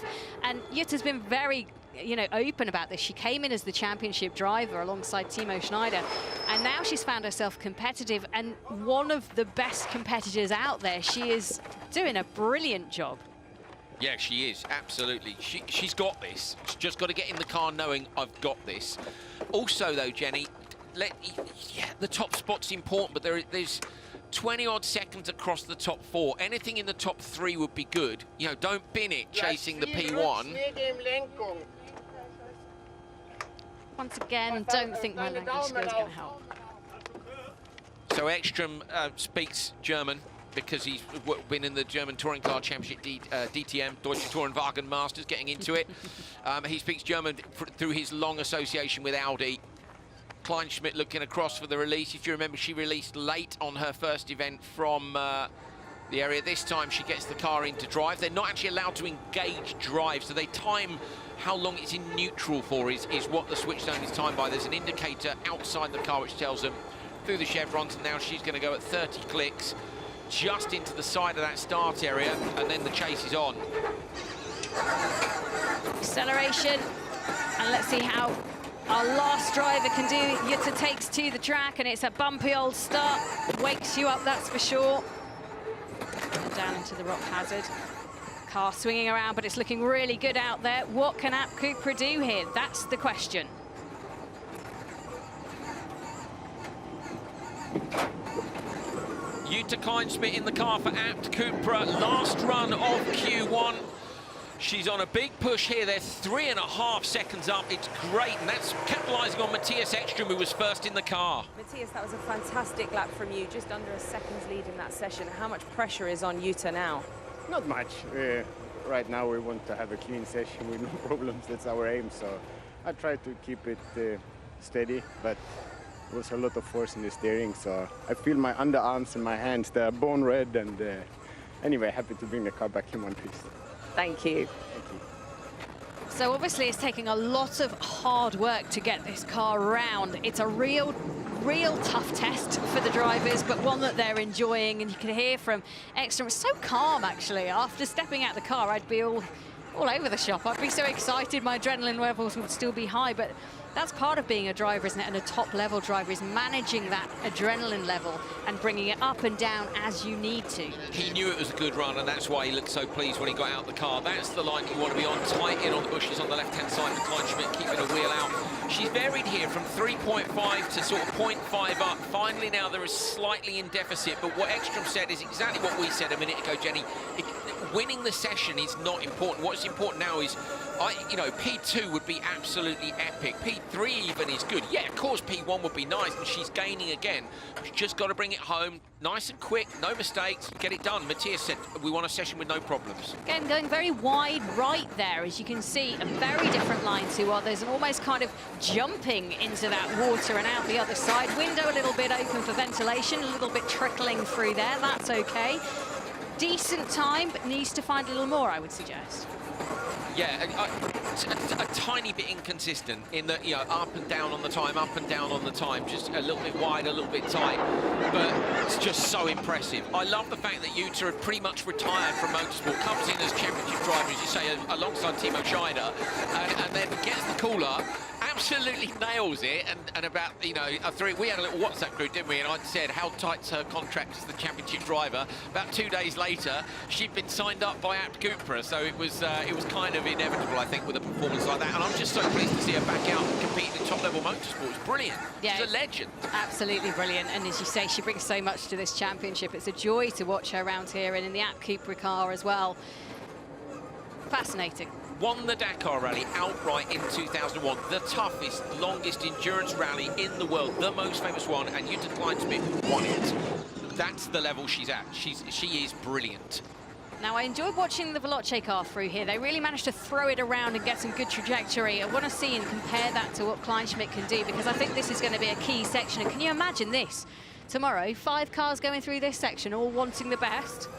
And Jutta's been very, you know, open about this. She came in as the championship driver alongside Timo Schneider, and now she's found herself competitive and one of the best competitors out there. She is doing a brilliant job. Yeah, she is, absolutely. She's got this. She's just got to get in the car knowing I've got this. Also, though, Jenny, the top spot's important, but there's 20-odd seconds across the top 4. Anything in the top 3 would be good. You know, don't bin it chasing the P1. Once again, don't think my language skills are going to help. So Ekstrom speaks German, because he's been in the German Touring Car Championship, DTM, Deutsche Tourenwagen Masters, getting into it. He speaks German through his long association with Audi. Kleinschmidt looking across for the release. If you remember, she released late on her first event from the area. This time she gets the car into drive. They're not actually allowed to engage drive, so they time how long it's in neutral for is what the switch zone is timed by. There's an indicator outside the car which tells them through the chevrons, and now she's going to go at 30 clicks just into the side of that start area, and then the chase is on. Acceleration, and let's see how our last driver can do. Jutta takes to the track, and it's a bumpy old start. Wakes you up, that's for sure. And down into the rock hazard. Car swinging around, but it's looking really good out there. What can ABT Cupra do here? That's the question. Jutta Kleinschmidt in the car for ABT Cupra. Last run of Q1. She's on a big push here. They're 3.5 seconds up. It's great, and that's capitalising on Matthias Ekstrom, who was first in the car. Matthias, that was a fantastic lap from you, just under a second's lead in that session. How much pressure is on Jutta now? Not much. Right now we want to have a clean session with no problems. That's our aim, so I try to keep it steady, but there's a lot of force in the steering, so I feel my underarms and my hands, they're bone red, and anyway, happy to bring the car back in one piece. Thank you. Thank you. So obviously it's taking a lot of hard work to get this car around. It's a real tough test for the drivers, but one that they're enjoying, and you can hear from Ekstrom. It's so calm, actually. After stepping out the car, I'd be all over the shop. I'd be so excited, my adrenaline levels would still be high, but That's part of being a driver, isn't it? And a top-level driver is managing that adrenaline level and bringing it up and down as you need to. He knew it was a good run, and that's why he looked so pleased when he got out the car. That's the line you want to be on, tight in on the bushes on the left-hand side of Kleinschmidt, keeping a wheel out. She's varied here from 3.5 to sort of 0.5 up. Finally now there is slightly in deficit, but what Ekstrom said is exactly what we said a minute ago, Jenny. Winning the session is not important. What's important now is, you know, P2 would be absolutely epic. P3 even is good. Yeah, of course, P1 would be nice, and she's gaining again. She's just got to bring it home, nice and quick, no mistakes, get it done. Matthias said, we want a session with no problems. Again, going very wide right there, as you can see, a very different line to others, and almost kind of jumping into that water and out the other side. Window a little bit open for ventilation, a little bit trickling through there. That's okay. Decent time, but needs to find a little more, I would suggest. Yeah, a tiny bit inconsistent in that, you know, up and down on the time, up and down on the time, just a little bit wide, a little bit tight, but it's just so impressive. I love the fact that Jutta had pretty much retired from motorsport, comes in as championship driver, as you say, alongside Timo Scheider, and then gets the cooler, absolutely nails it, and about, you know, we had a little WhatsApp group, didn't we, and I'd said how tight's her contract as the championship driver. About 2 days later, she'd been signed up by ABT Cupra, so it was kind of inevitable, I think, with a performance like that, and I'm just so pleased to see her back out and competing in top-level motorsport. It's brilliant. Yeah, she's a legend. Absolutely brilliant, and as you say, she brings so much to this championship. It's a joy to watch her around here and in the ABT Cupra car as well. Fascinating. Won the Dakar Rally outright in 2001, the toughest, longest endurance rally in the world, the most famous one, and Jutta Kleinschmidt won it. That's the level she's at. She is brilliant. Now, I enjoyed watching the Veloce car through here. They really managed to throw it around and get some good trajectory. I want to see and compare that to what Kleinschmidt can do, because I think this is going to be a key section. And can you imagine this? Tomorrow, 5 cars going through this section, all wanting the best.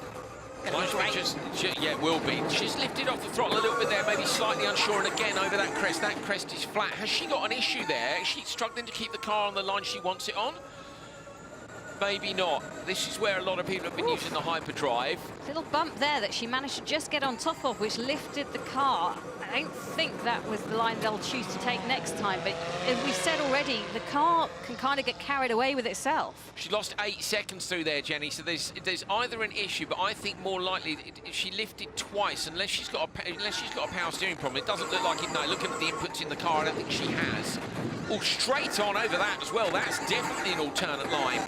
Yeah, it will be. She's lifted off the throttle a little bit there, maybe slightly unsure, and again over that crest. That crest is flat. Has she got an issue there? Is she struggling to keep the car on the line she wants it on? Maybe not. This is where a lot of people have been using the hyperdrive. Little bump there that she managed to just get on top of, which lifted the car. I don't think that was the line they'll choose to take next time, but as we said already, the car can kind of get carried away with itself. She lost 8 seconds through there, Jenny, so there's either an issue, but I think more likely she lifted twice, unless she's got a power steering problem. It doesn't look like it, no. Looking at the inputs in the car, I don't think she has. Oh, straight on over that as well. That's definitely an alternate line.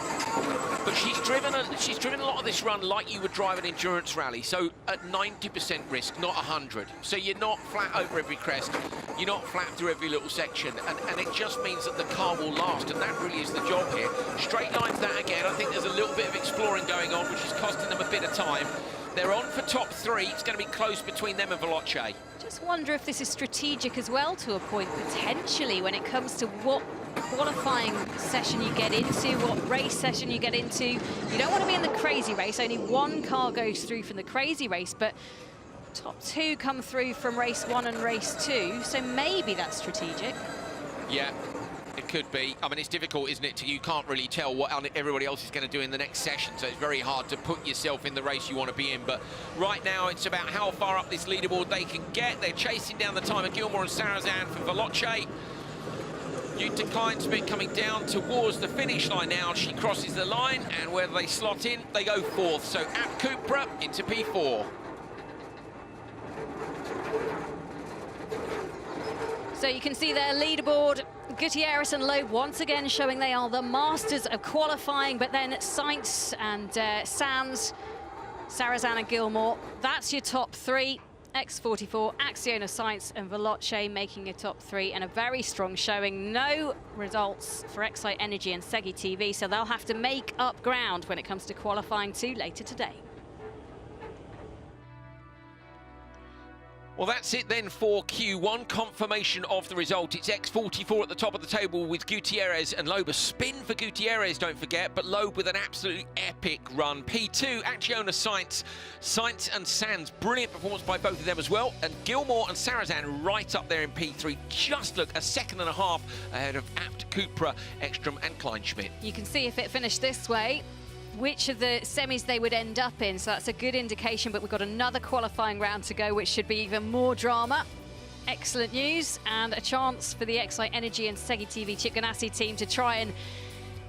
But she's driven a lot of this run like you would drive an endurance rally, so at 90% risk, not 100. So you're not flat over every crest, you're not flat through every little section, and it just means that the car will last, and that really is the job here. Straight lines that again, I think there's a little bit of exploring going on, which is costing them a bit of time. They're on for top 3. It's going to be close between them and Veloce. Just wonder if this is strategic as well to a point, potentially, when it comes to what qualifying session you get into, what race session you get into. You don't want to be in the crazy race. Only one car goes through from the crazy race, but top 2 come through from race 1 and race 2, so maybe that's strategic. Yeah. It could be. I mean, it's difficult, isn't it? You can't really tell what everybody else is going to do in the next session, so it's very hard to put yourself in the race you want to be in. But right now, it's about how far up this leaderboard they can get. They're chasing down the time of Gilmore and Sarrazin for Veloce. Jutta Kleinschmidt coming down towards the finish line now. She crosses the line, and where they slot in, they go 4th. So ABT Cupra into P4. So you can see their leaderboard. Gutierrez and Loeb once again showing they are the masters of qualifying, but then Sainz and Sainz, Sarrazin and Gilmore, that's your top 3. X44, Acciona Sainz and Veloce making your top 3, and a very strong showing. No results for Xite Energy and Segi TV, so they'll have to make up ground when it comes to qualifying 2 later today. Well, that's it then for Q1. Confirmation of the result. It's X44 at the top of the table with Gutierrez and Loeb. A spin for Gutierrez, don't forget, but Loeb with an absolutely epic run. P2, Acciona Sainz, Sainz and Sainz. Brilliant performance by both of them as well. And Gilmore and Sarrazin right up there in P3. Just look, a second and a half ahead of ABT Cupra, Ekstrom and Kleinschmidt. You can see if it finished this way, which of the semis they would end up in, so that's a good indication, but we've got another qualifying round to go, which should be even more drama. excellent news, and a chance for the Xite Energy and Xite Chip Ganassi team to try and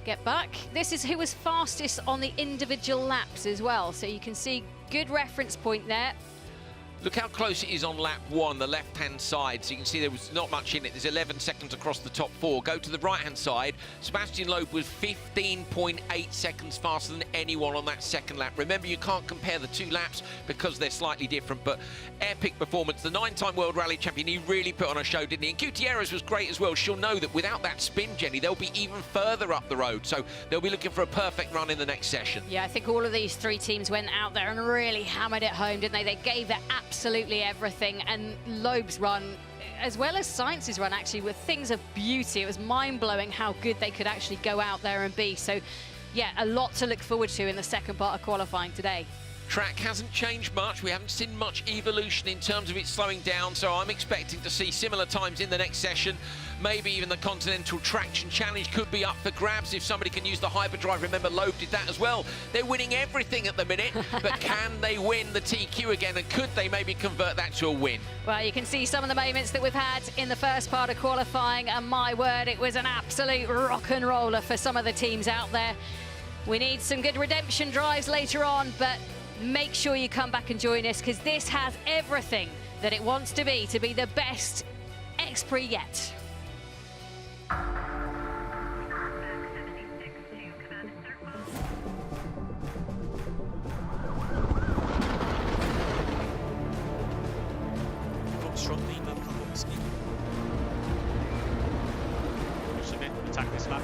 get back. This is who was fastest on the individual laps as well, so you can see good reference point there. Look how close it is on lap 1, the left-hand side. So you can see there was not much in it. There's 11 seconds across the top 4. Go to the right-hand side. Sebastian Loeb was 15.8 seconds faster than anyone on that second lap. Remember, you can't compare the 2 laps because they're slightly different, but epic performance. The 9-time World Rally Champion, he really put on a show, didn't he? And Gutierrez was great as well. She'll know that without that spin, Jenny, they'll be even further up the road. So they'll be looking for a perfect run in the next session. Yeah, I think all of these 3 teams went out there and really hammered it home, didn't they? They gave their absolutely everything, and Loeb's run, as well as Sainz's run, actually, were things of beauty. It was mind-blowing how good they could actually go out there and be. So, yeah, a lot to look forward to in the second part of qualifying today. Track hasn't changed much. We haven't seen much evolution in terms of it slowing down, so I'm expecting to see similar times in the next session. Maybe even the Continental Traction Challenge could be up for grabs if somebody can use the hyperdrive. Remember, Loeb did that as well. They're winning everything at the minute, but can they win the TQ again, and could they maybe convert that to a win? Well, you can see some of the moments that we've had in the first part of qualifying, and my word, it was an absolute rock and roller for some of the teams out there. We need some good redemption drives later on, but make sure you come back and join us, because this has everything that it wants to be the best X-Prix yet. Attack this lap.